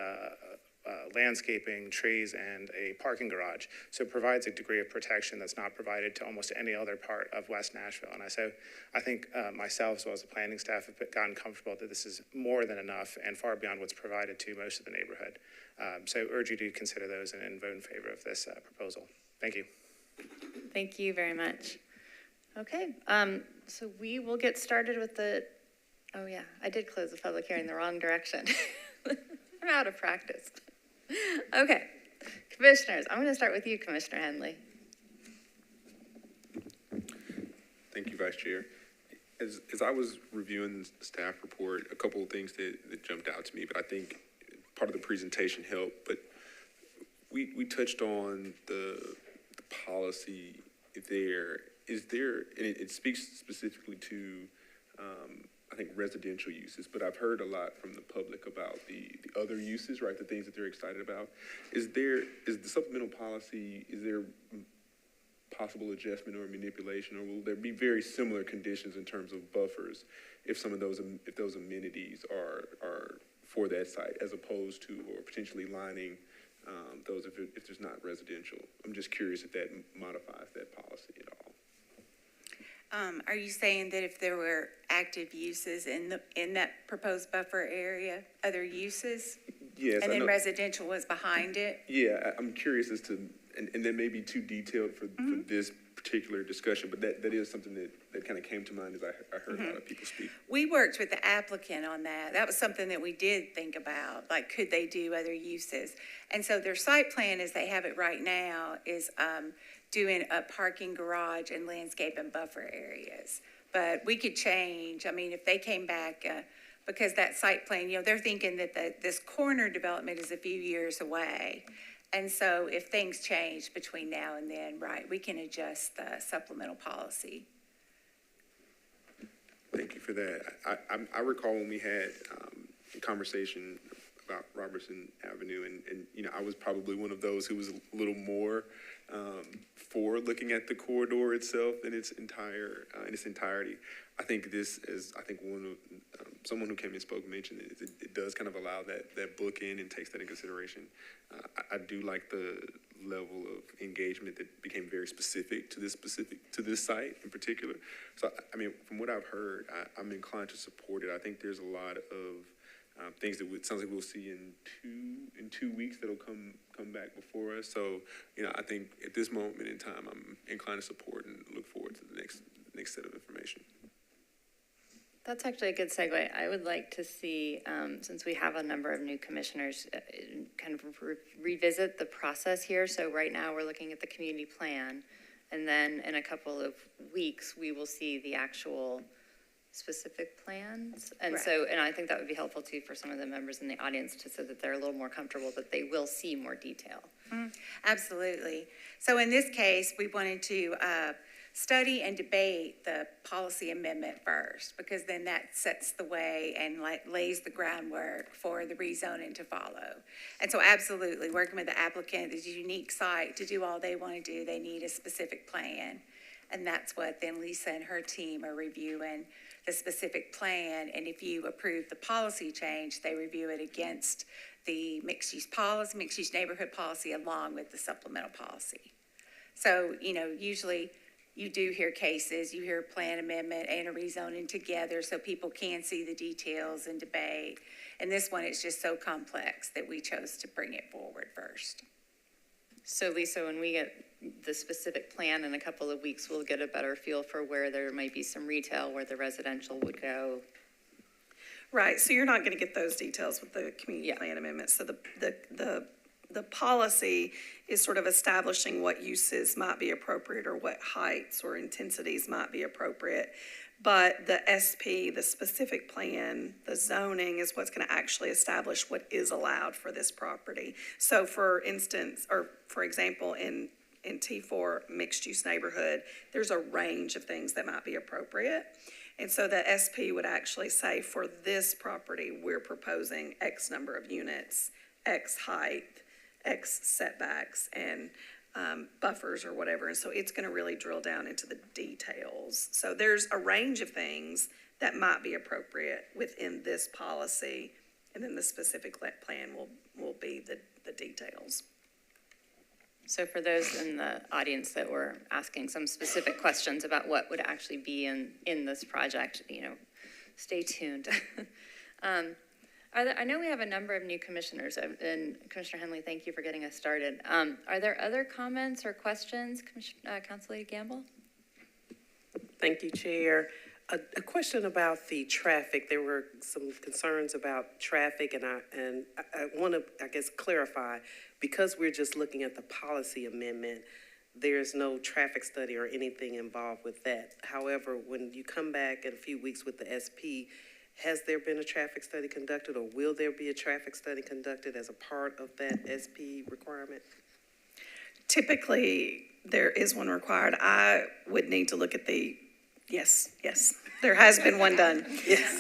landscaping, trees, and a parking garage. So it provides a degree of protection that's not provided to almost any other part of West Nashville. And I think myself, as well as the planning staff, have gotten comfortable that this is more than enough and far beyond what's provided to most of the neighborhood. So I urge you to consider those and vote in favor of this proposal. Thank you. Thank you very much. Okay, so we will get started with oh yeah, I did close the public hearing in the wrong direction. I'm out of practice. Okay, commissioners, I'm going to start with you, Commissioner Henley. Thank you, Vice Chair. As I was reviewing the staff report, a couple of things that jumped out to me, but I think part of the presentation helped. But we touched on the policy there. Is there, and it speaks specifically to I think residential uses, but I've heard a lot from the public about the other uses, right? The things that they're excited about. Is the supplemental policy, is there possible adjustment or manipulation, or will there be very similar conditions in terms of buffers if those amenities are for that site, as opposed to, or potentially lining those if there's not residential? I'm just curious if that modifies that policy at all. Are you saying that if there were active uses in that proposed buffer area, other uses? Yes. And then residential was behind it? Yeah, I'm curious as to, and that may be too detailed for this particular discussion, but that is something that kind of came to mind as I heard a lot of people speak. We worked with the applicant on that. That was something that we did think about, like could they do other uses? And so their site plan, as they have it right now, is doing a parking garage and landscape and buffer areas. But we could change, I mean, if they came back, because that site plan, they're thinking that this corner development is a few years away. And so if things change between now and then, right, we can adjust the supplemental policy. Thank you for that. I recall when we had a conversation about Robertson Avenue, and I was probably one of those who was a little more for looking at the corridor itself in its entirety. I think this is, someone who came and spoke mentioned it does kind of allow that bookend and takes that in consideration. I do like the level of engagement that became very specific to this site in particular. So, I mean, from what I've heard, I'm inclined to support it. I think there's a lot of things that sounds like we'll see in 2 weeks that'll come back before us. So, I think at this moment in time, I'm inclined to support and look forward to the next set of information. That's actually a good segue. I would like to see, since we have a number of new commissioners, kind of revisit the process here. So right now we're looking at the community plan, and then in a couple of weeks we will see the actual specific plans. And Right. so, and I think that would be helpful too for some of the members in the audience so that they're a little more comfortable that they will see more detail. Absolutely. So in this case, we wanted to study and debate the policy amendment first, because then that sets the way and lays the groundwork for the rezoning to follow. And so absolutely, working with the applicant, this unique site to do all they want to do, they need a specific plan. And that's what then Lisa and her team are reviewing, the specific plan. And if you approve the policy change, they review it against the mixed-use policy, mixed-use neighborhood policy, along with the supplemental policy. So, usually you do hear cases, you hear plan amendment and a rezoning together so people can see the details and debate. And this one is just so complex that we chose to bring it forward first. So Lisa, when we get the specific plan in a couple of weeks, we'll get a better feel for where there might be some retail, where the residential would go. Right, so you're not going to get those details with the community plan amendment. So the policy is sort of establishing what uses might be appropriate or what heights or intensities might be appropriate. But the SP, the specific plan, the zoning is what's going to actually establish what is allowed for this property. So for instance, or for example, in T4 mixed use neighborhood, there's a range of things that might be appropriate. And so the SP would actually say, for this property, we're proposing X number of units, X height, X setbacks, and buffers or whatever. And so it's going to really drill down into the details. So there's a range of things that might be appropriate within this policy. And then the specific plan will be the details. So for those in the audience that were asking some specific questions about what would actually be in this project, stay tuned. I know we have a number of new commissioners, and Commissioner Henley, thank you for getting us started. Are there other comments or questions, Council Lady Gamble? Thank you, Chair. A question about the traffic. There were some concerns about traffic, and I want to, clarify, because we're just looking at the policy amendment, there's no traffic study or anything involved with that. However, when you come back in a few weeks with the SP, has there been a traffic study conducted, or will there be a traffic study conducted as a part of that SP requirement? Typically, there is one required. I would need to look at yes, there has been one done. Yes.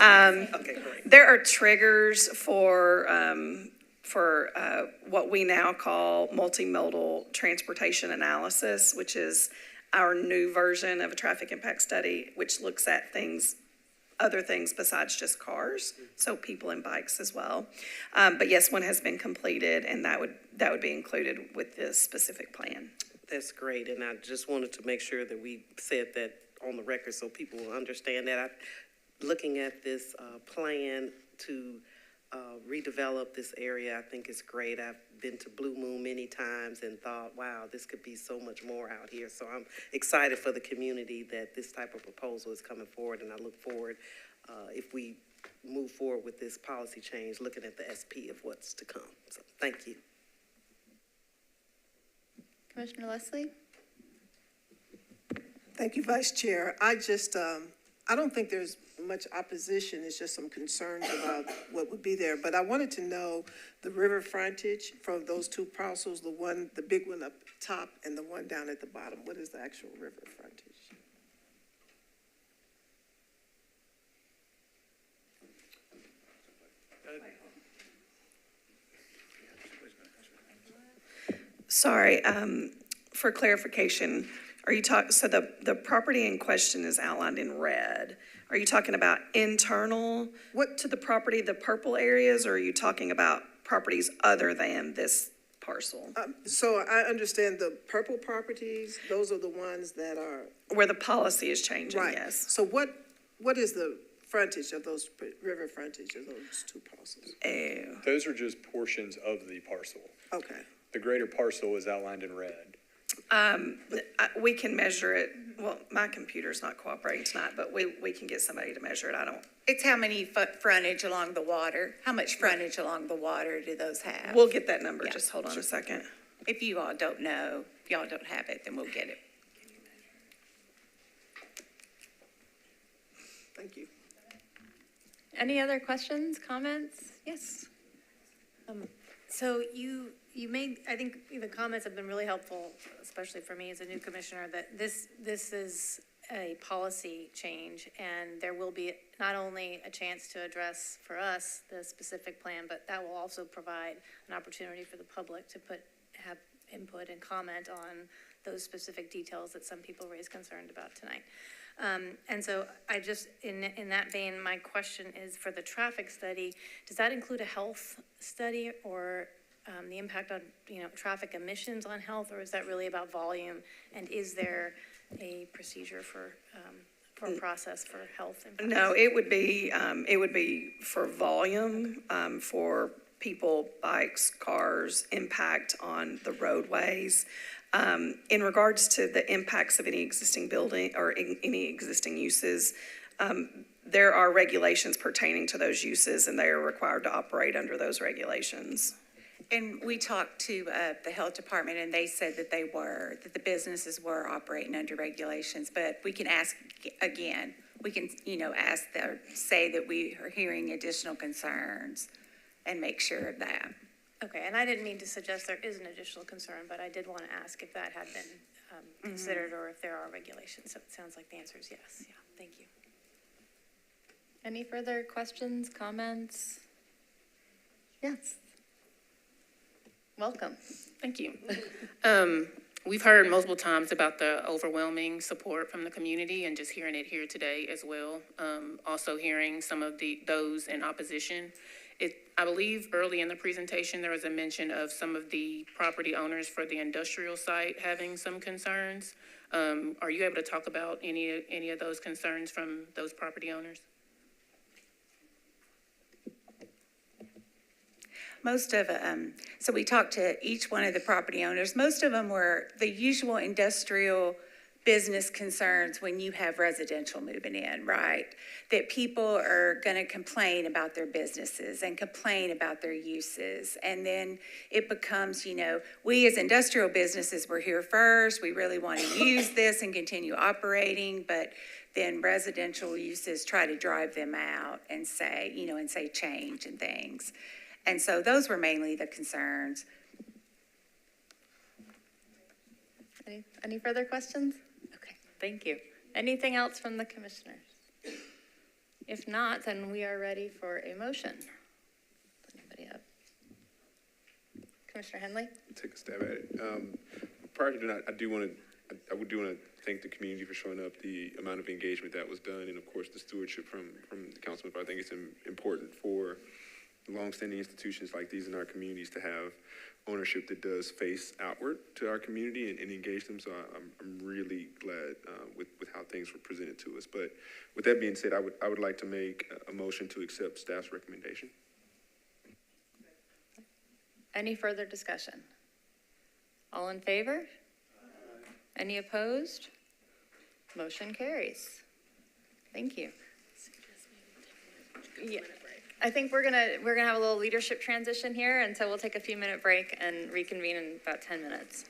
Okay, great. There are triggers for what we now call multimodal transportation analysis, which is our new version of a traffic impact study, which looks at other things besides just cars, so people and bikes as well. But yes, one has been completed, and that would be included with this specific plan. That's great, and I just wanted to make sure that we said that on the record so people will understand that. Looking at this plan to redevelop this area, I think it's great. I've been to Blue Moon many times and thought, wow, this could be so much more out here. So I'm excited for the community that this type of proposal is coming forward, and I look forward, if we move forward with this policy change, looking at the SP of what's to come. So thank you. Commissioner Leslie? Thank you, Vice Chair. I don't think there's much opposition. It's just some concerns about what would be there. But I wanted to know the river frontage from those two parcels, the big one up top and the one down at the bottom. What is the actual river frontage? Sorry, for clarification, are you so the property in question is outlined in red. Are you talking about internal to the property, the purple areas, or are you talking about properties other than this parcel? So I understand the purple properties, those are the ones that are... Where the policy is changing, right. Yes. So what is the frontage of those, river frontage of those two parcels? Those are just portions of the parcel. Okay. The greater parcel is outlined in red. We can measure it. Well, my computer's not cooperating tonight, but we can get somebody to measure it. It's how many frontage along the water? How much frontage along the water do those have? We'll get that number. Yeah. Just hold on a second. If you all don't know, if y'all don't have it, then we'll get it. Thank you. Any other questions, comments? Yes. So you made, I think the comments have been really helpful, especially for me as a new commissioner, that this is a policy change, and there will be not only a chance to address for us the specific plan, but that will also provide an opportunity for the public to have input and comment on those specific details that some people raised concern about tonight. And so I just, in that vein, my question is for the traffic study, does that include a health study or the impact on, traffic emissions on health, or is that really about volume? And is there a procedure for a process for health impacts? No, it would be for volume, for people, bikes, cars, impact on the roadways. In regards to the impacts of any existing building or any existing uses, there are regulations pertaining to those uses, and they are required to operate under those regulations. And we talked to the health department, and they said that that the businesses were operating under regulations, but we can ask again. We can, say that we are hearing additional concerns and make sure of that. Okay, and I didn't mean to suggest there is an additional concern, but I did want to ask if that had been considered or if there are regulations. So it sounds like the answer is yes. Yeah, thank you. Any further questions, comments? Yes. Welcome. Thank you. We've heard multiple times about the overwhelming support from the community, and just hearing it here today as well. Also hearing some of those in opposition. I believe early in the presentation, there was a mention of some of the property owners for the industrial site having some concerns. Are you able to talk about any of those concerns from those property owners? Most of so we talked to each one of the property owners. Most of them were the usual industrial business concerns when you have residential moving in, right? That people are going to complain about their businesses and complain about their uses. And then it becomes, we as industrial businesses were here first. We really want to use this and continue operating, but then residential uses try to drive them out and say, say change and things. And so those were mainly the concerns. Any further questions? Okay, thank you. Anything else from the commissioners? If not, then we are ready for a motion. Anybody have? Commissioner Henley? Take a stab at it. Prior to that, I do want to thank the community for showing up, the amount of engagement that was done, and of course the stewardship from the councilman. But I think it's important for longstanding institutions like these in our communities to have ownership that does face outward to our community and engage them. So I'm really glad with how things were presented to us. But with that being said, I would like to make a motion to accept staff's recommendation. Any further discussion? All in favor? Any opposed? Motion carries. Thank you. Yeah. I think we're gonna have a little leadership transition here, and so we'll take a few minute break and reconvene in about 10 minutes.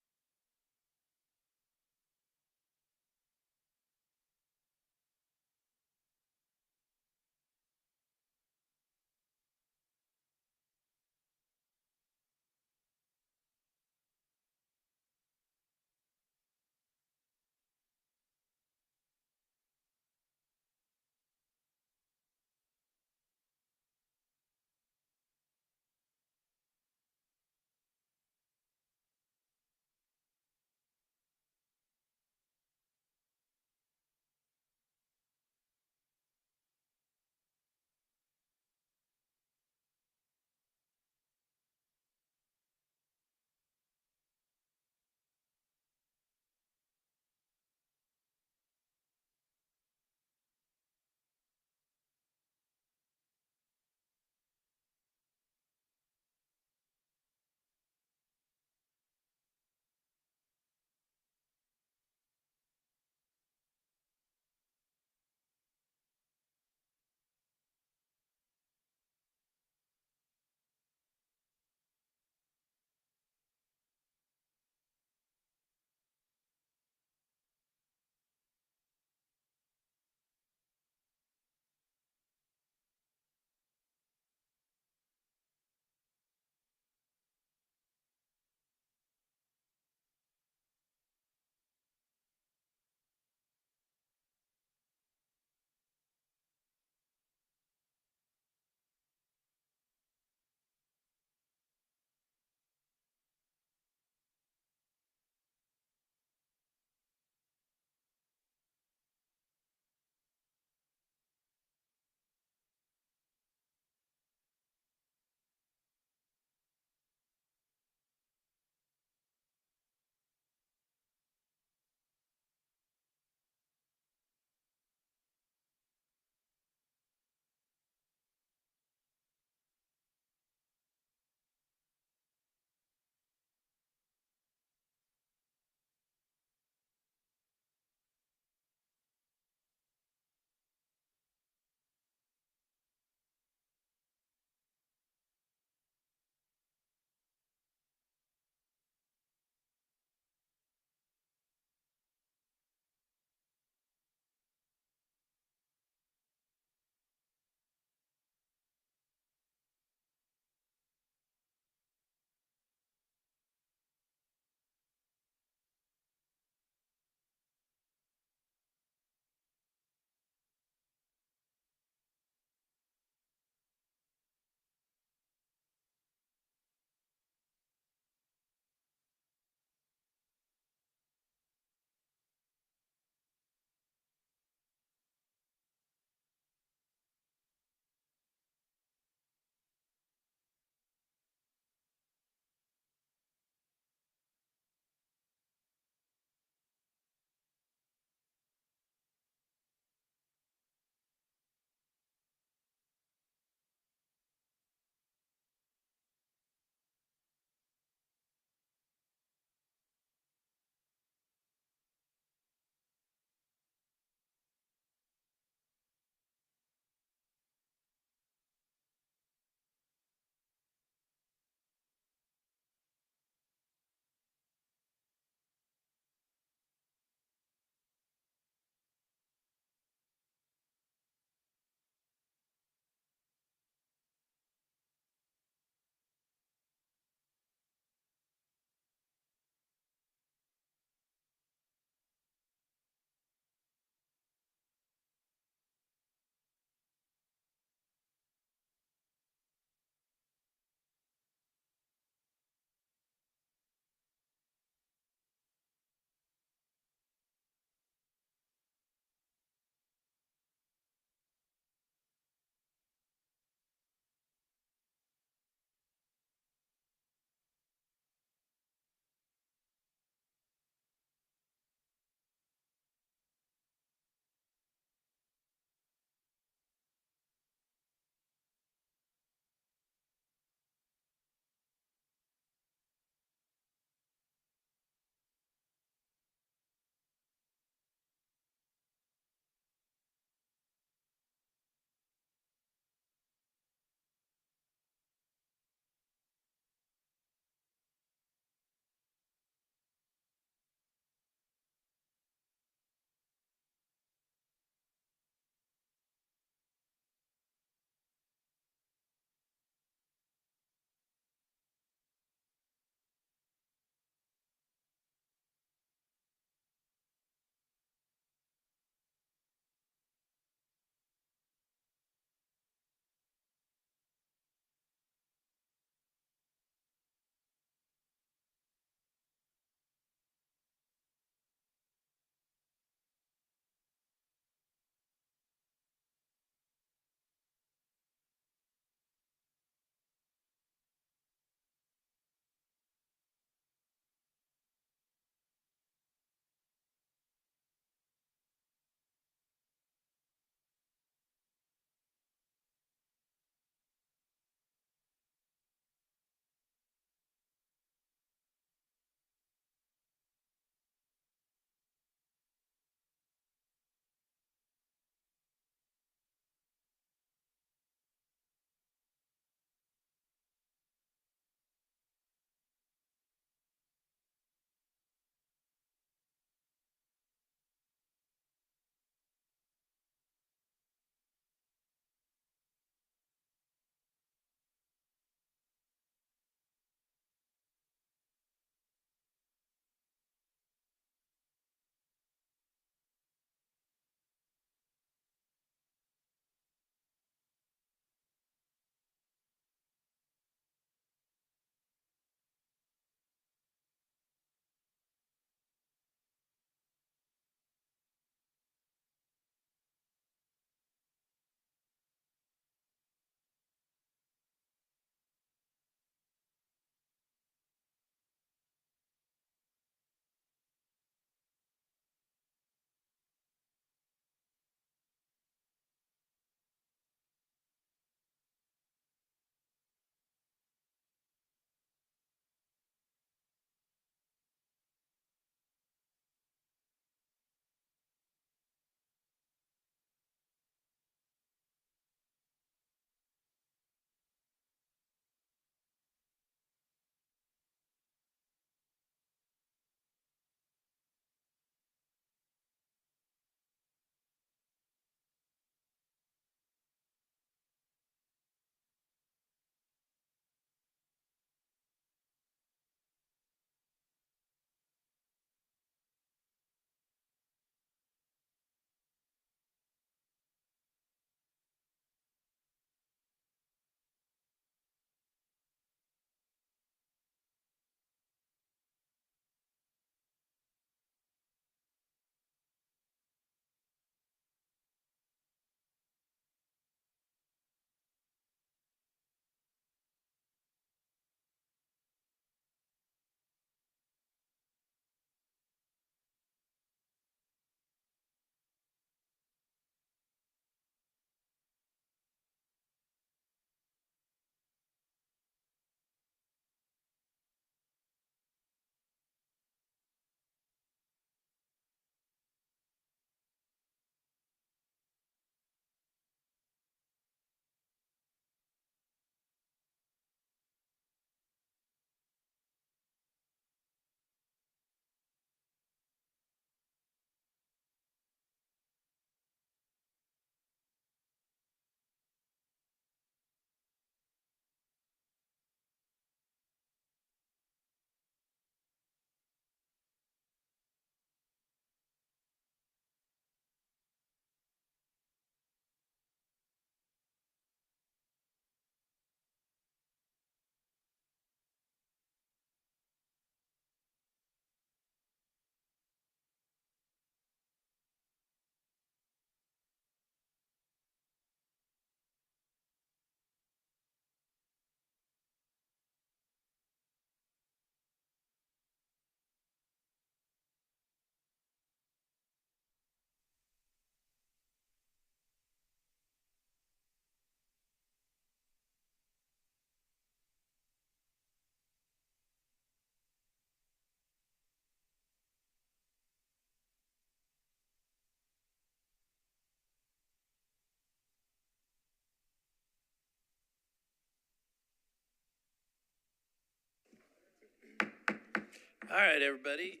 All right, everybody.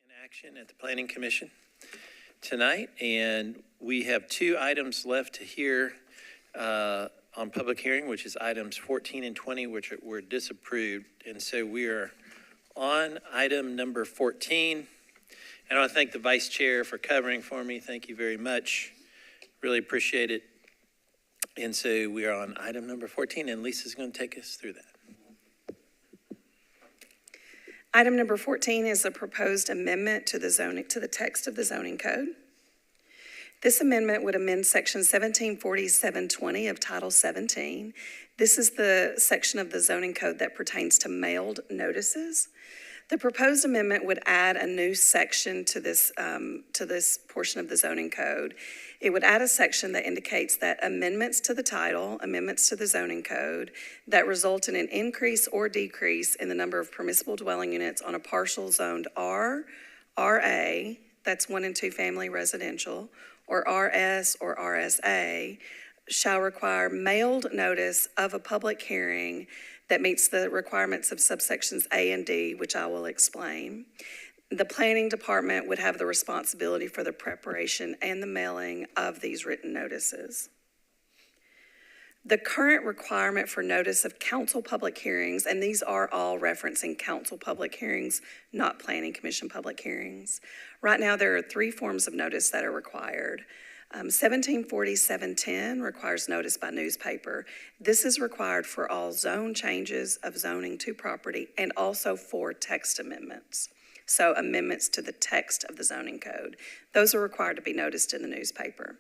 In action at the Planning Commission tonight, and we have 2 items left to hear on public hearing, which is items 14 and 20, which were disapproved. And so we are on item number 14. And I want to thank the Vice Chair for covering for me. Thank you very much. Really appreciate it. And so we are on item number 14, and Lisa's going to take us through that. Item number 14 is a proposed amendment to the text of the zoning code. This amendment would amend section 174720 of Title 17. This is the section of the zoning code that pertains to mailed notices. The proposed amendment would add a new section to this portion of the zoning code. It would add a section that indicates that amendments to the title, amendments to the zoning code that result in an increase or decrease in the number of permissible dwelling units on a parcel zoned R, RA, that's 1 and 2 family residential, or RS or RSA, shall require mailed notice of a public hearing that meets the requirements of subsections A and D, which I will explain. The planning department would have the responsibility for the preparation and the mailing of these written notices. The current requirement for notice of council public hearings, and these are all referencing council public hearings, not planning commission public hearings. Right now, there are 3 forms of notice that are required. 174710 requires notice by newspaper. This is required for all zone changes of zoning to property and also for text amendments. So amendments to the text of the zoning code. Those are required to be noticed in the newspaper.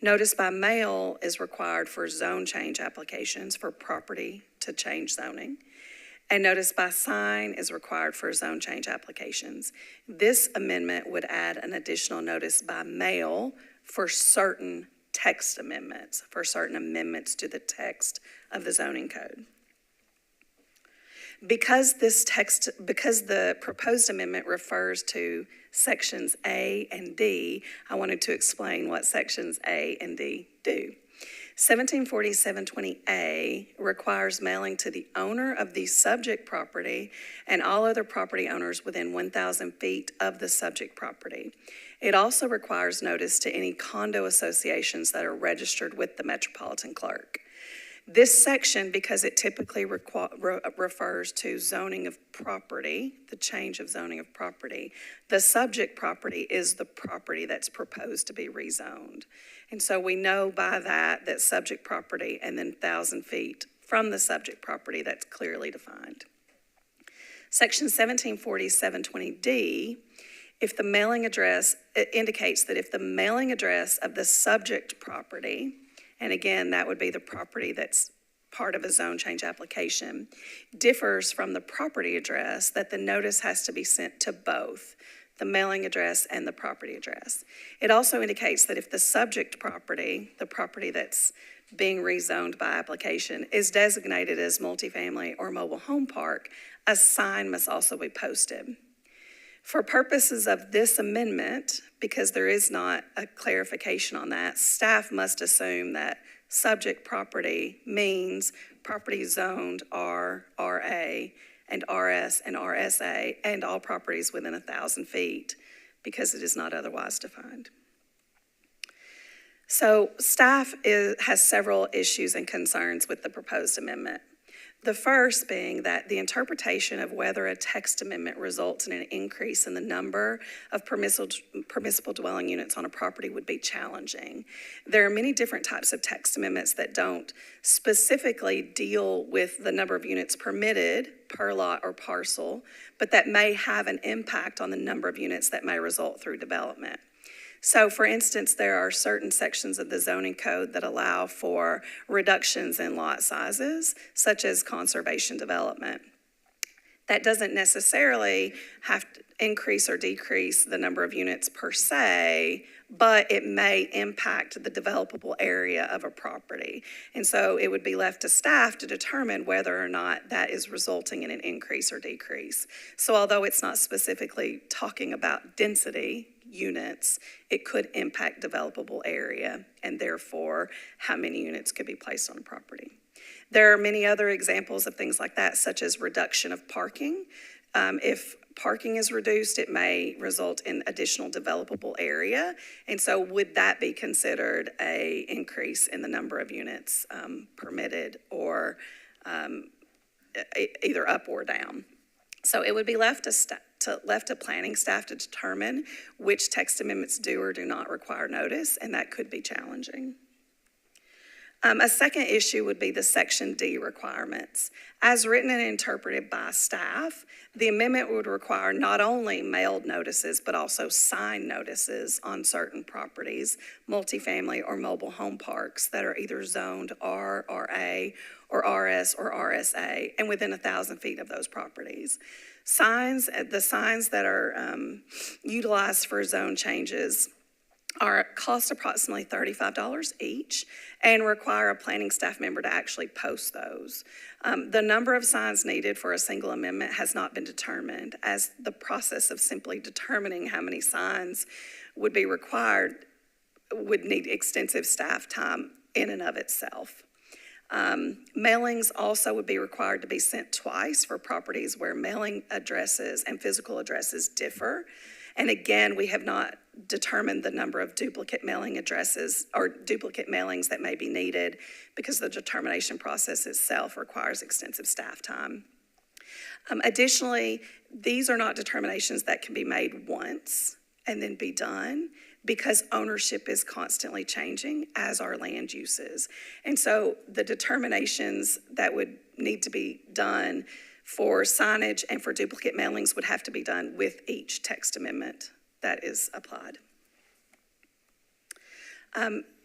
Notice by mail is required for zone change applications for property to change zoning. And notice by sign is required for zone change applications. This amendment would add an additional notice by mail for certain text amendments, for certain amendments to the text of the zoning code. Because the proposed amendment refers to sections A and D, I wanted to explain what sections A and D do. 174720A requires mailing to the owner of the subject property and all other property owners within 1,000 feet of the subject property. It also requires notice to any condo associations that are registered with the Metropolitan clerk. This section, because it typically refers to zoning of property, the change of zoning of property, the subject property is the property that's proposed to be rezoned. And so we know by that subject property and then 1,000 feet from the subject property, that's clearly defined. Section 174720D, if the mailing address, it indicates that if the mailing address of the subject property, and again, that would be the property that's part of a zone change application, differs from the property address, that the notice has to be sent to both the mailing address and the property address. It also indicates that if the subject property, the property that's being rezoned by application, is designated as multifamily or mobile home park, a sign must also be posted. For purposes of this amendment, because there is not a clarification on that, staff must assume that subject property means property zoned R, RA, and RS and RSA, and all properties within 1,000 feet, because it is not otherwise defined. So staff has several issues and concerns with the proposed amendment. The first being that the interpretation of whether a text amendment results in an increase in the number of permissible dwelling units on a property would be challenging. There are many different types of text amendments that don't specifically deal with the number of units permitted per lot or parcel, but that may have an impact on the number of units that may result through development. So, for instance, there are certain sections of the zoning code that allow for reductions in lot sizes, such as conservation development. That doesn't necessarily have to increase or decrease the number of units per se, but it may impact the developable area of a property. And so it would be left to staff to determine whether or not that is resulting in an increase or decrease. So although it's not specifically talking about density units, it could impact developable area and therefore how many units could be placed on a property. There are many other examples of things like that, such as reduction of parking. If parking is reduced, it may result in additional developable area. And so would that be considered a increase in the number of units permitted, or either up or down? So it would be left to planning staff to determine which text amendments do or do not require notice, and that could be challenging. A second issue would be the Section D requirements. As written and interpreted by staff, the amendment would require not only mailed notices, but also signed notices on certain properties, multifamily or mobile home parks that are either zoned R, RA, or RS or RSA, and within 1,000 feet of those properties. The signs that are utilized for zone changes cost approximately $35 each and require a planning staff member to actually post those. The number of signs needed for a single amendment has not been determined, as the process of simply determining how many signs would be required would need extensive staff time in and of itself. Mailings also would be required to be sent twice for properties where mailing addresses and physical addresses differ. And again, we have not determined the number of duplicate mailing addresses or duplicate mailings that may be needed, because the determination process itself requires extensive staff time. Additionally, these are not determinations that can be made once and then be done, because ownership is constantly changing, as are land uses. And so the determinations that would need to be done for signage and for duplicate mailings would have to be done with each text amendment that is applied.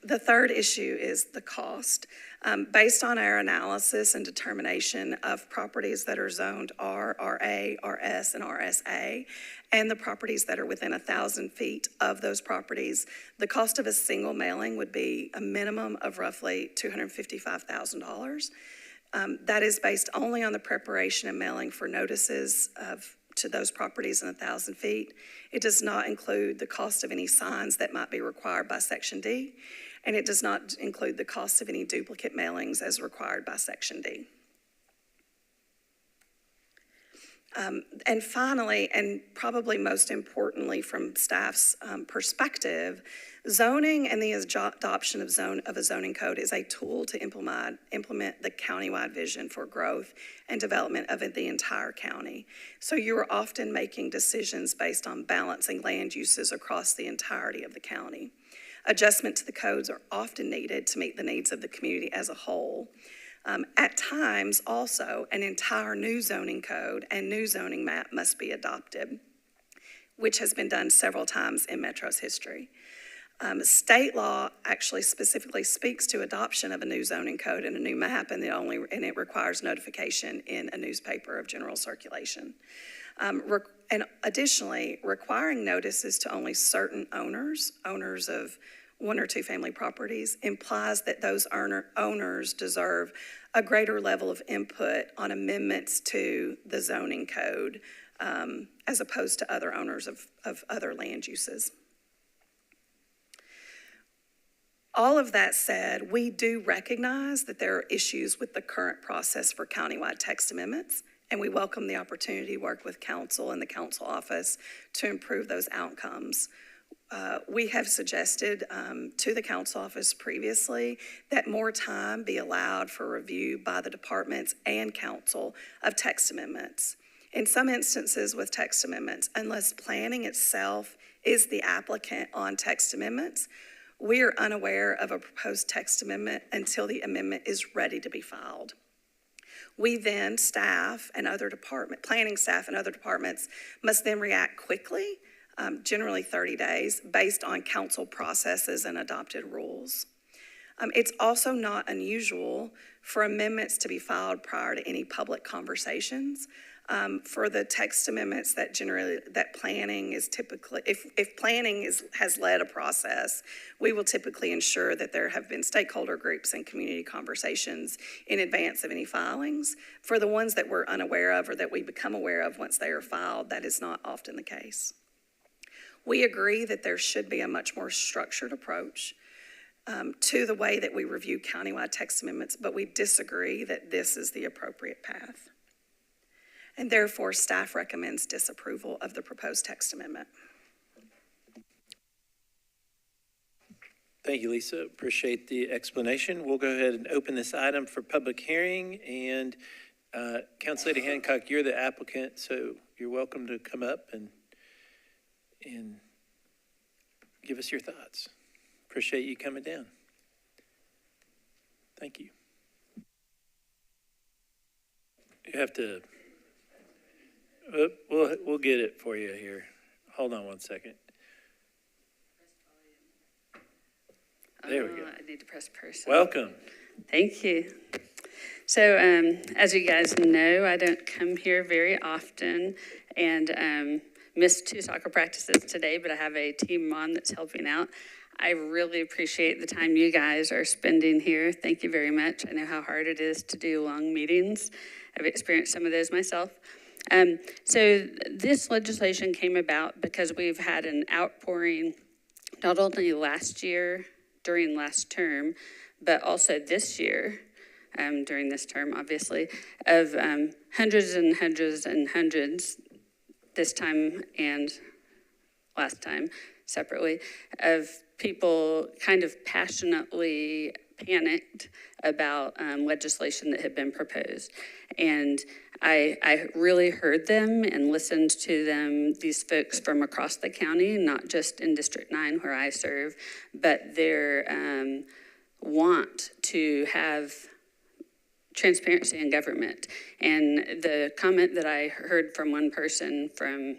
The third issue is the cost. Based on our analysis and determination of properties that are zoned R, RA, RS, and RSA, and the properties that are within 1,000 feet of those properties, the cost of a single mailing would be a minimum of roughly $255,000. That is based only on the preparation and mailing for notices to those properties in 1,000 feet. It does not include the cost of any signs that might be required by Section D, and it does not include the cost of any duplicate mailings as required by Section D. And finally, and probably most importantly from staff's perspective, zoning and the adoption of a zoning code is a tool to implement the countywide vision for growth and development of the entire county. So you are often making decisions based on balancing land uses across the entirety of the county. Adjustment to the codes are often needed to meet the needs of the community as a whole. At times, also, an entire new zoning code and new zoning map must be adopted, which has been done several times in Metro's history. State law actually specifically speaks to adoption of a new zoning code and a new map, and it requires notification in a newspaper of general circulation. And additionally, requiring notices to only certain owners of one or two family properties, implies that those owners deserve a greater level of input on amendments to the zoning code, as opposed to other owners of other land uses. All of that said, we do recognize that there are issues with the current process for countywide text amendments, and we welcome the opportunity to work with council and the council office to improve those outcomes. We have suggested to the council office previously that more time be allowed for review by the departments and council of text amendments. In some instances with text amendments, unless planning itself is the applicant on text amendments, we are unaware of a proposed text amendment until the amendment is ready to be filed. We then, planning staff and other departments must then react quickly, generally 30 days, based on council processes and adopted rules. It's also not unusual for amendments to be filed prior to any public conversations. For the text amendments that planning is typically, if planning has led a process, we will typically ensure that there have been stakeholder groups and community conversations in advance of any filings. For the ones that we're unaware of or that we become aware of once they are filed, that is not often the case. We agree that there should be a much more structured approach to the way that we review countywide text amendments, but we disagree that this is the appropriate path. And therefore, staff recommends disapproval of the proposed text amendment. Thank you, Lisa. Appreciate the explanation. We'll go ahead and open this item for public hearing. And Council Lady Hancock, you're the applicant, so you're welcome to come up and give us your thoughts. Appreciate you coming down. Thank you. You have to, we'll get it for you here. Hold on one second. There we go. I need to press person. Welcome. Thank you. So as you guys know, I don't come here very often and missed 2 soccer practices today, but I have a team on that's helping out. I really appreciate the time you guys are spending here. Thank you very much. I know how hard it is to do long meetings. I've experienced some of those myself. So this legislation came about because we've had an outpouring, not only last year during last term, but also this year, during this term, obviously, of hundreds and hundreds and hundreds, this time and last time separately, of people kind of passionately panicked about legislation that had been proposed. And I really heard them and listened to them, these folks from across the county, not just in District 9 where I serve, but their want to have transparency in government. And the comment that I heard from one person from,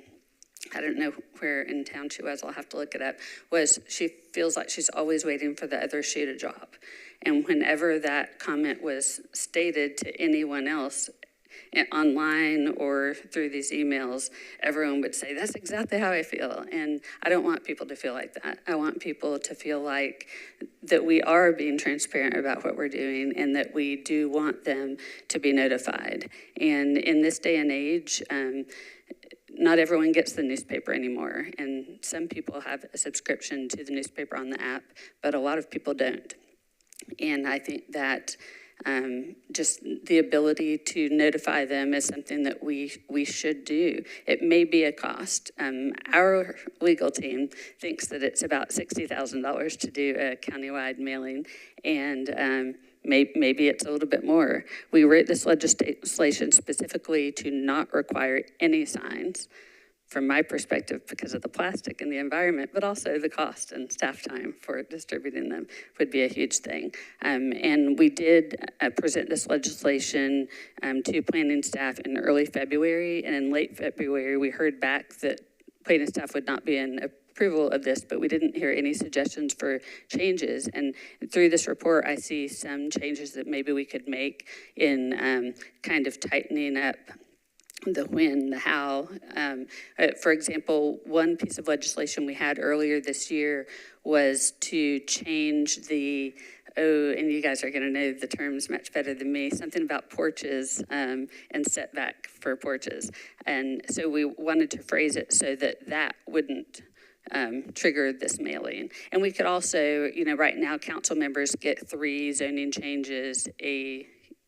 I don't know where in town she was, I'll have to look it up, was she feels like she's always waiting for the other shoe to drop. And whenever that comment was stated to anyone else, online or through these emails, everyone would say, that's exactly how I feel. And I don't want people to feel like that. I want people to feel like that we are being transparent about what we're doing and that we do want them to be notified. And in this day and age, not everyone gets the newspaper anymore. And some people have a subscription to the newspaper on the app, but a lot of people don't. And I think that just the ability to notify them is something that we should do. It may be a cost. Our legal team thinks that it's about $60,000 to do a countywide mailing, and maybe it's a little bit more. We wrote this legislation specifically to not require any signs, from my perspective, because of the plastic and the environment, but also the cost and staff time for distributing them would be a huge thing. And we did present this legislation to planning staff in early February, and in late February, we heard back that planning staff would not be in approval of this, but we didn't hear any suggestions for changes. And through this report, I see some changes that maybe we could make in kind of tightening up the when, the how. For example, one piece of legislation we had earlier this year was to change the, and you guys are going to know the terms much better than me, something about porches and setback for porches. And so we wanted to phrase it so that that wouldn't trigger this mailing. And we could also, right now council members get 3 zoning changes a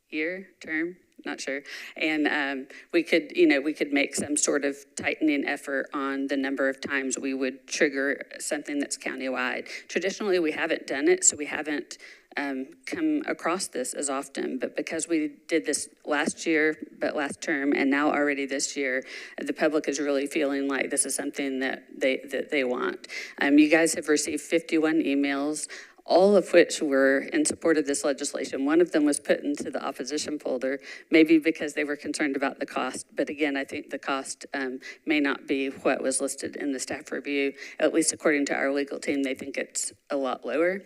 year term. Not sure. And we could make some sort of tightening effort on the number of times we would trigger something that's countywide. Traditionally, we haven't done it, so we haven't come across this as often. But because we did this last year, but last term, and now already this year, the public is really feeling like this is something that they want. You guys have received 51 emails, all of which were in support of this legislation. One of them was put into the opposition folder, maybe because they were concerned about the cost. But again, I think the cost may not be what was listed in the staff review. At least according to our legal team, they think it's a lot lower.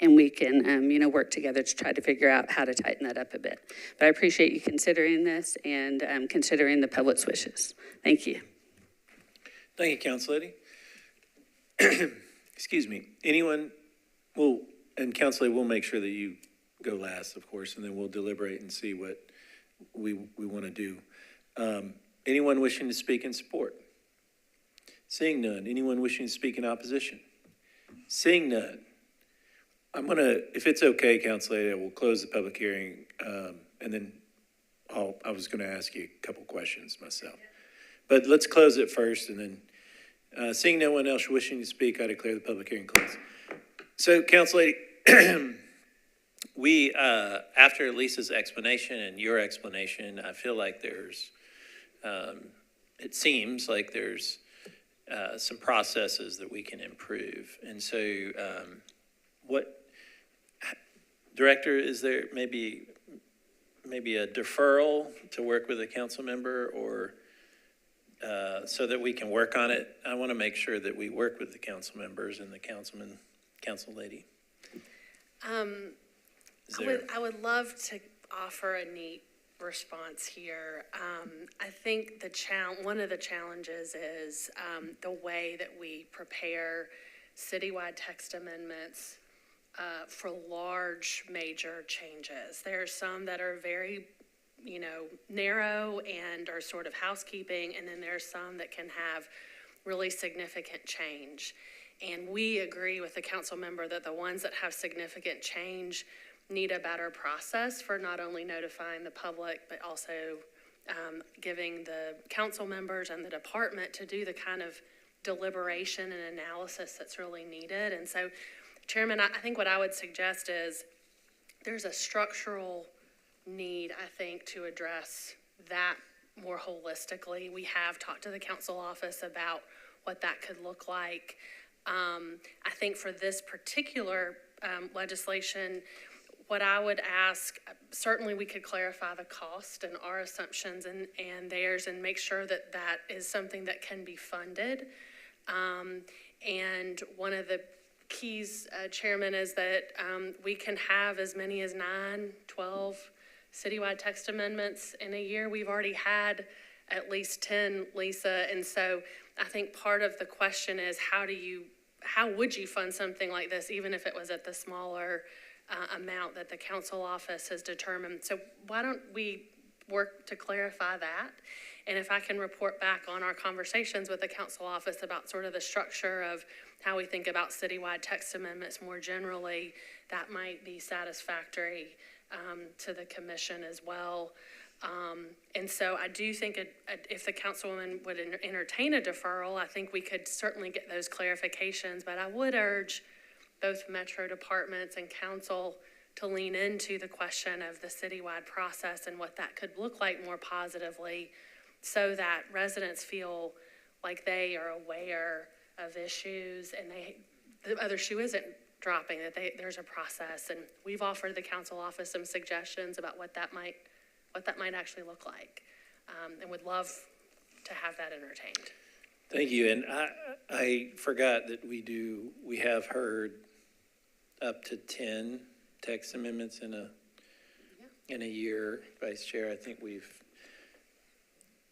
And we can, work together to try to figure out how to tighten that up a bit. But I appreciate you considering this and considering the public's wishes. Thank you. Thank you, Council Lady. Excuse me. Anyone? Well, and Council Lady, we'll make sure that you go last, of course, and then we'll deliberate and see what we want to do. Anyone wishing to speak in support? Seeing none. Anyone wishing to speak in opposition? Seeing none. I'm gonna, if it's okay, Council Lady, we'll close the public hearing, and then I was gonna ask you a couple questions myself. But let's close it first, and then, seeing no one else wishing to speak, I declare the public hearing closed. So, Council Lady, we, after Lisa's explanation and your explanation, I feel like there's, it seems like there's some processes that we can improve. And so, Director, is there maybe a deferral to work with a council member, or so that we can work on it? I want to make sure that we work with the council members and the council lady. I would love to offer a neat response here. I think one of the challenges is the way that we prepare citywide text amendments for large major changes. There are some that are very, narrow and are sort of housekeeping, and then there's some that can have really significant change. And we agree with the council member that the ones that have significant change need a better process for not only notifying the public, but also giving the council members and the department to do the kind of deliberation and analysis that's really needed. And so, Chairman, I think what I would suggest is there's a structural need, I think, to address that more holistically. We have talked to the council office about what that could look like. I think for this particular legislation, what I would ask, certainly we could clarify the cost and our assumptions and theirs, and make sure that that is something that can be funded. And one of the keys, Chairman, is that we can have as many as 9, 12 citywide text amendments in a year. We've already had at least 10, Lisa, and so I think part of the question is how would you fund something like this, even if it was at the smaller amount that the council office has determined? So why don't we work to clarify that? And if I can report back on our conversations with the council office about sort of the structure of how we think about citywide text amendments more generally, that might be satisfactory to the commission as well. And so I do think if the councilwoman would entertain a deferral, I think we could certainly get those clarifications, but I would urge both Metro departments and council to lean into the question of the citywide process and what that could look like more positively, so that residents feel like they are aware of issues and the other shoe isn't dropping, that there's a process. And we've offered the council office some suggestions about what that might actually look like, and would love to have that entertained. Thank you. And I forgot that we have heard up to 10 text amendments in a year, Vice Chair. I think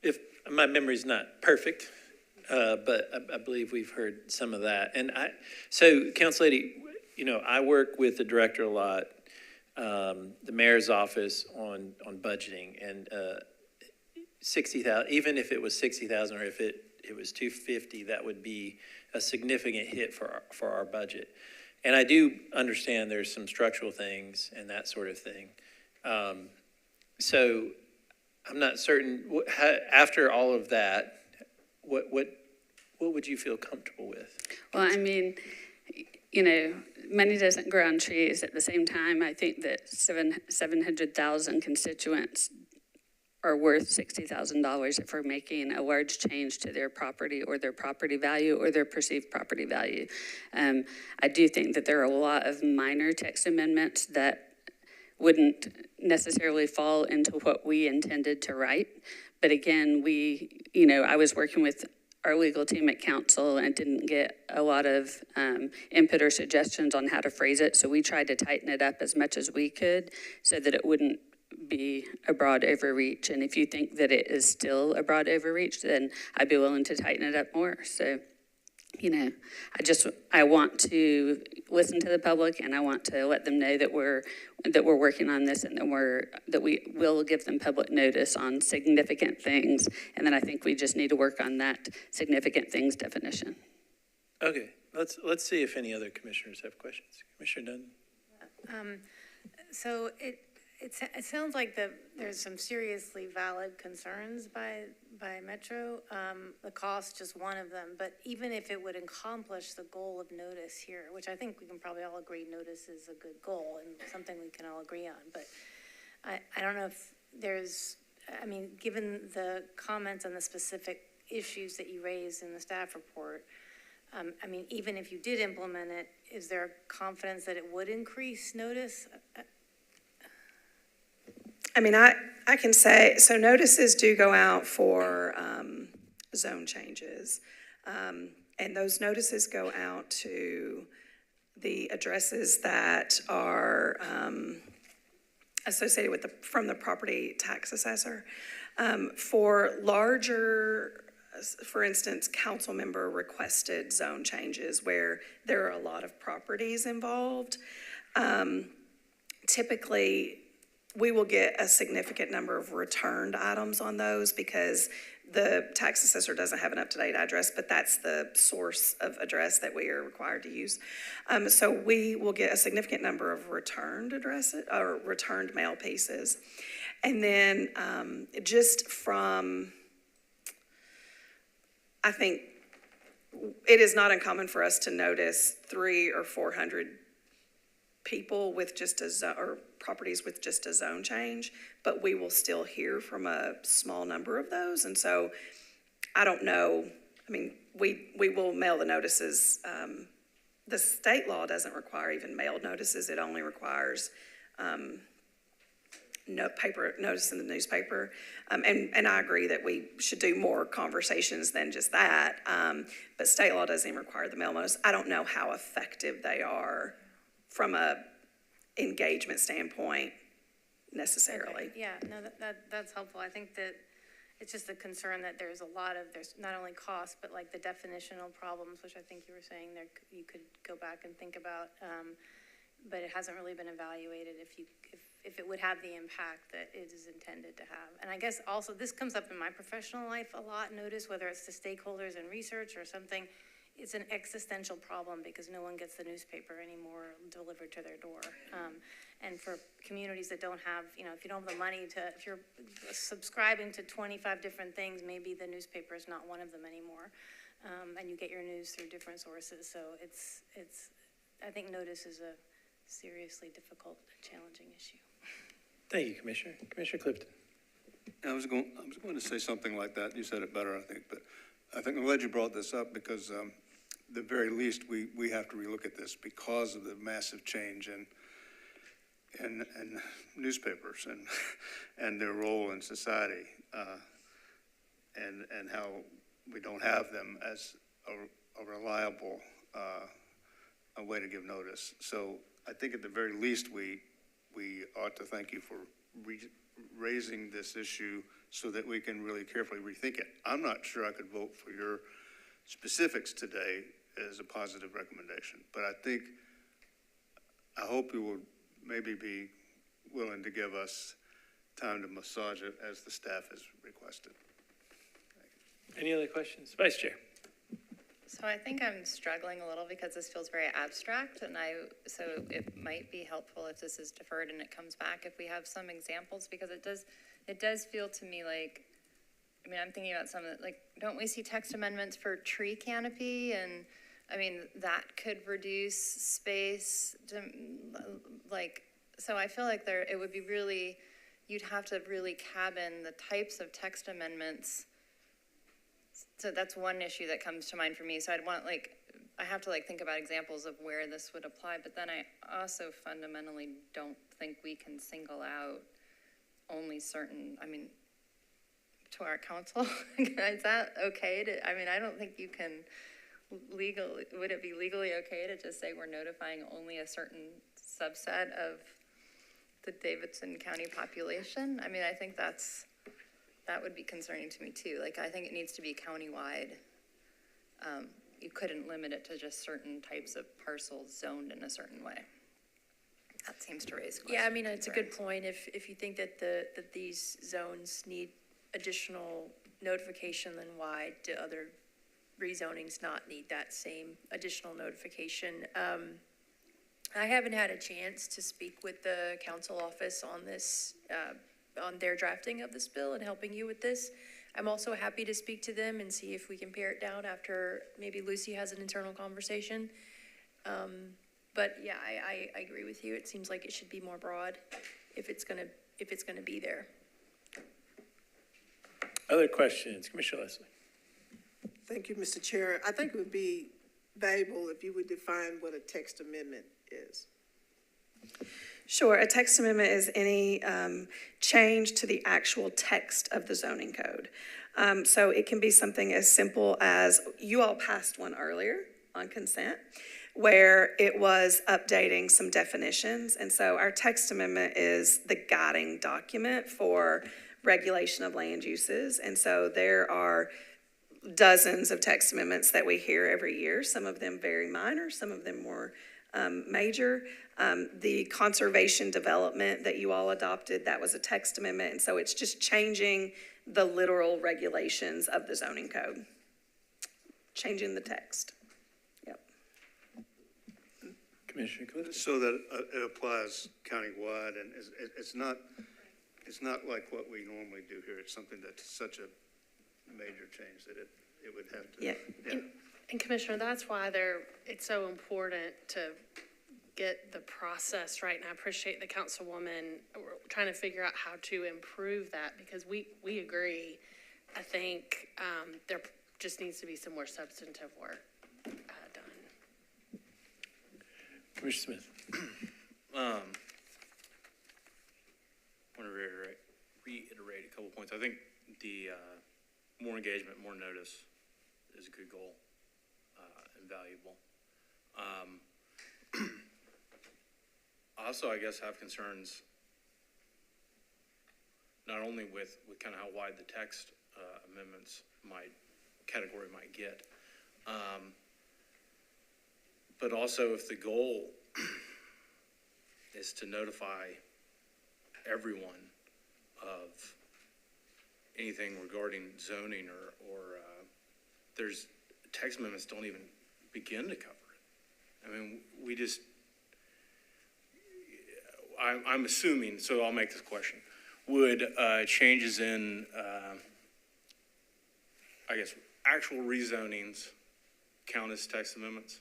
if my memory's not perfect, but I believe we've heard some of that. And so, Council Lady, I work with the director a lot, the mayor's office on budgeting, and 60,000, even if it was 60,000 or if it was 250, that would be a significant hit for our budget. And I do understand there's some structural things and that sort of thing. So I'm not certain, after all of that, what would you feel comfortable with? Well, I mean, money doesn't grow on trees. At the same time, I think that 700,000 constituents are worth $60,000 if we're making a large change to their property or their property value or their perceived property value. I do think that there are a lot of minor text amendments that wouldn't necessarily fall into what we intended to write. But again, I was working with our legal team at council and didn't get a lot of input or suggestions on how to phrase it. So we tried to tighten it up as much as we could so that it wouldn't be a broad overreach. And if you think that it is still a broad overreach, then I'd be willing to tighten it up more. So, I want to listen to the public, and I want to let them know that we're working on this, and that we will give them public notice on significant things. And then I think we just need to work on that significant things definition. Okay, let's see if any other commissioners have questions. Commissioner Dunn? So it sounds like there's some seriously valid concerns by Metro. The cost, just one of them, but even if it would accomplish the goal of notice here, which I think we can probably all agree notice is a good goal and something we can all agree on, but I don't know if given the comments on the specific issues that you raised in the staff report, even if you did implement it, is there confidence that it would increase notice? I can say, so notices do go out for zone changes. And those notices go out to the addresses that are associated with from the property tax assessor. For larger, for instance, council member requested zone changes where there are a lot of properties involved, typically we will get a significant number of returned items on those because the tax assessor doesn't have an up-to-date address, but that's the source of address that we are required to use. So we will get a significant number of returned addresses or returned mail pieces. And then just from, I think it is not uncommon for us to notice 300 or 400 people with just a zone, or properties with just a zone change, but we will still hear from a small number of those. And so I don't know, we will mail the notices. The state law doesn't require even mailed notices. It only requires paper notice in the newspaper. And I agree that we should do more conversations than just that. But state law doesn't even require the mail notice. I don't know how effective they are from a engagement standpoint necessarily. Okay. Yeah, no, that's helpful. I think that it's just a concern that there's not only cost, but like the definitional problems, which I think you were saying there, you could go back and think about, but it hasn't really been evaluated if it would have the impact that it is intended to have. And I guess also this comes up in my professional life a lot, notice, whether it's the stakeholders in research or something. It's an existential problem because no one gets the newspaper anymore delivered to their door. And for communities that don't have, if you don't have the money if you're subscribing to 25 different things, maybe the newspaper is not one of them anymore. And you get your news through different sources. So I think notice is a seriously difficult and challenging issue. Thank you, Commissioner. Commissioner Clifton. I was going to say something like that. You said it better, I think. But I think I'm glad you brought this up because the very least we have to relook at this because of the massive change in newspapers and their role in society and how we don't have them as a reliable a way to give notice. So I think at the very least we ought to thank you for raising this issue so that we can really carefully rethink it. I'm not sure I could vote for your specifics today as a positive recommendation, but I hope you will maybe be willing to give us time to massage it as the staff has requested. Any other questions? Vice Chair. So I think I'm struggling a little because this feels very abstract, and so it might be helpful if this is deferred and it comes back if we have some examples, because it does feel to me like, I'm thinking about some of don't we see text amendments for tree canopy, and that could reduce space to, so I feel like it would be really, you'd have to really cabin the types of text amendments. So that's one issue that comes to mind for me. So I'd want, I have to think about examples of where this would apply, but then I also fundamentally don't think we can single out only certain, to our council. Is that okay I don't think you can would it be legally okay to just say we're notifying only a certain subset of the Davidson County population? I think that would be concerning to me too. I think it needs to be countywide. You couldn't limit it to just certain types of parcels zoned in a certain way. That seems to raise questions. Yeah, it's a good point. If you think that these zones need additional notification, then why do other rezonings not need that same additional notification? I haven't had a chance to speak with the council office on this, on their drafting of this bill and helping you with this. I'm also happy to speak to them and see if we can pare it down after maybe Lucy has an internal conversation. But yeah, I agree with you. It seems like it should be more broad if it's gonna be there. Other questions? Commissioner Leslie. Thank you, Mr. Chair. I think it would be valuable if you would define what a text amendment is. Sure, a text amendment is any change to the actual text of the zoning code. So it can be something as simple as, you all passed one earlier on consent, where it was updating some definitions. And so our text amendment is the guiding document for regulation of land uses. And so there are dozens of text amendments that we hear every year, some of them very minor, some of them more major. The conservation development that you all adopted, that was a text amendment. And so it's just changing the literal regulations of the zoning code, changing the text. Yep. Commissioner Clifton. So that it applies countywide, and it's not like what we normally do here. It's something that's such a major change that it would have to. Yeah. And Commissioner, that's why it's so important to get the process right. And I appreciate the councilwoman trying to figure out how to improve that, because we agree. I think there just needs to be some more substantive work done. Commissioner Smith. I want to reiterate a couple points. I think the more engagement, more notice is a good goal and valuable. Also, I guess, have concerns not only with kind of how wide the text amendments category might get, but also if the goal is to notify everyone of anything regarding zoning or there's text amendments don't even begin to cover it. I mean, I'm assuming, so I'll make this question. Would changes in, I guess, actual rezonings count as text amendments?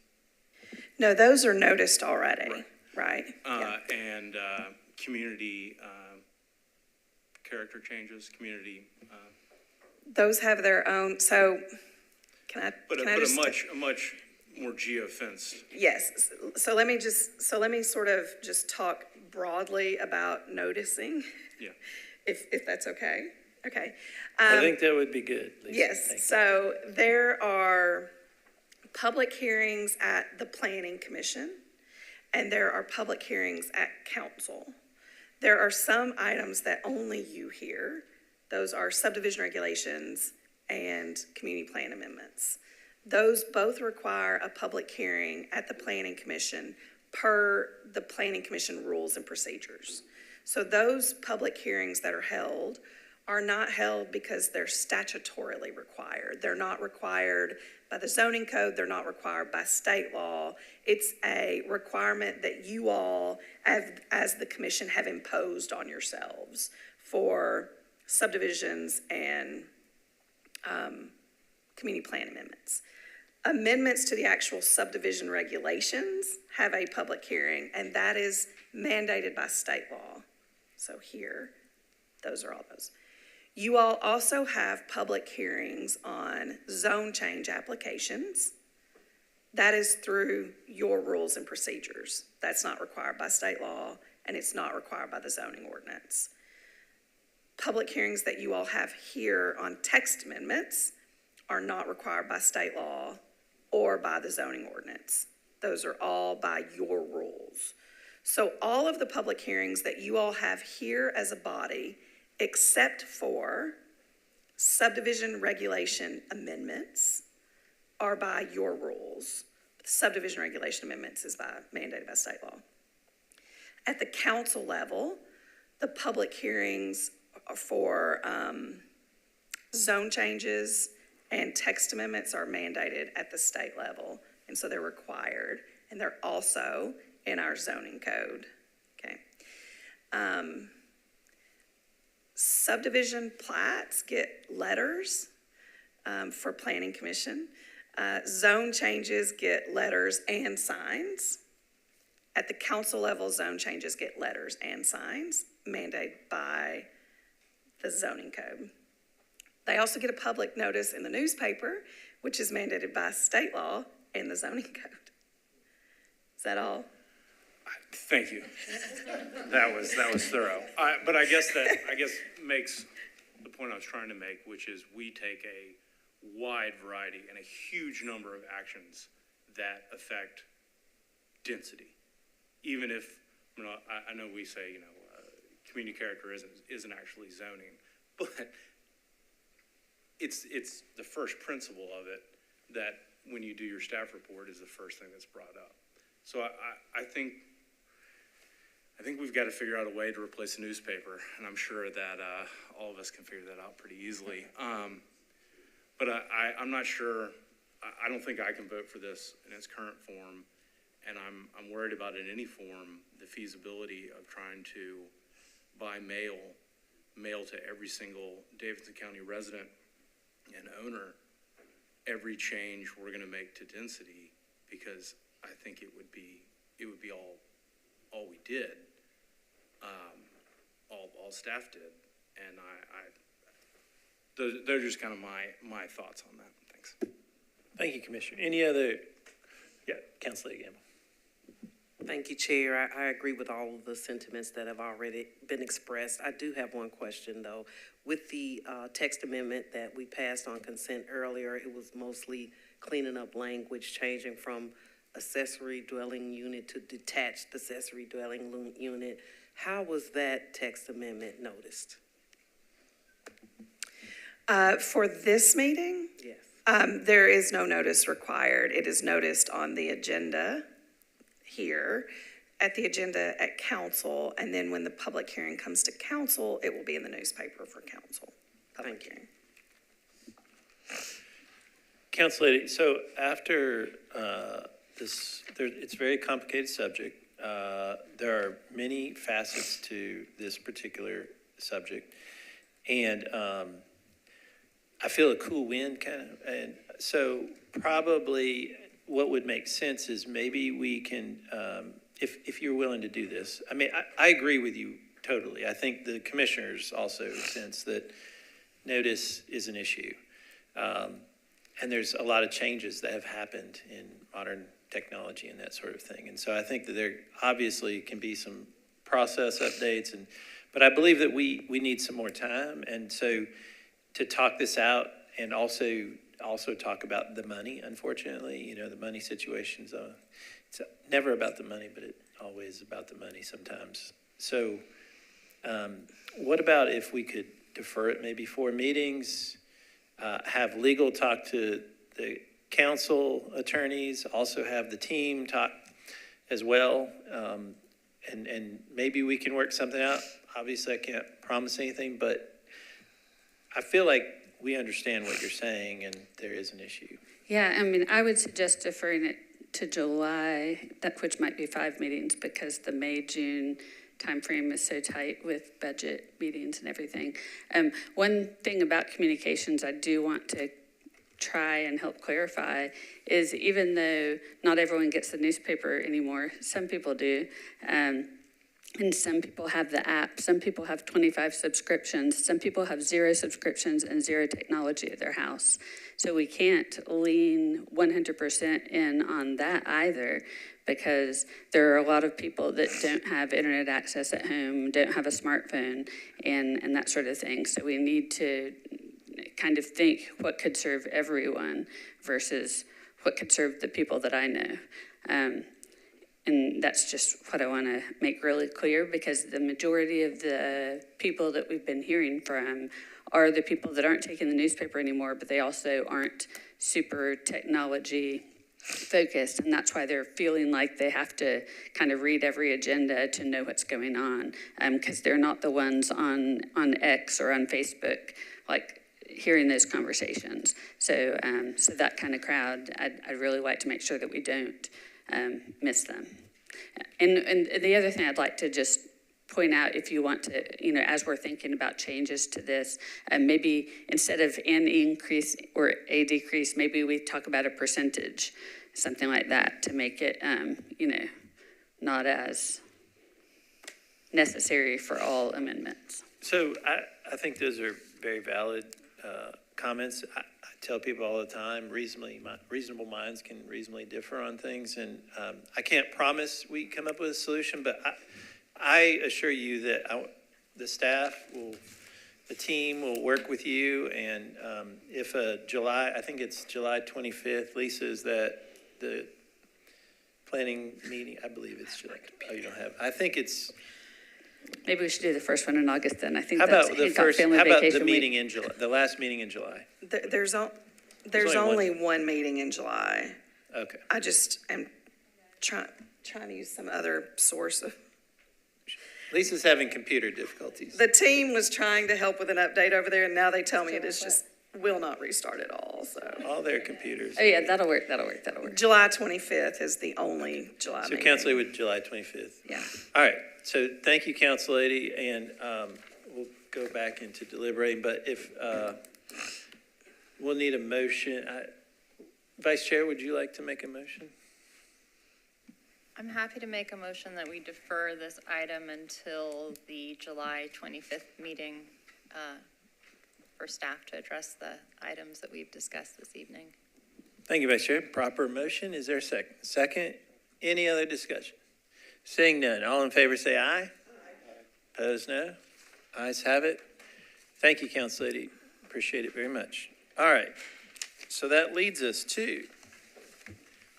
No, those are noticed already, right? And community character changes, community. Those have their own, so can I just... a much more geo-fenced. Yes, so let me sort of just talk broadly about noticing. Yeah. If that's okay. Okay. I think that would be good, Lisa. Yes, so there are public hearings at the Planning Commission, and there are public hearings at Council. There are some items that only you hear. Those are subdivision regulations and community plan amendments. Those both require a public hearing at the Planning Commission per the Planning Commission rules and procedures. So those public hearings that are held are not held because they're statutorily required. They're not required by the zoning code. They're not required by state law. It's a requirement that you all, as the commission, have imposed on yourselves for subdivisions and community plan amendments. Amendments to the actual subdivision regulations have a public hearing, and that is mandated by state law. So here, those are all those. You all also have public hearings on zone change applications. That is through your rules and procedures. That's not required by state law, and it's not required by the zoning ordinance. Public hearings that you all have here on text amendments are not required by state law or by the zoning ordinance. Those are all by your rules. So all of the public hearings that you all have here as a body, except for subdivision regulation amendments, are by your rules. Subdivision regulation amendments is mandated by state law. At the council level, the public hearings for zone changes and text amendments are mandated at the state level, and so they're required, and they're also in our zoning code, okay? Subdivision plats get letters for planning commission. Zone changes get letters and signs. At the council level, zone changes get letters and signs mandated by the zoning code. They also get a public notice in the newspaper, which is mandated by state law and the zoning code. Is that all? Thank you. That was thorough. But I guess makes the point I was trying to make, which is we take a wide variety and a huge number of actions that affect density. Even if, I know we say, community character isn't actually zoning, but it's the first principle of it that when you do your staff report is the first thing that's brought up. So I think we've got to figure out a way to replace the newspaper, and I'm sure that all of us can figure that out pretty easily. But I'm not sure. I don't think I can vote for this in its current form, and I'm worried about in any form the feasibility of trying to by mail to every single Davidson County resident and owner every change we're going to make to density, because I think it would be all we did, all staff did, and those are just kind of my thoughts on that. Thanks. Thank you, Commissioner. Any other? Yeah, Councilor Gamble. Thank you, Chair. I agree with all of the sentiments that have already been expressed. I do have one question, though. With the text amendment that we passed on consent earlier, it was mostly cleaning up language, changing from accessory dwelling unit to detached accessory dwelling unit. How was that text amendment noticed? For this meeting? Yes. There is no notice required. It is noticed on the agenda here, at the agenda at council, and then when the public hearing comes to council, it will be in the newspaper for council. Public hearing. Council Lady, so after it's a very complicated subject. There are many facets to this particular subject, and I feel a cool wind kind of, and so probably what would make sense is maybe we can, if you're willing to do this, I mean, I agree with you totally. I think the commissioners also sense that notice is an issue. And there's a lot of changes that have happened in modern technology and that sort of thing. And so I think that there obviously can be some process updates, but I believe that we need some more time. And so to talk this out and also talk about the money, unfortunately, the money situation's it's never about the money, but it always about the money sometimes. So what about if we could defer it maybe 4 meetings, have legal talk to the council attorneys, also have the team talk as well, and maybe we can work something out. Obviously, I can't promise anything, but I feel like we understand what you're saying, and there is an issue. Yeah, I mean, I would suggest deferring it to July, which might be 5 meetings, because the May-June timeframe is so tight with budget meetings and everything. One thing about communications I do want to try and help clarify is, even though not everyone gets the newspaper anymore, some people do, and some people have the app, some people have 25 subscriptions, some people have 0 subscriptions and 0 technology at their house. So we can't lean 100% in on that either, because there are a lot of people that don't have internet access at home, don't have a smartphone, and that sort of thing. So we need to kind of think what could serve everyone versus what could serve the people that I know. And that's just what I want to make really clear, because the majority of the people that we've been hearing from are the people that aren't taking the newspaper anymore, but they also aren't super technology focused, and that's why they're feeling like they have to kind of read every agenda to know what's going on, because they're not the ones on X or on Facebook, like, hearing those conversations. So that kind of crowd, I'd really like to make sure that we don't miss them. And the other thing I'd like to just point out, if you want to, as we're thinking about changes to this, maybe instead of an increase or a decrease, maybe we talk about a percentage, something like that, to make it, not as necessary for all amendments. So I think those are very valid comments. I tell people all the time, reasonable minds can reasonably differ on things, and I can't promise we come up with a solution, but I assure you that the staff the team will work with you, and if I think it's July 25th, Lisa, is that the planning meeting? I believe it's July. Oh, you don't have, I think it's. Maybe we should do the first one in August then. I think How that's about the Hancock first, Family how about Vacation the Week. meeting in July, the last meeting in July? There's only only one meeting in July. Okay. I just am trying to use some other source of. Lisa's having computer difficulties. The team was trying to help with an update over there, and now they tell me it is just will not restart at all, so. All their computers. Oh, yeah, that'll work. July 25th is the only July So meeting. council with July 25th. Yeah. All right, so thank you, council lady, and we'll go back into deliberating, but if, we'll need a motion. Vice Chair, would you like to make a motion? I'm happy to make a motion that we defer this item until the July 25th meeting for staff to address the items that we've discussed this evening. Thank you, Vice Chair. Proper motion. Is there a second? Second, any other discussion? Seeing none, all in favor say aye. Aye. Opposed, no. Ayes have it. Thank you, council lady. Appreciate it very much. All right, so that leads us to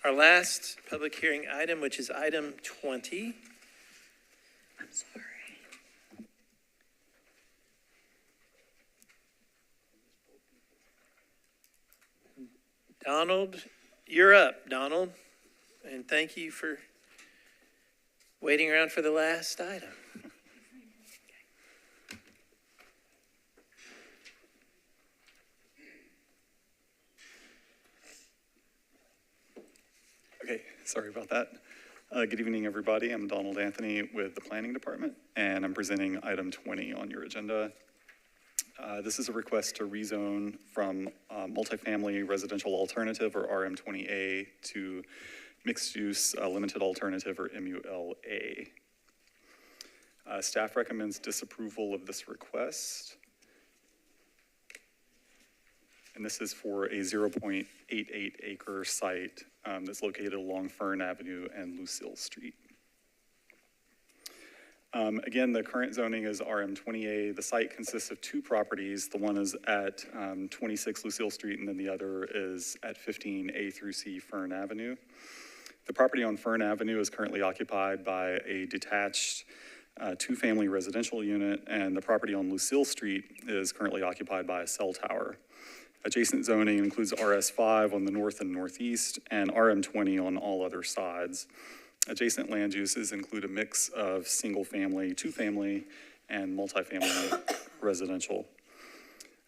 our last public hearing item, which is item 20. I'm sorry. Donald, you're up, Donald. And thank you for waiting around for the last item. Okay, sorry about that. Good evening, everybody. I'm Donald Anthony with the Planning Department, and I'm presenting item 20 on your agenda. This is a request to rezone from multifamily residential alternative, or RM20A, to mixed-use limited alternative, or MULA. Staff recommends disapproval of this request. And this is for a 0.88 acre site that's located along Fern Avenue and Lucille Street. Again, the current zoning is RM20A. The site consists of two properties. The one is at 26 Lucille Street, and then the other is at 15A through C Fern Avenue. The property on Fern Avenue is currently occupied by a detached two-family residential unit, and the property on Lucille Street is currently occupied by a cell tower. Adjacent zoning includes RS5 on the north and northeast, and RM20 on all other sides. Adjacent land uses include a mix of single-family, two-family, and multifamily residential.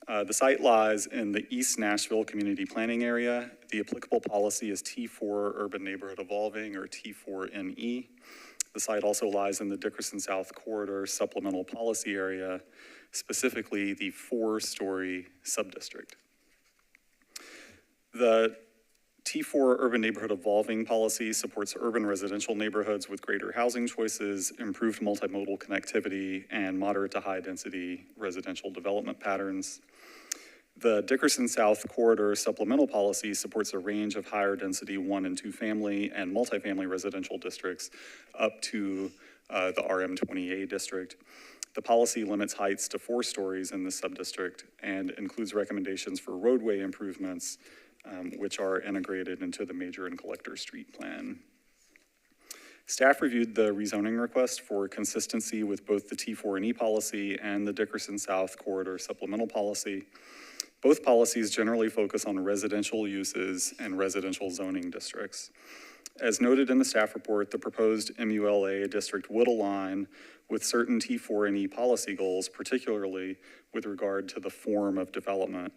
The site lies in the East Nashville Community Planning Area. The applicable policy is T4 Urban Neighborhood Evolving, or T4NE. The site also lies in the Dickerson South Corridor Supplemental Policy Area, specifically the 4-story subdistrict. The T4 Urban Neighborhood Evolving policy supports urban residential neighborhoods with greater housing choices, improved multimodal connectivity, and moderate to high density residential development patterns. The Dickerson South Corridor Supplemental Policy supports a range of higher density 1 and 2 family and multifamily residential districts up to the RM20A district. The policy limits heights to 4 stories in the subdistrict and includes recommendations for roadway improvements, which are integrated into the major and collector street plan. Staff reviewed the rezoning request for consistency with both the T4NE policy and the Dickerson South Corridor Supplemental Policy. Both policies generally focus on residential uses and residential zoning districts. As noted in the staff report, the proposed MULA district would align with certain T4NE policy goals, particularly with regard to the form of development.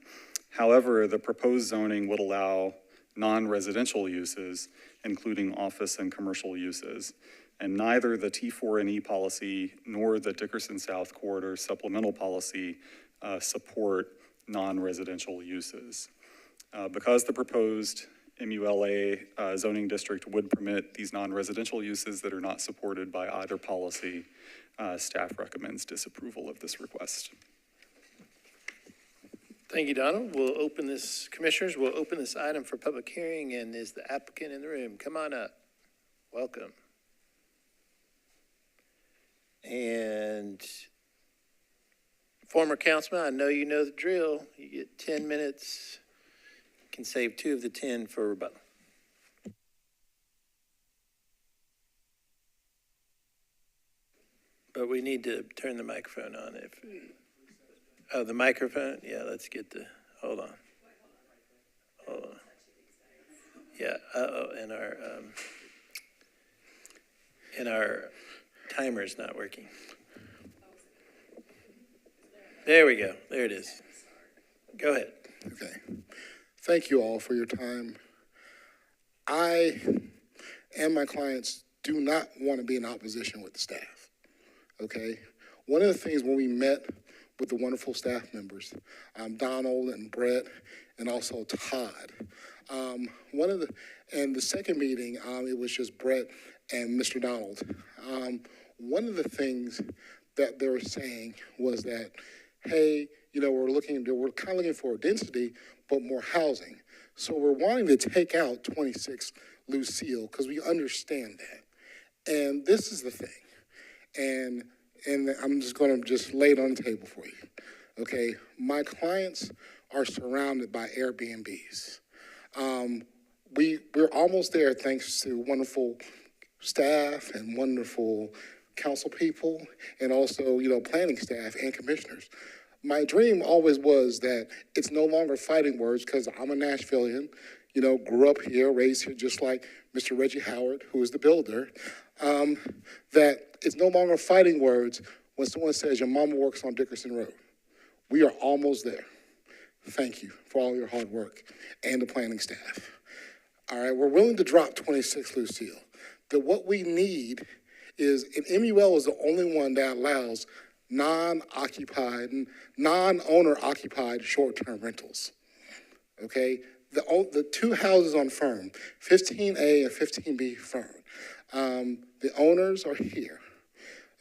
However, the proposed zoning would allow non-residential uses, including office and commercial uses. And neither the T4NE policy nor the Dickerson South Corridor supplemental policy support non-residential uses. Because the proposed MULA zoning district would permit these non-residential uses that are not supported by either policy, staff recommends disapproval of this request. Thank you, Donald. We'll open this, commissioners, we'll open this item for public hearing, and is the applicant in the room? Come on up. Welcome. And former councilman, I know you know the drill. You get 10 minutes. You can save 2 of the 10 for rebuttal. But we need to turn the microphone on. Oh, the microphone? Yeah, let's get the, hold on. Hold on. Yeah, and our timer's not working. There we go. There it is. Go ahead. Okay. Thank you all for your time. I and my clients do not want to be in opposition with the staff. Okay? One of the things when we met with the wonderful staff members, Donald and Brett, and also Todd. And the second meeting, it was just Brett and Mr. Donald. One of the things that they were saying was that, hey, you know, we're kind of looking for density, but more housing. So we're wanting to take out 26 Lucille because we understand that. And this is the thing. And I'm just going to lay it on the table for you. Okay, my clients are surrounded by Airbnbs. We're almost there thanks to wonderful staff and wonderful council people and also, you know, planning staff and commissioners. My dream always was that it's no longer fighting words because I'm a Nashvilleian, you know, grew up here, raised here just like Mr. Reggie Howard, who is the builder, that it's no longer fighting words when someone says your mama works on Dickerson Road. We are almost there. Thank you for all your hard work and the planning staff. All right, we're willing to drop 26 Lucille. That what we need is, and MUL is the only one that allows non-occupied, non-owner occupied short-term rentals. Okay, the 2 houses on Fern, 15A and 15B Fern, the owners are here.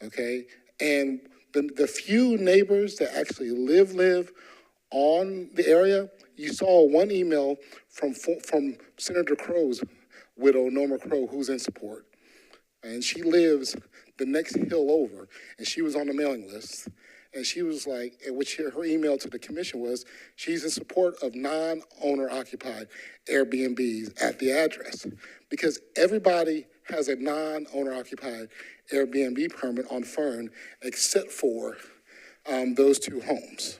Okay, and the few neighbors that actually live on the area, you saw one email from Senator Crow's widow, Norma Crow, who's in support. And she lives the next hill over, and she was on the mailing list. And she was like, which her email to the commission was, she's in support of non-owner occupied Airbnbs at the address. Because everybody has a non-owner occupied Airbnb permit on Fern, except for those 2 homes.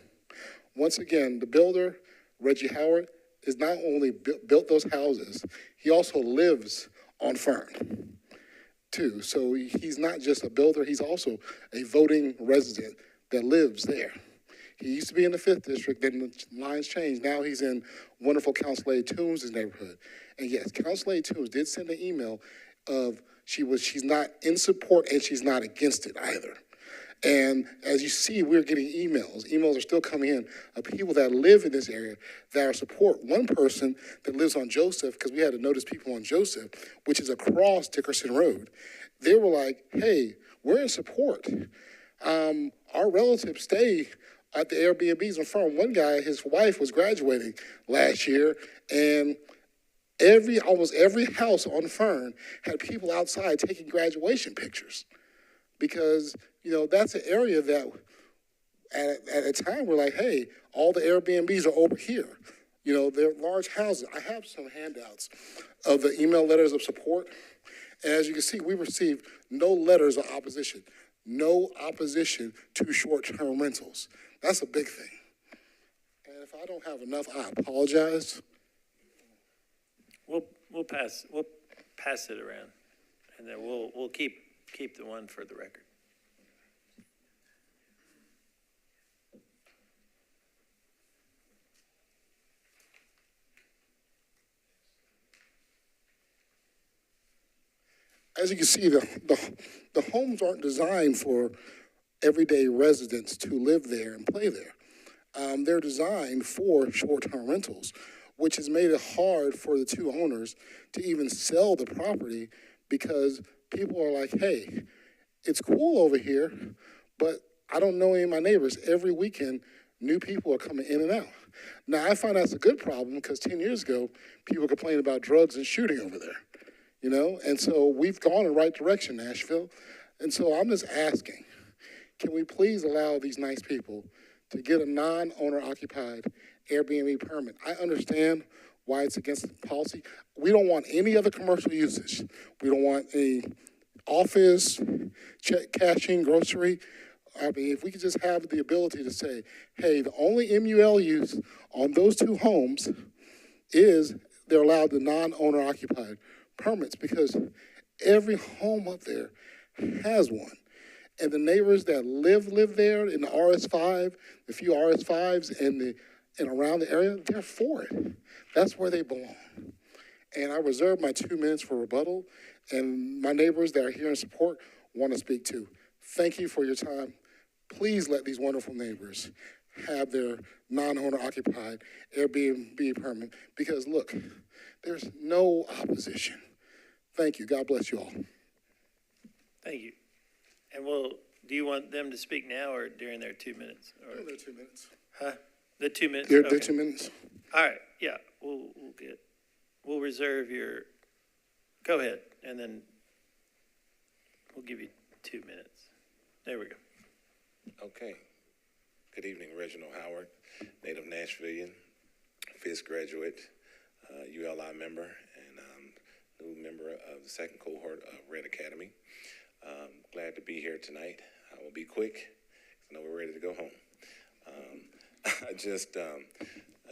Once again, the builder, Reggie Howard, is not only built those houses, he also lives on Fern, too. So he's not just a builder, he's also a voting resident that lives there. He used to be in the 5th district, then the lines changed. Now he's in wonderful Council Lady Toombs' neighborhood. And yes, Council Lady Toombs did send an email of she's not in support and she's not against it either. And as you see, we're getting emails. Emails are still coming in of people that live in this area that are support. One person that lives on Joseph, because we had to notice people on Joseph, which is across Dickerson Road, they were like, hey, we're in support. Our relatives stay at the Airbnbs in front. One guy, his wife was graduating last year, and almost every house on Fern had people outside taking graduation pictures. Because, you know, that's an area that at a time we're like, hey, all the Airbnbs are over here. You know, they're large houses. I have some handouts of the email letters of support. And as you can see, we received no letters of opposition. No opposition to short-term rentals. That's a big thing. And if I don't have enough, I apologize. We'll pass it around, and then we'll keep the one for the record. as you can see, the homes aren't designed for everyday residents to live there and play there. They're designed for short-term rentals, which has made it hard for the two owners to even sell the property because people are like, hey, it's cool over here, but I don't know any of my neighbors. Every weekend, new people are coming in and out. Now, I find that's a good problem because 10 years ago, people complained about drugs and shooting over there, you know? And so we've gone in the right direction, Nashville. And so I'm just asking, can we please allow these nice people to get a non-owner occupied Airbnb permit? I understand why it's against the policy. We don't want any other commercial usage. We don't want any office, check cashing, grocery. I mean, if we could just have the ability to say, hey, the only MUL use on those two homes is they're allowed the non-owner occupied permits because every home up there has one. And the neighbors that live there in the RS5, the few RS5s and around the area, they're for it. That's where they belong. And I reserve my 2 minutes for rebuttal. And my neighbors that are here in support want to speak too. Thank you for your time. Please let these wonderful neighbors have their non-owner occupied Airbnb permit because look, there's no opposition. Thank you. God bless you all. Thank you. And do you want them to speak now or during their 2 minutes? Or, Their 2 minutes. huh? The 2 minutes? Their Okay. 2 minutes. All right, yeah, we'll reserve go ahead, and then we'll give you 2 minutes. There we go. Okay. Good evening, Reginald Howard, native Nashvilleian, FISC graduate, ULI member, and new member of the second cohort of Red Academy. Glad to be here tonight. I will be quick. I know we're ready to go home.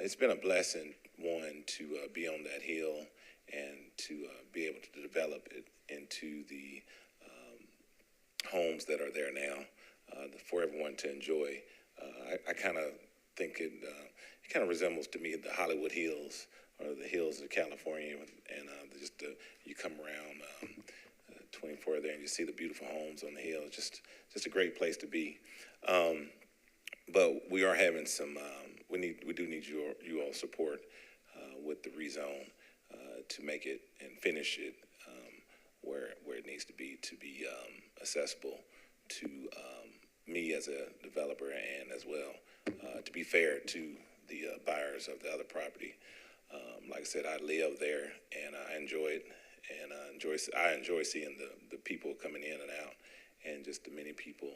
It's been a blessing, one, to be on that hill and to be able to develop it into the homes that are there now for everyone to enjoy. I kind of think it kind of resembles to me the Hollywood Hills or the hills of California, and you come around 24 there and you see the beautiful homes on the hill. Just a great place to be. But we are having some. We do need you all support with the rezone to make it and finish it where it needs to be accessible to me as a developer and as well to be fair to the buyers of the other property. Like I said, I live there and I enjoy it, and I enjoy seeing the people coming in and out, and just the many people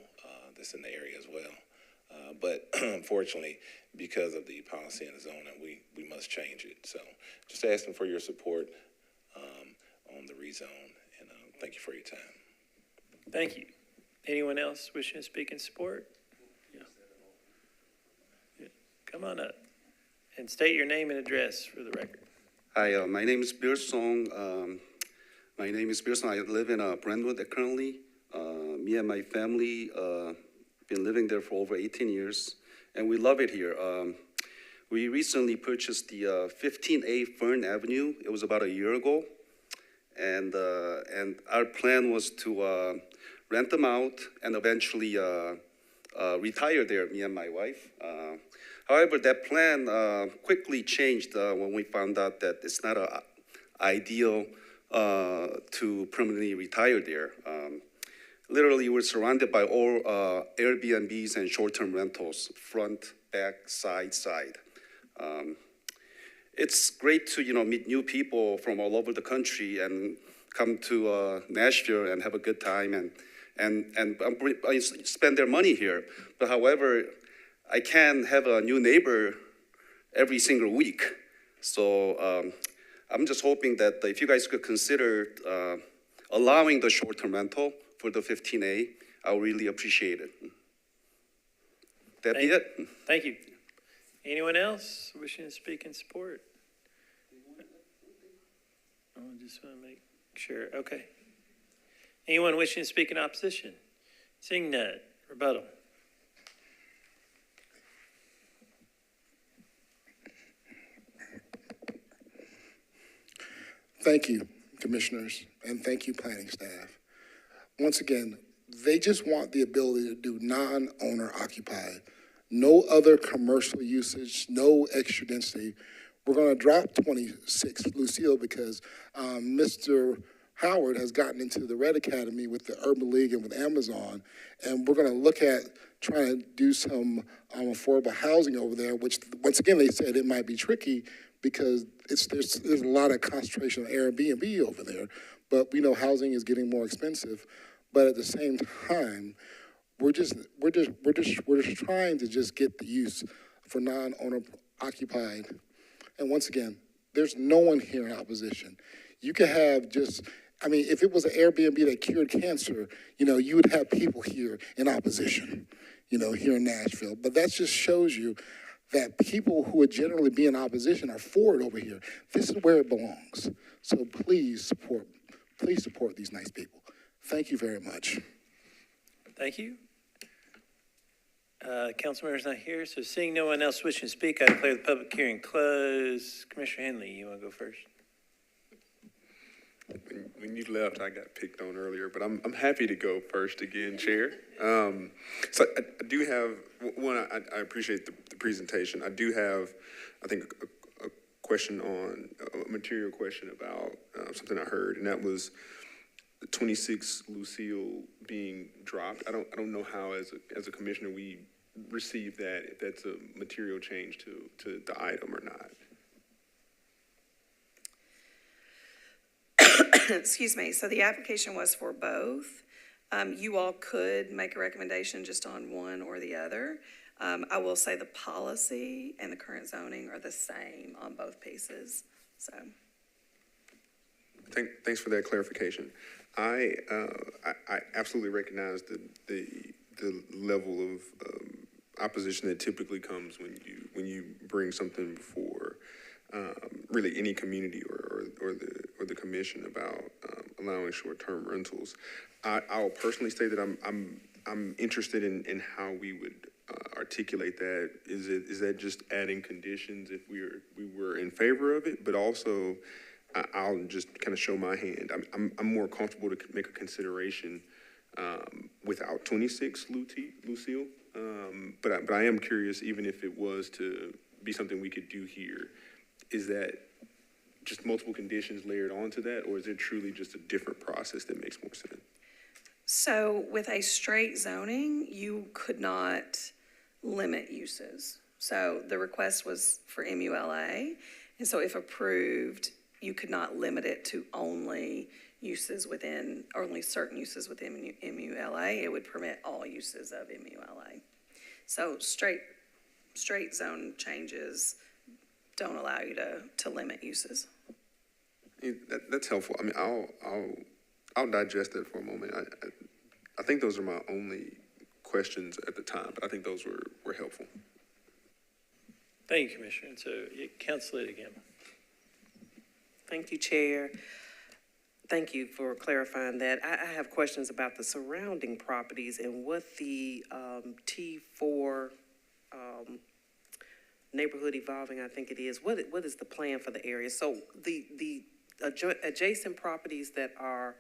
that's in the area as well. But unfortunately, because of the policy and the zoning, we must change it. So just asking for your support on the rezone, and thank you for your time. Thank you. Anyone else wishing to speak in support? Yeah. Come on up and state your name and address for the record. Hi, my name is Bill Song. I live in Brentwood currently. Me and my family been living there for over 18 years, and we love it here. We recently purchased the 15A Fern Avenue. It was about a year ago, and our plan was to rent them out and eventually retire there, me and my wife. However, that plan quickly changed when we found out that it's not ideal to permanently retire there. Literally, we're surrounded by all Airbnbs and short-term rentals, front, back, side. It's great to meet new people from all over the country and come to Nashville and have a good time and spend their money here. But however, I can't have a new neighbor every single week. So I'm just hoping that if you guys could consider allowing the short-term rental for the 15A, I'll really appreciate it. That'd be it. Thank you. Anyone else wishing to speak in support? I just want to make sure. Okay. Anyone wishing to speak in opposition? Seeing none. Rebuttal. Thank you. commissioners, and thank you, planning staff. Once again, they just want the ability to do non-owner occupied. No other commercial usage, no extra density. We're gonna drop 26 Lucille because Mr. Howard has gotten into the Red Academy with the Urban League and with Amazon, and we're gonna look at trying to do some affordable housing over there, which once again, they said it might be tricky because there's a lot of concentration of Airbnb over there, but we know housing is getting more expensive. But at the same time, we're just trying to just get the use for non-owner occupied. And once again, there's no one here in opposition. You could have if it was an Airbnb that cured cancer, you would have people here in opposition, here in Nashville. But that just shows you that people who would generally be in opposition are for it over here. This is where it belongs. So please support these nice people. Thank you very much. Thank you. Council member's not here, so seeing no one else wishing to speak, I declare the public hearing closed. Commissioner Henley, you want to go first? When you left, I got picked on earlier, but I'm happy to go first again, Chair. So I do have, one, I appreciate the presentation. I do have, I think, a question on, a material question about something I heard, and that was the 26 Lucille being dropped. I don't know how, as a commissioner, we receive that, if that's a material change to the item or not. Excuse me, so the application was for both. You all could make a recommendation just on one or the other. I will say the policy and the current zoning are the same on both pieces, so. Thanks for that clarification. I absolutely recognize the level of opposition that typically comes when you bring something before really any community or the commission about allowing short-term rentals. I'll personally say that I'm interested in how we would articulate that. Is that just adding conditions if we were in favor of it, but also I'll just kind of show my hand. I'm more comfortable to make a consideration without 26 Lucille, but I am curious, even if it was to be something we could do here, is that just multiple conditions layered onto that, or is it truly just a different process that makes more sense? So with a straight zoning, you could not limit uses. So the request was for MULA, and so if approved, you could not limit it to only uses within, or only certain uses within MULA. It would permit all uses of MULA. So straight zone changes don't allow you to limit uses. That's helpful. I mean, I'll digest that for a moment. I think those are my only questions at the time, but I think those were helpful. Thank you, Commissioner. And so, Council it again. Thank you, Chair. Thank you for clarifying that. I have questions about the surrounding properties and what the T4 neighborhood evolving, I think it is. What is the plan for the area? So the adjacent properties that are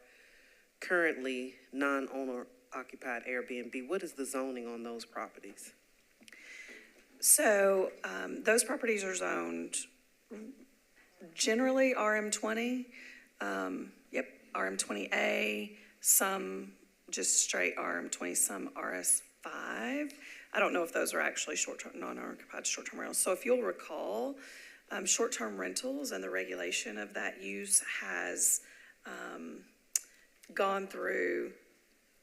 currently non-owner occupied Airbnb, what is the zoning on those properties? So those properties are zoned generally RM20. RM20A, some just straight RM20, some RS5. I don't know if those are actually short-term, non-occupied short-term rentals. So if you'll recall, short-term rentals and the regulation of that use has gone through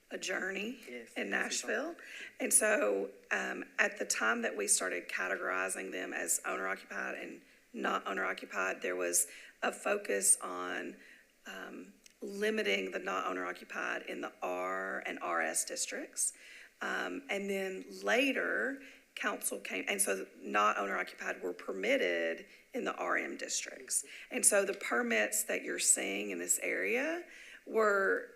a journey in Nashville. And so at the time that we started categorizing them as owner-occupied and not owner-occupied, there was a focus on limiting the not owner-occupied in the R and RS districts. And then later, council came, and so not owner-occupied were permitted in the RM districts. And so the permits that you're seeing in this area were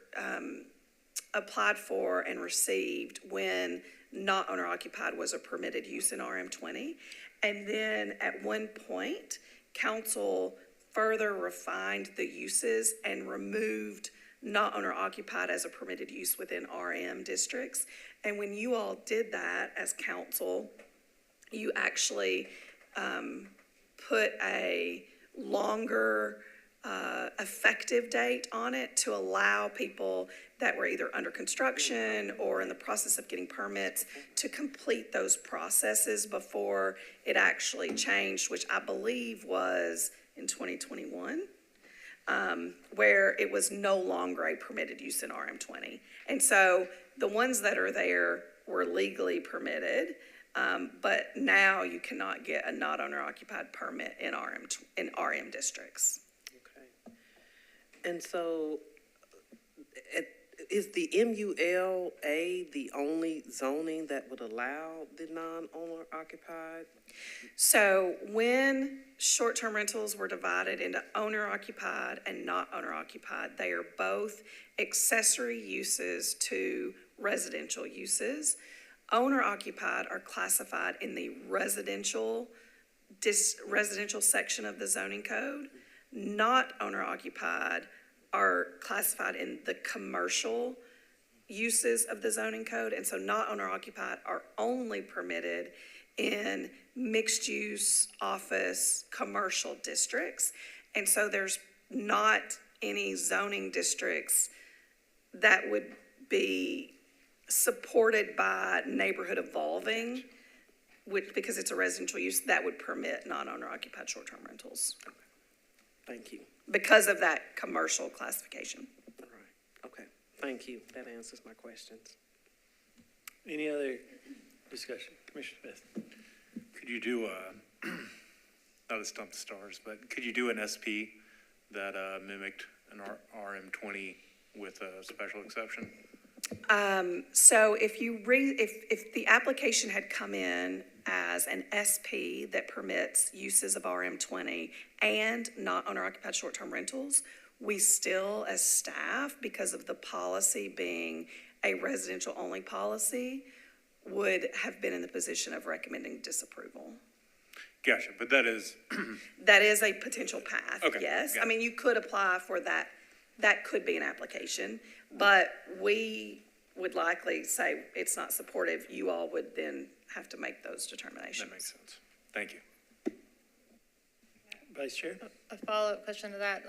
applied for and received when not owner-occupied was a permitted use in RM20. And then at one point, council further refined the uses and removed not owner occupied as a permitted use within RM districts. And when you all did that as council, you actually put a longer effective date on it to allow people that were either under construction or in the process of getting permits to complete those processes before it actually changed, which I believe was in 2021, where it was no longer a permitted use in RM20. And so the ones that are there were legally permitted, but now you cannot get a not owner occupied permit in RM districts. And so, is the MULA the only zoning that would allow the non-owner occupied? So when short-term rentals were divided into owner-occupied and not owner-occupied, they are both accessory uses to residential uses. Owner-occupied are classified in the residential section of the zoning code. Not owner-occupied are classified in the commercial uses of the zoning code. And so not owner-occupied are only permitted in mixed-use, office, commercial districts. And so there's not any zoning districts that would be supported by neighborhood evolving, which, because it's a residential use, that would permit non-owner occupied short-term rentals. Thank you. Because of that commercial classification. All right, okay, thank you. That answers my questions. Any other discussion? Commissioner Smith? Could you do not a stump the stars, but could you do an SP that mimicked an RM20 with a special exception? So if if the application had come in as an SP that permits uses of RM20 and not owner occupied short-term rentals, we still as staff, because of the policy being a residential only policy, would have been in the position of recommending disapproval. Gotcha, but that is. That is a potential path, Okay, yes. got I mean, you could apply for that. That could be an application, but we would likely say it's not supportive. You all would then have to make those determinations. That makes sense. Thank you. Vice Chair? A follow-up question to that,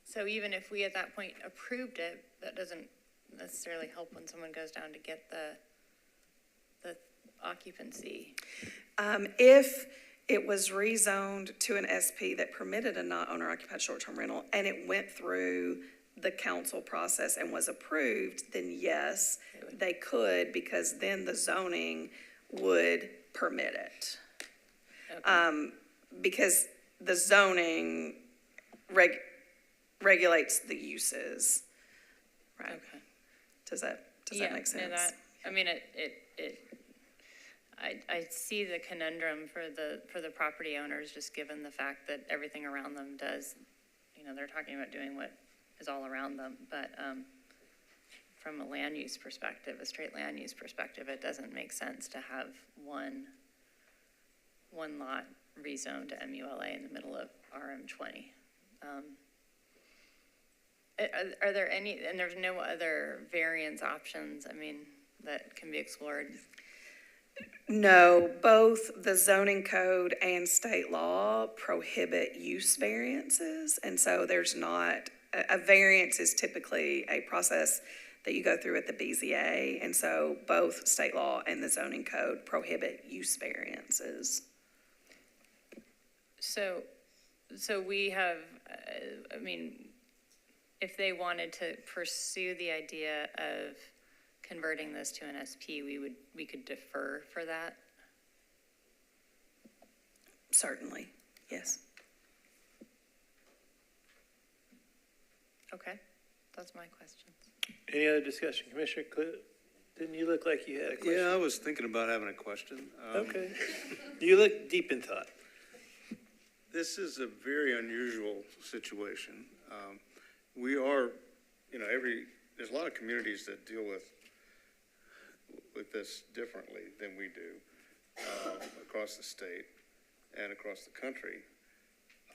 so even if we at that point approved it, that doesn't necessarily help when someone goes down to get the occupancy. If it was rezoned to an SP that permitted a not owner occupied short-term rental and it went through the council process and was approved, then yes, they could, because then the zoning would permit it. Okay. Because the zoning regulates the uses, right? Okay. Does that make sense? No, I mean, I see the conundrum for the property owners, just given the fact that everything around them does, they're talking about doing what is all around them, but from a land use perspective, a straight land use perspective, it doesn't make sense to have one lot rezoned to MULA in the middle of RM20. Are there any, and there's no other variance options, that can be explored? No, both the zoning code and state law prohibit use variances. And so there's not, a variance is typically a process that you go through at the BZA. And so both state law and the zoning code prohibit use variances. So we have, if they wanted to pursue the idea of converting this to an SP, we could defer for that? Certainly, yes. Okay, that's my questions. Any other discussion? Commissioner Cliff, didn't you look like you had a question? Yeah, I was thinking about having a question. Okay. You look deep in thought. This is a very unusual situation. We are, there's a lot of communities that deal with this differently than we do across the state and across the country.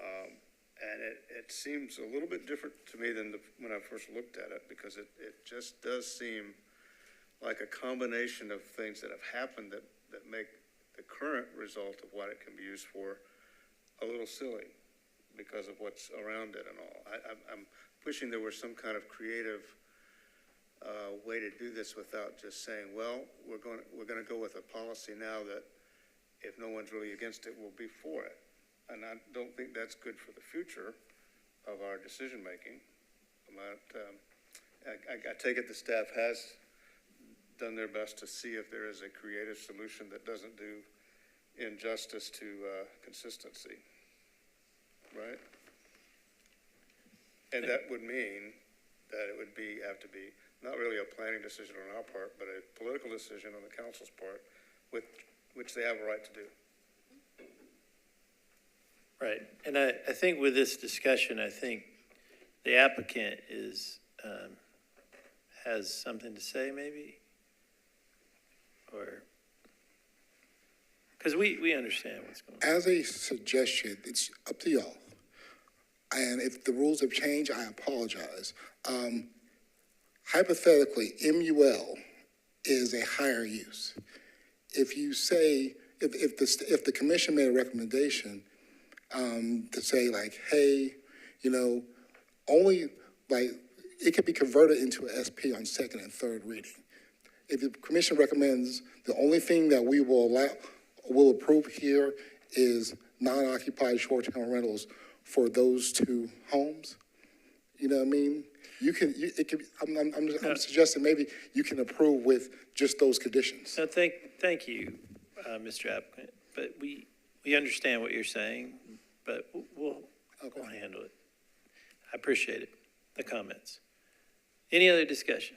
And it seems a little bit different to me than when I first looked at it, because it just does seem like a combination of things that have happened that make the current result of what it can be used for a little silly because of what's around it and all. I'm wishing there was some kind of creative way to do this without just saying, well, we're going to go with a policy now that if no one's really against it, we'll be for it. And I don't think that's good for the future of our decision-making. I take it the staff has done their best to see if there is a creative solution that doesn't do injustice to consistency, right? And that would mean that it would have to be not really a planning decision on our part, but a political decision on the council's part, which they have a right to do. Right, and I think with this discussion, I think the applicant has something to say maybe? Or, because we understand what's going on. As a suggestion, it's up to y'all. And if the rules have changed, I apologize. Hypothetically, MUL is a higher use. If you say, if the commission made a recommendation to say like, hey, only like, it could be converted into an SP on second and third reading. If the commission recommends the only thing that we will approve here is non-occupied short-term rentals for those two homes, you know what I mean? I'm suggesting maybe you can approve with just those conditions. So thank you, Mr. Applicant, but we understand what you're saying, but we'll handle it. I appreciate it, the comments. Any other discussion?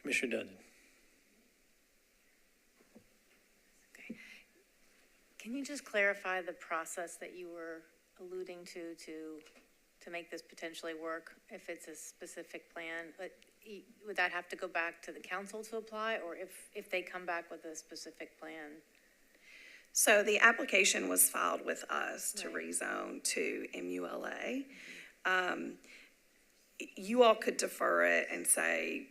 Commissioner Dundon. Okay. Can you just clarify the process that you were alluding to make this potentially work? If it's a specific plan, would that have to go back to the council to apply, or if they come back with a specific plan? So the application was filed with us to rezone to MULA. You all could defer it and say,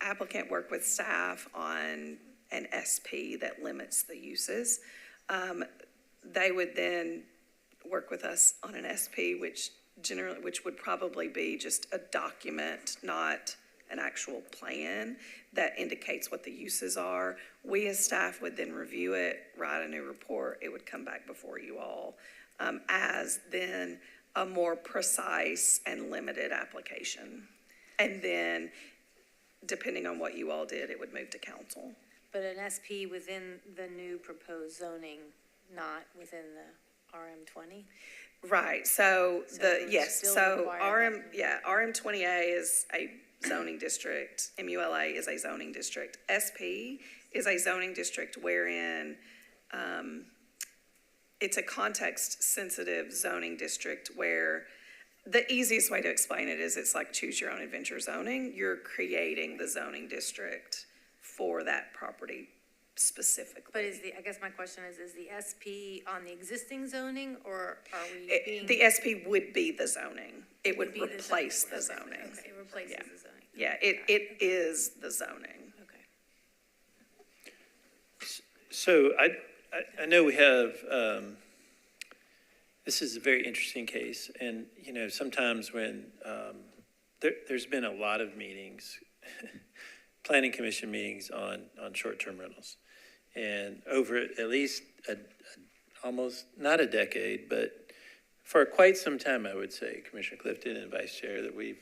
applicant work with staff on an SP that limits the uses. They would then work with us on an SP, which would probably be just a document, not an actual plan that indicates what the uses are. We as staff would then review it, write a new report. It would come back before you all as then a more precise and limited application. And then, depending on what you all did, it would move to council. But an SP within the new proposed zoning, not within the RM20? Right, so RM20A is a zoning district, MULA is a zoning district. SP is a zoning district wherein it's a context-sensitive zoning district where the easiest way to explain it is it's like choose your own adventure zoning. You're creating the zoning district for that property specifically. But I guess my question is the SP on the existing zoning, or are we being? The SP would be the zoning. It would replace the zoning. Okay, it replaces the zoning. Yeah, it is the zoning. Okay. So I know we have, this is a very interesting case, and sometimes when there's been a lot of meetings, planning commission meetings on short-term rentals, and over at least almost not a decade, but for quite some time, I would say, Commissioner Clifton and Vice Chair, that we've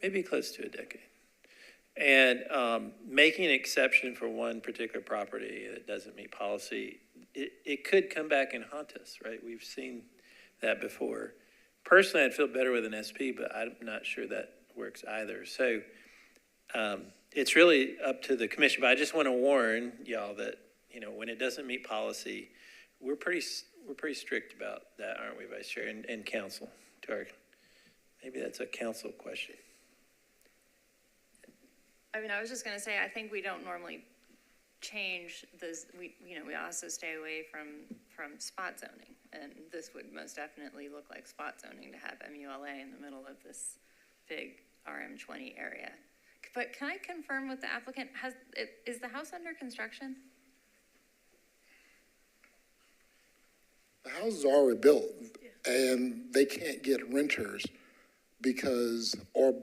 maybe close to a decade. And making an exception for one particular property that doesn't meet policy, it could come back and haunt us, right? We've seen that before. Personally, I'd feel better with an SP, but I'm not sure that works either. So it's really up to the commission. But I just want to warn y'all that, when it doesn't meet policy, we're pretty strict about that, aren't we, Vice Chair, and council? Maybe that's a council question. I was just going to say, I think we don't normally change this. We also stay away from spot zoning. And this would most definitely look like spot zoning to have MULA in the middle of this big RM20 area. But can I confirm with the applicant, is the house under construction? The house is already built, and they can't get renters or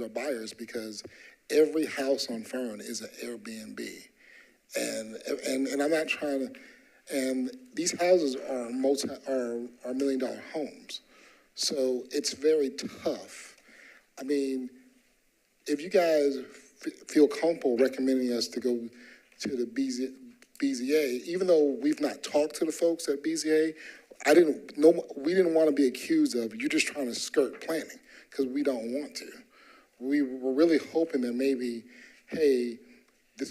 buyers because every house on Fern is an Airbnb. And I'm not trying to, and these houses are $1 million homes. So it's very tough. I mean, if you guys feel comfortable recommending us to go to the BZA, even though we've not talked to the folks at BZA, we didn't want to be accused of you just trying to skirt planning, because we don't want to. We were really hoping that maybe, hey, there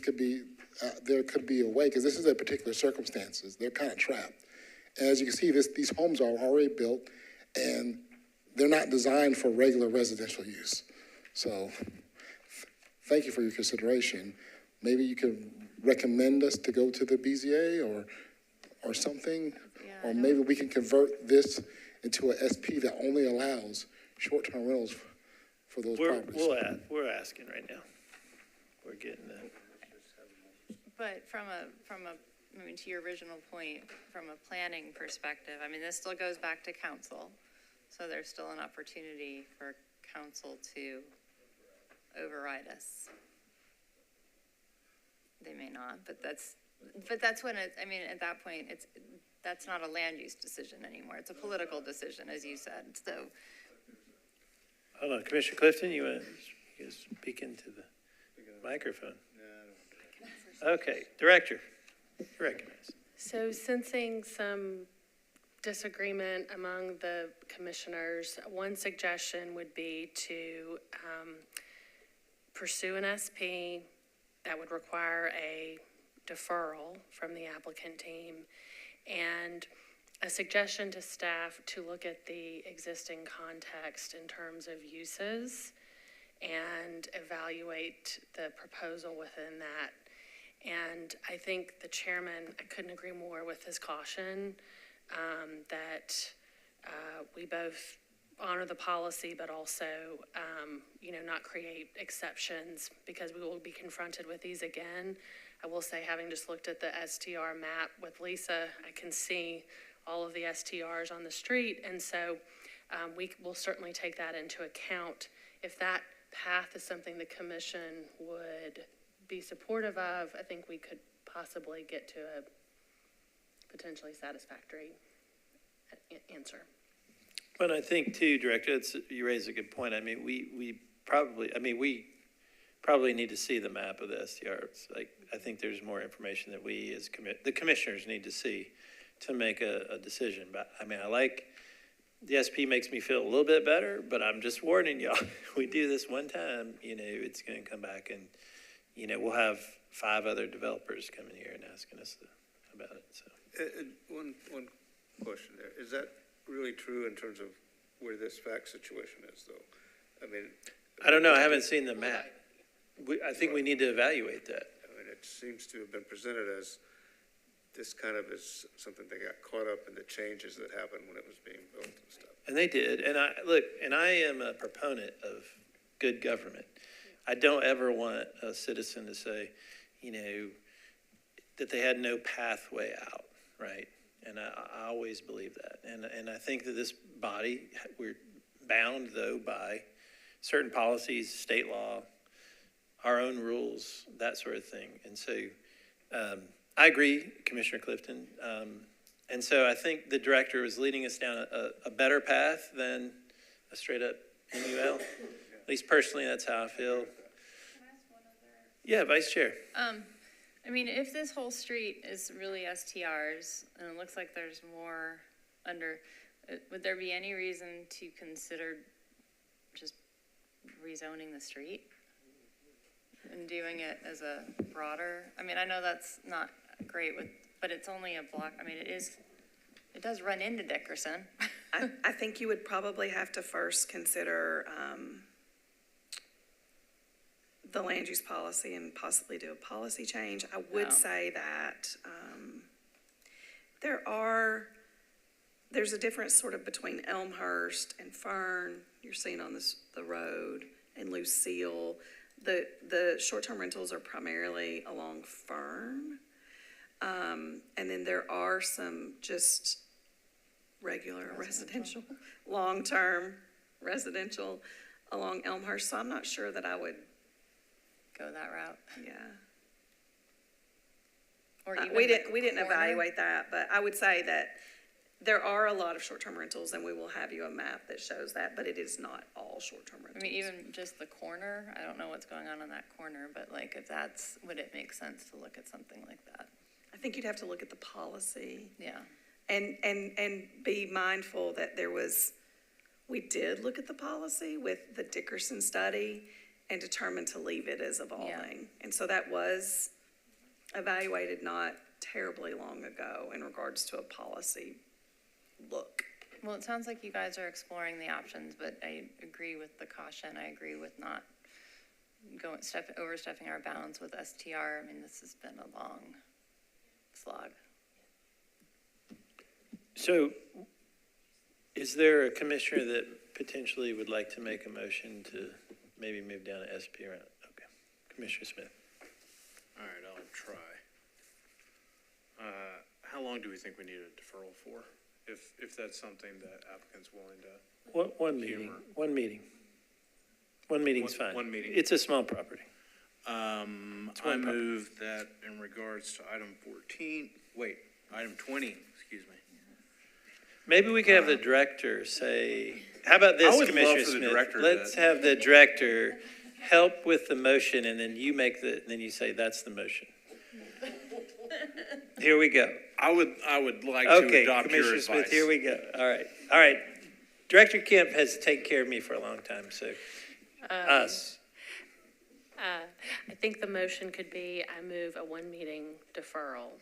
could be a way, because this is a particular circumstances. They're kind of trapped. And as you can see, these homes are already built, and they're not designed for regular residential use. So thank you for your consideration. Maybe you could recommend us to go to the BZA or something, or maybe we can convert this into a SP that only allows short-term rentals for those properties. We're asking right now. We're getting that. But I mean, to your original point, from a planning perspective, I mean, this still goes back to council. So there's still an opportunity for council to override us. They may not, but that's when I mean, at that point, that's not a land use decision anymore. It's a political decision, as you said. So. Hold on, Commissioner Clifton, you want to speak into the microphone? Okay, Director, you recognize. So sensing some disagreement among the commissioners, one suggestion would be to pursue an SP that would require a deferral from the applicant team, and a suggestion to staff to look at the existing context in terms of uses and evaluate the proposal within that. And I think the chairman, I couldn't agree more with his caution that we both honor the policy, but also, not create exceptions, because we will be confronted with these again. I will say, having just looked at the STR map with Lisa, I can see all of the STRs on the street. And so we will certainly take that into account. If that path is something the commission would be supportive of, I think we could possibly get to a potentially satisfactory answer. But I think too, Director, you raise a good point. I mean, we probably need to see the map of the STRs. Like, I think there's more information that we as the commissioners need to see to make a decision. But I mean, the SP makes me feel a little bit better, but I'm just warning y'all, we do this one time, it's going to come back and, we'll have 5 other developers coming here and asking us about it. So One question there. Is that really true in terms of where this fact situation is, though? I mean, I don't know. I haven't seen the map. I think we need to evaluate that. I mean, it seems to have been presented as this kind of is something that got caught up in the changes that happened when it was being built and stuff. And they did. And I am a proponent of good government. I don't ever want a citizen to say, that they had no pathway out, right? And I always believe that. And I think that this body, we're bound, though, by certain policies, state law, our own rules, that sort of thing. And so I agree, Commissioner Clifton. And so I think the director was leading us down a better path than a straight up MUL. At least personally, that's how I feel. Yeah, Vice Chair. I mean, if this whole street is really STRs, and it looks like there's more would there be any reason to consider just rezoning the street and doing it as a broader? I mean, I know that's not great but it's only a block. I mean, it does run into Dickerson. I think you would probably have to first consider the land use policy and possibly do a policy change. I would say that There's a difference sort of between Elmhurst and Fern, you're seeing on the road, and Lucille. The short-term rentals are primarily along Fern. And then there are some just regular residential, long-term residential along Elmhurst. So I'm not sure that I would, Go that route. yeah. Or even We the didn't corner. evaluate that, but I would say that there are a lot of short-term rentals, and we will have you a map that shows that, but it is not all short-term I rentals. mean, even just the corner, I don't know what's going on that corner, but like if would it make sense to look at something like that? I think you'd have to look at the policy. Yeah. And be mindful that we did look at the policy with the Dickerson study and determined to leave it as evolving. And so that was evaluated not terribly long ago in regards to a policy look. Well, it sounds like you guys are exploring the options, but I agree with the caution. I agree with not overstepping our bounds with STR. I mean, this has been a long slog. So is there a commissioner that potentially would like to make a motion to maybe move down to SP around? Okay. Commissioner Smith. All right, I'll try. How long do we think we need a deferral for? If that's something that applicant's willing to? One meeting. One meeting. One meeting's fine. One meeting. It's a small property. I move that in regards to item 20, excuse me. Maybe we could have the director say, how about I this, would love Commissioner for the Smith? director Let's to- have the director help with the motion, and then you then you say, that's the motion. Here we go. I would like to Okay, adopt your Commissioner advice. Smith, here we go. All right. Director Kemp has taken care of me for a long time, so us. I think the motion could be, I move a one-meeting deferral.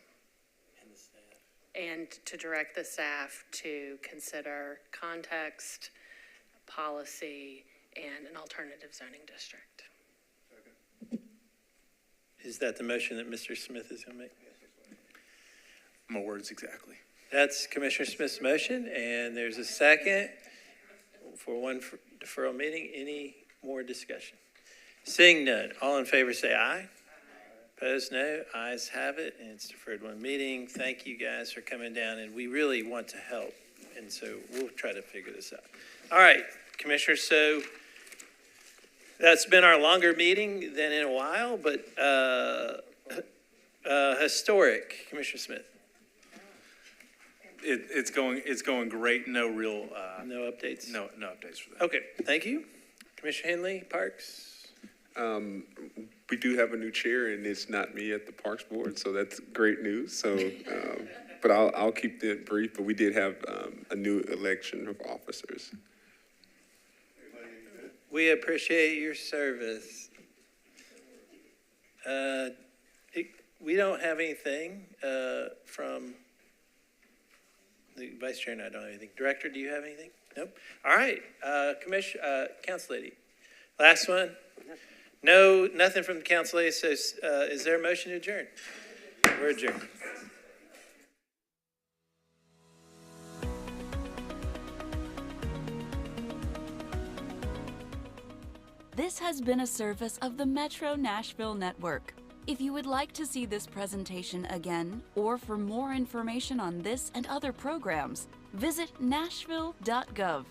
And to direct the staff to consider context, policy, and an alternative zoning district. Is that the motion that Mr. Smith is going to make? My words exactly. That's Commissioner Smith's motion, and there's a second for one deferral meeting. Any more discussion? Seeing none, all in favor say aye. Opposed, no. Ayes have it, and it's deferred one meeting. Thank you guys for coming down, and we really want to help, and so we'll try to figure this out. All right, Commissioner, so that's been our longer meeting than in a while, but historic, Commissioner Smith. It's going great. No real. No updates? No updates for that. Okay, thank you. Commissioner Henley, Parks? We do have a new chair, and it's not me at the Parks Board, so that's great news. So, but I'll keep it brief. But we did have a new election of officers. We appreciate your service. We don't have anything from the Vice Chair, and I don't have anything. Director, do you have anything? Nope. All right, Council Lady. Last one. No, nothing from the Council Lady, so is there a motion to adjourn? We're adjourned. This has been a service of the Metro Nashville Network. If you would like to see this presentation again, or for more information on this and other programs, visit nashville.gov.